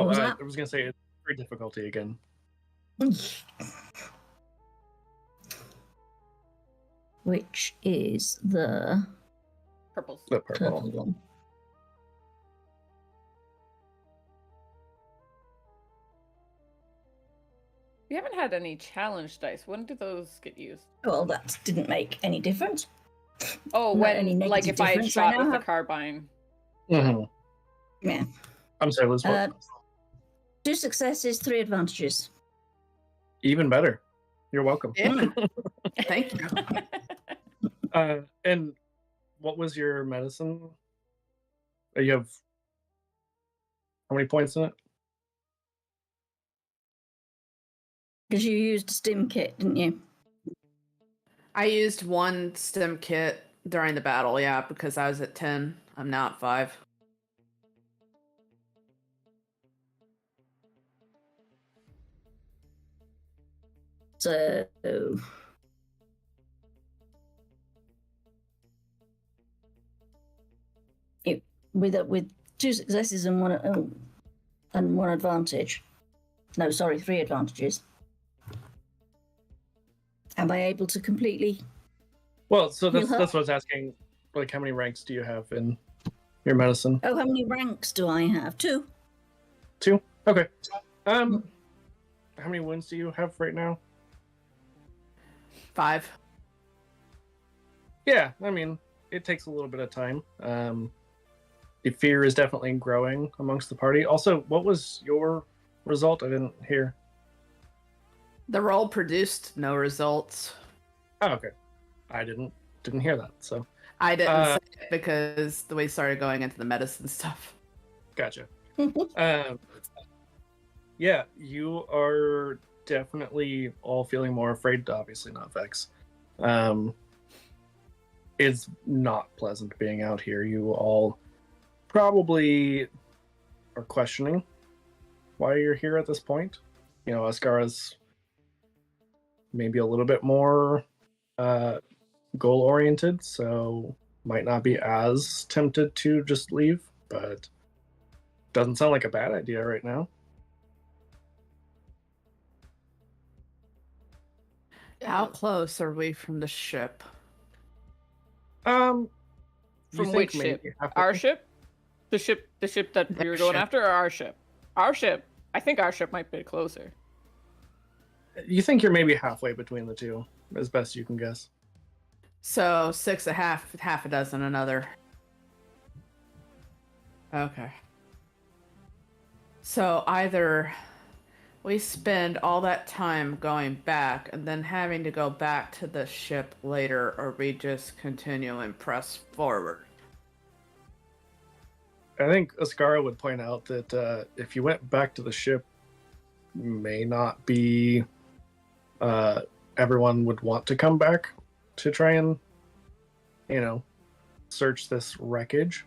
What was I that? was gonna say it's 3 difficulty again. Which is the Purples. The purple purple. one. We haven't had any challenge dice. When do those get used? Well, that didn't make any difference. Oh, Not any when like negative if I difference. I shot now with the have- carbine. Yeah. I'm sorry, Liz. What? 2 successes, 3 advantages. Even better. You're welcome. Yeah. Thank you. And what was your medicine? You have how many points in it? Because you used a stim kit, didn't you? I used 1 stim kit during the battle, yeah, because I was at 10. I'm now at 5. So with 2 successes and one advantage. No, sorry, 3 advantages. Am I able to completely? Well, so that's Heal her? that's what I was asking. Like, how many ranks do you have in your medicine? Oh, how many ranks do I have? 2. 2. Okay. How many wounds do you have right now? 5. Yeah, I mean, it takes a little bit of time. The fear is definitely growing amongst the party. Also, what was your result? I didn't hear. The roll produced no results. Oh, okay. I didn't hear that. So I didn't say it because the way we started going into the medicine stuff. gotcha. Yeah, you are definitely all feeling more afraid. Obviously, not Vex. It's not pleasant being out here. You all probably are questioning why you're here at this point. You know, Ascara's maybe a little bit more goal oriented, so might not be as tempted to just leave, but doesn't sound like a bad idea right now. How close are we from the ship? You From think which maybe ship? halfway- Our ship? The ship that we Their were going ship. after, or our ship? Our ship. I think our ship might be closer. You think you're maybe halfway between the two, as best you can guess. So 6 a half a dozen another. Okay. So either we spend all that time going back and then having to go back to the ship later, or we just continue and press forward. I think Ascara would point out that if you went back to the ship, may not be everyone would want to come back to try and, search this wreckage.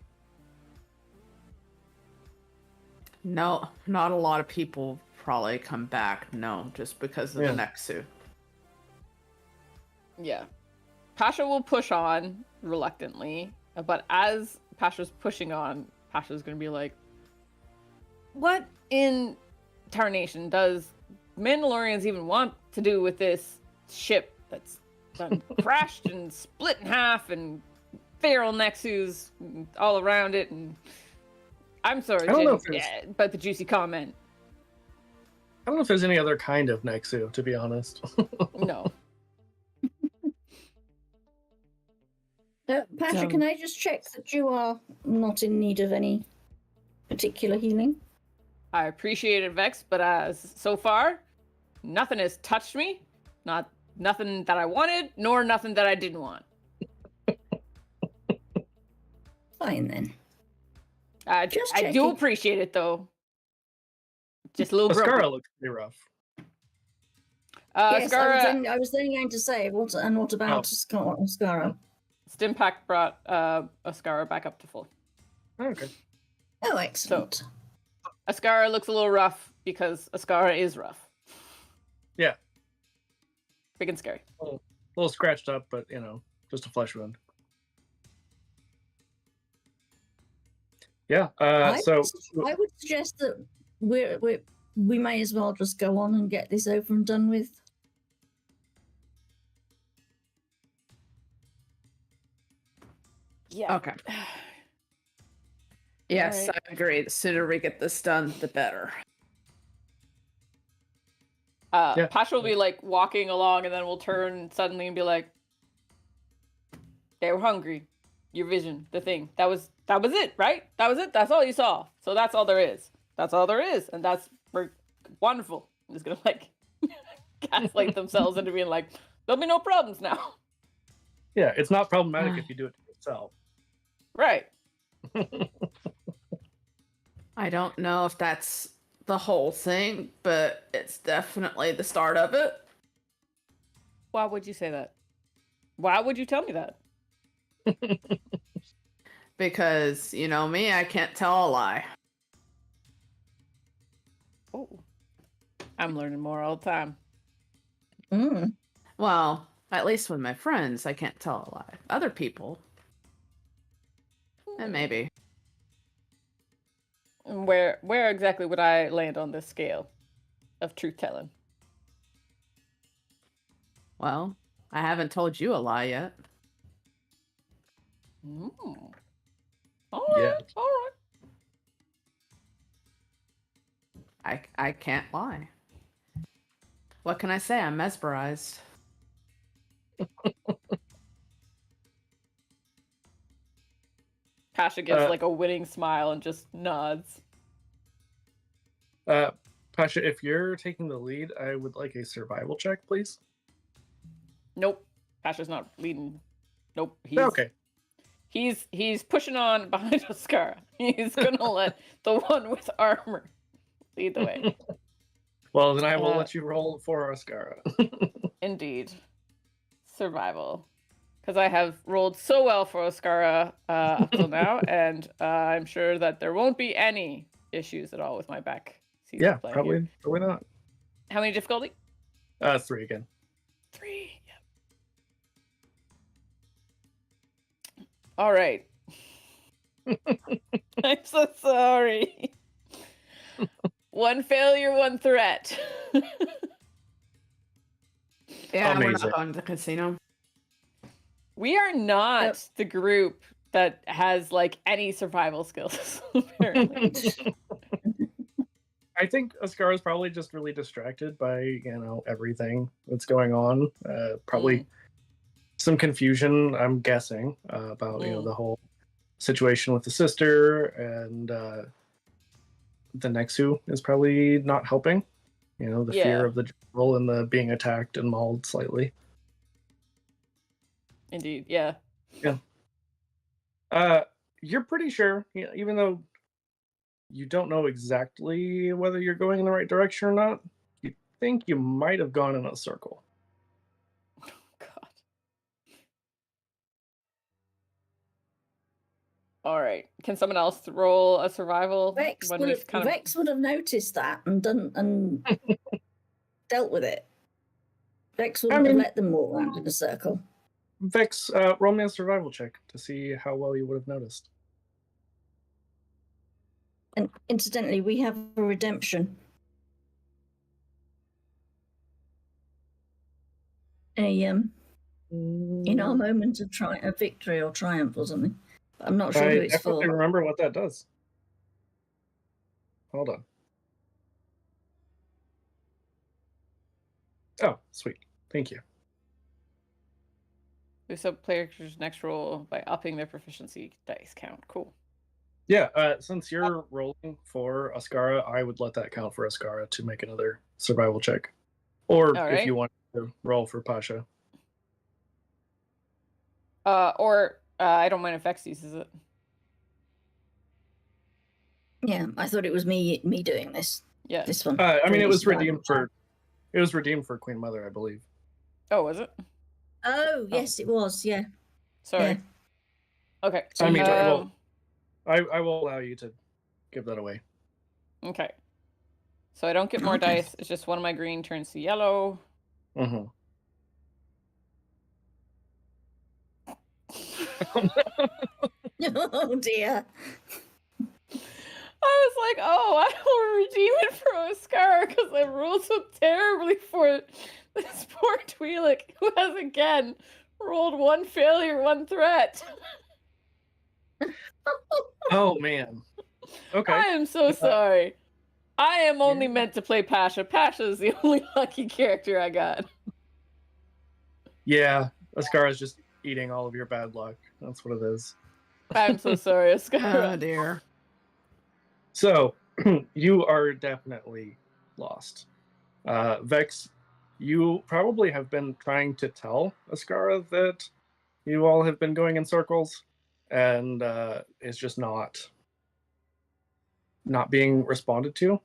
No, not a lot of people probably come back. No, just because of the Nexu. Yeah. Pasha will push on reluctantly, but as Pasha's pushing on, Pasha's going to be like, what in tarnation does Mandalorians even want to do with this ship that's done crashed and split in half and feral Nexus all around it? And I'm sorry, but the juicy comment. I don't know if there's any other kind of Nexu, to be honest. No. Pasha, can I just check that you are not in need of any particular healing? I appreciate it, Vex, but so far, nothing has touched me. Nothing that I wanted, nor nothing that I didn't want. Fine then. I do appreciate it, though. Just a little Ascara looks pretty rough. Yes, Ascara, I was then going to say, what about Ascara? Stimpack brought Ascara back up to full. Okay. Oh, excellent. So, Ascara looks a little rough because Ascara is rough. Yeah. Big and scary. A little scratched up, but, just a flesh wound. Yeah, I would suggest that we may as well just go on and get this over and done with. Yeah. Okay. Yes, right. I agree. The sooner we get this done, the better. Pasha will be like walking along, and then we'll turn suddenly and be like, "They were hungry. Your vision, the thing. That was it, right? That was it. That's all you saw. So that's all there is. That's all there is, and we're wonderful." I'm just gonna like gaslight themselves into being like, "There'll be no problems now." Yeah, it's not problematic if you do it to yourself. Right. I don't know if that's the whole thing, but it's definitely the start of it. Why would you say that? Why would you tell me that? Because, you know me, I can't tell a lie. Oh. I'm learning more all the time. Well, at least with my friends, I can't tell a lie. Other people, and maybe. Where exactly would I land on this scale of truth-telling? Well, I haven't told you a lie yet. All right. I can't lie. What can I say? I'm mesmerized. Pasha gives like a winning smile and just nods. Pasha, if you're taking the lead, I would like a survival check, please. Nope. Pasha's not leading. Nope. Okay. He's pushing on behind Ascara. He's gonna let the one with armor lead the way. Well, then I will let you roll for Ascara. Indeed. Survival. Because I have rolled so well for Ascara up till now, and I'm sure that there won't be any issues at all with my back season. Yeah, play probably here. not. How many difficulty? 3 again. 3. Yep. All right. I'm so sorry. 1 failure, 1 threat. Yeah, amazing. We're not going to the casino. We are not the group that has like any survival skills, apparently. I think Ascara is probably just really distracted by, everything that's going on. Probably some confusion, I'm guessing, about, the whole situation with the sister, and the Nexu is probably not helping. The fear of the general and the being attacked and mauled slightly. Indeed, yeah. You're pretty sure, even though you don't know exactly whether you're going in the right direction or not, you think you might have gone in a circle. All right. Can someone else roll a survival? Vex when would, we've have, kind of... Vex would have noticed that and done and dealt with it. Vex wouldn't have let them walk around in a circle. Vex, roll me a survival check to see how well you would have noticed. And incidentally, we have a redemption. In our moment of victory or triumph or something. I'm not sure who it's I definitely for. remember what that does. Hold on. Oh, sweet. Thank you. Boost up player's next roll by upping their proficiency dice count. Cool. Yeah, since you're rolling for Ascara, I would let that count for Ascara to make another survival check. Or if you want to roll for Pasha. I don't mind if Vex uses it. Yeah, I thought it was me doing this. Yeah. This one. I mean, it was redeemed for Queen Mother, I believe. Oh, was it? Oh, yes, it was. Yeah. Sorry. Yeah. Okay. So I mean, I will allow you to give that away. Okay. So I don't get more dice. It's just one of my green turns to yellow. Mm-hmm. Oh dear. I was like, oh, I will redeem it for Oscar because I rolled so terribly for this poor twi'lek who has again rolled one failure, one threat. Oh man. Okay. I am so sorry. I am only meant to play Pasha. Pasha is the only lucky character I got. Yeah, Ascara's just eating all of your bad luck. That's what it is. I'm so sorry, Oscar. Oh dear. So, you are definitely lost. Vex, you probably have been trying to tell Ascara that you all have been going in circles, and it's just not being responded to.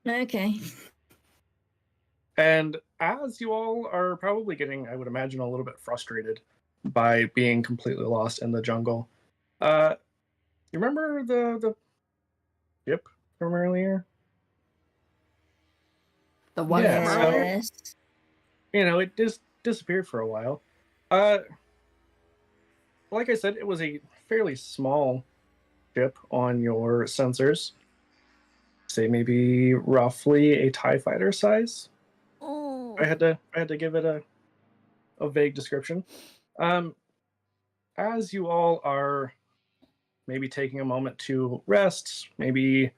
Okay. And as you all are probably getting, I would imagine, a little bit frustrated by being completely lost in the jungle, you remember the ship from earlier? The one Yeah, from so- earlier? Yes. You know, it just disappeared for a while. Like I said, it was a fairly small ship on your sensors. Say maybe roughly a TIE fighter size. Oh. I had to give it a vague description. As you all are maybe taking a moment to rest, maybe,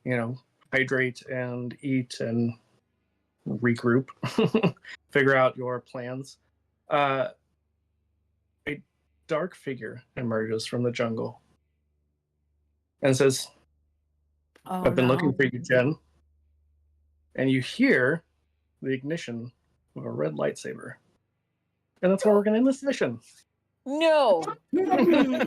you know, hydrate and eat and regroup, figure out your plans, a dark figure emerges from the jungle and says, Oh, I've been no. looking for you, Jen. And you hear the ignition of a red lightsaber. And that's where we're going to end this mission. No. No.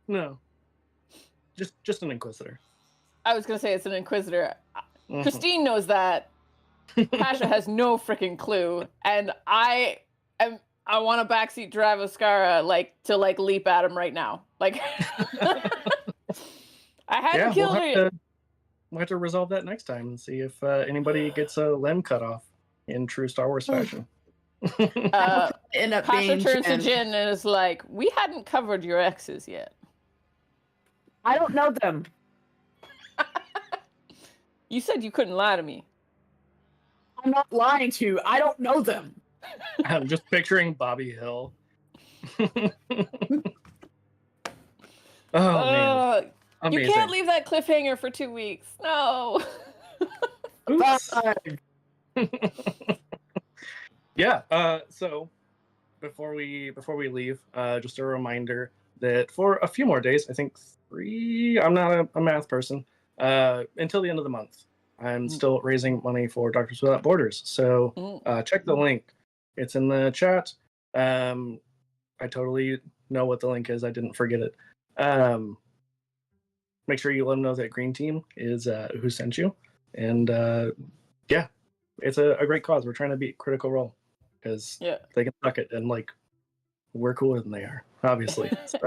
No. Just an Inquisitor. I was going to say it's an Inquisitor. Mhm. Christine knows that. Pasha has no freaking clue. And I want to backseat drive Oscara to leap at him right now. Like I hadn't killed her yet. We'll have to resolve that next time and see if anybody gets a limb cut off in true Star Wars fashion. End up Pasha being turns to Jen. Jin and is like, we hadn't covered your exes yet. I don't know them. You said you couldn't lie to me. I'm not lying to you. I don't know them. I'm just picturing Bobby Hill. Oh man. You Amazing. can't leave that cliffhanger for 2 weeks. No. Oops. Yeah. So before we leave, just a reminder that for a few more days, I think 3. I'm not a math person. Until the end of the month, I'm still raising money for Doctors Without Borders. So check the link. It's in the chat. I totally know what the link is. I didn't forget it. Make sure you let them know that Green Team is who sent you. And yeah, it's a great cause. We're trying to beat Critical Role because they can suck it, and like we're cooler than they are, obviously. So.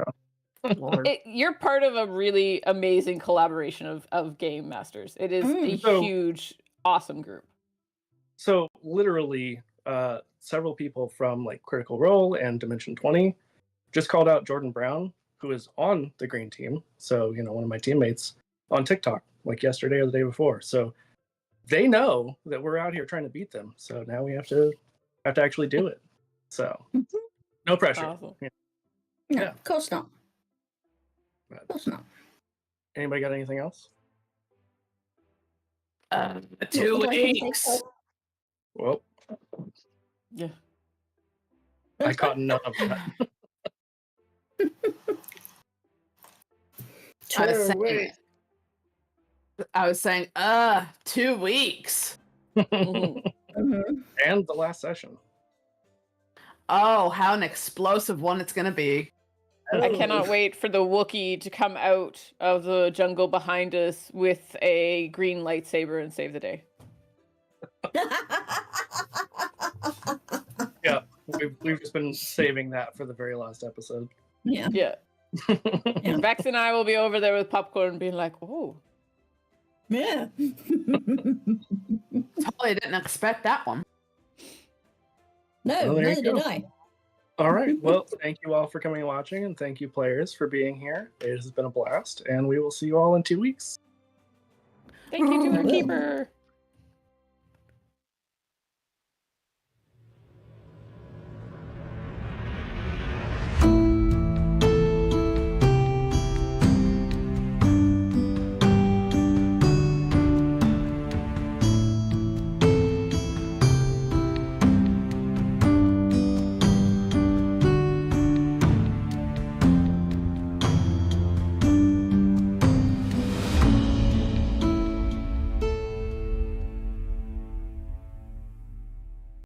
You're part of a really amazing collaboration of game masters. It is a huge, awesome group. So literally, several people from like Critical Role and Dimension 20 just called out Jordan Brown, who is on the green team. So, you know, one of my teammates on TikTok, like yesterday or the day before. So they know that we're out here trying to beat them. So now we have to actually do it. So no pressure. Awesome. Yeah. No, of course not. But Of course not. anybody got anything else? 2 weeks. Well, Yeah. I caught none of that. I was saying, 2 weeks. And the last session. Oh, how an explosive one it's gonna be. I cannot wait for the Wookiee to come out of the jungle behind us with a green lightsaber and save the day. Yeah, we've just been saving that for the very last episode. Yeah. Yeah. And Vex and I will be over there with popcorn being like, oh. Yeah. Totally didn't expect that one. No, Well, there neither you go. did I. All right. Well, thank you all for coming and watching, and thank you, players, for being here. It has been a blast, and we will see you all in 2 weeks. Thank you to our keeper.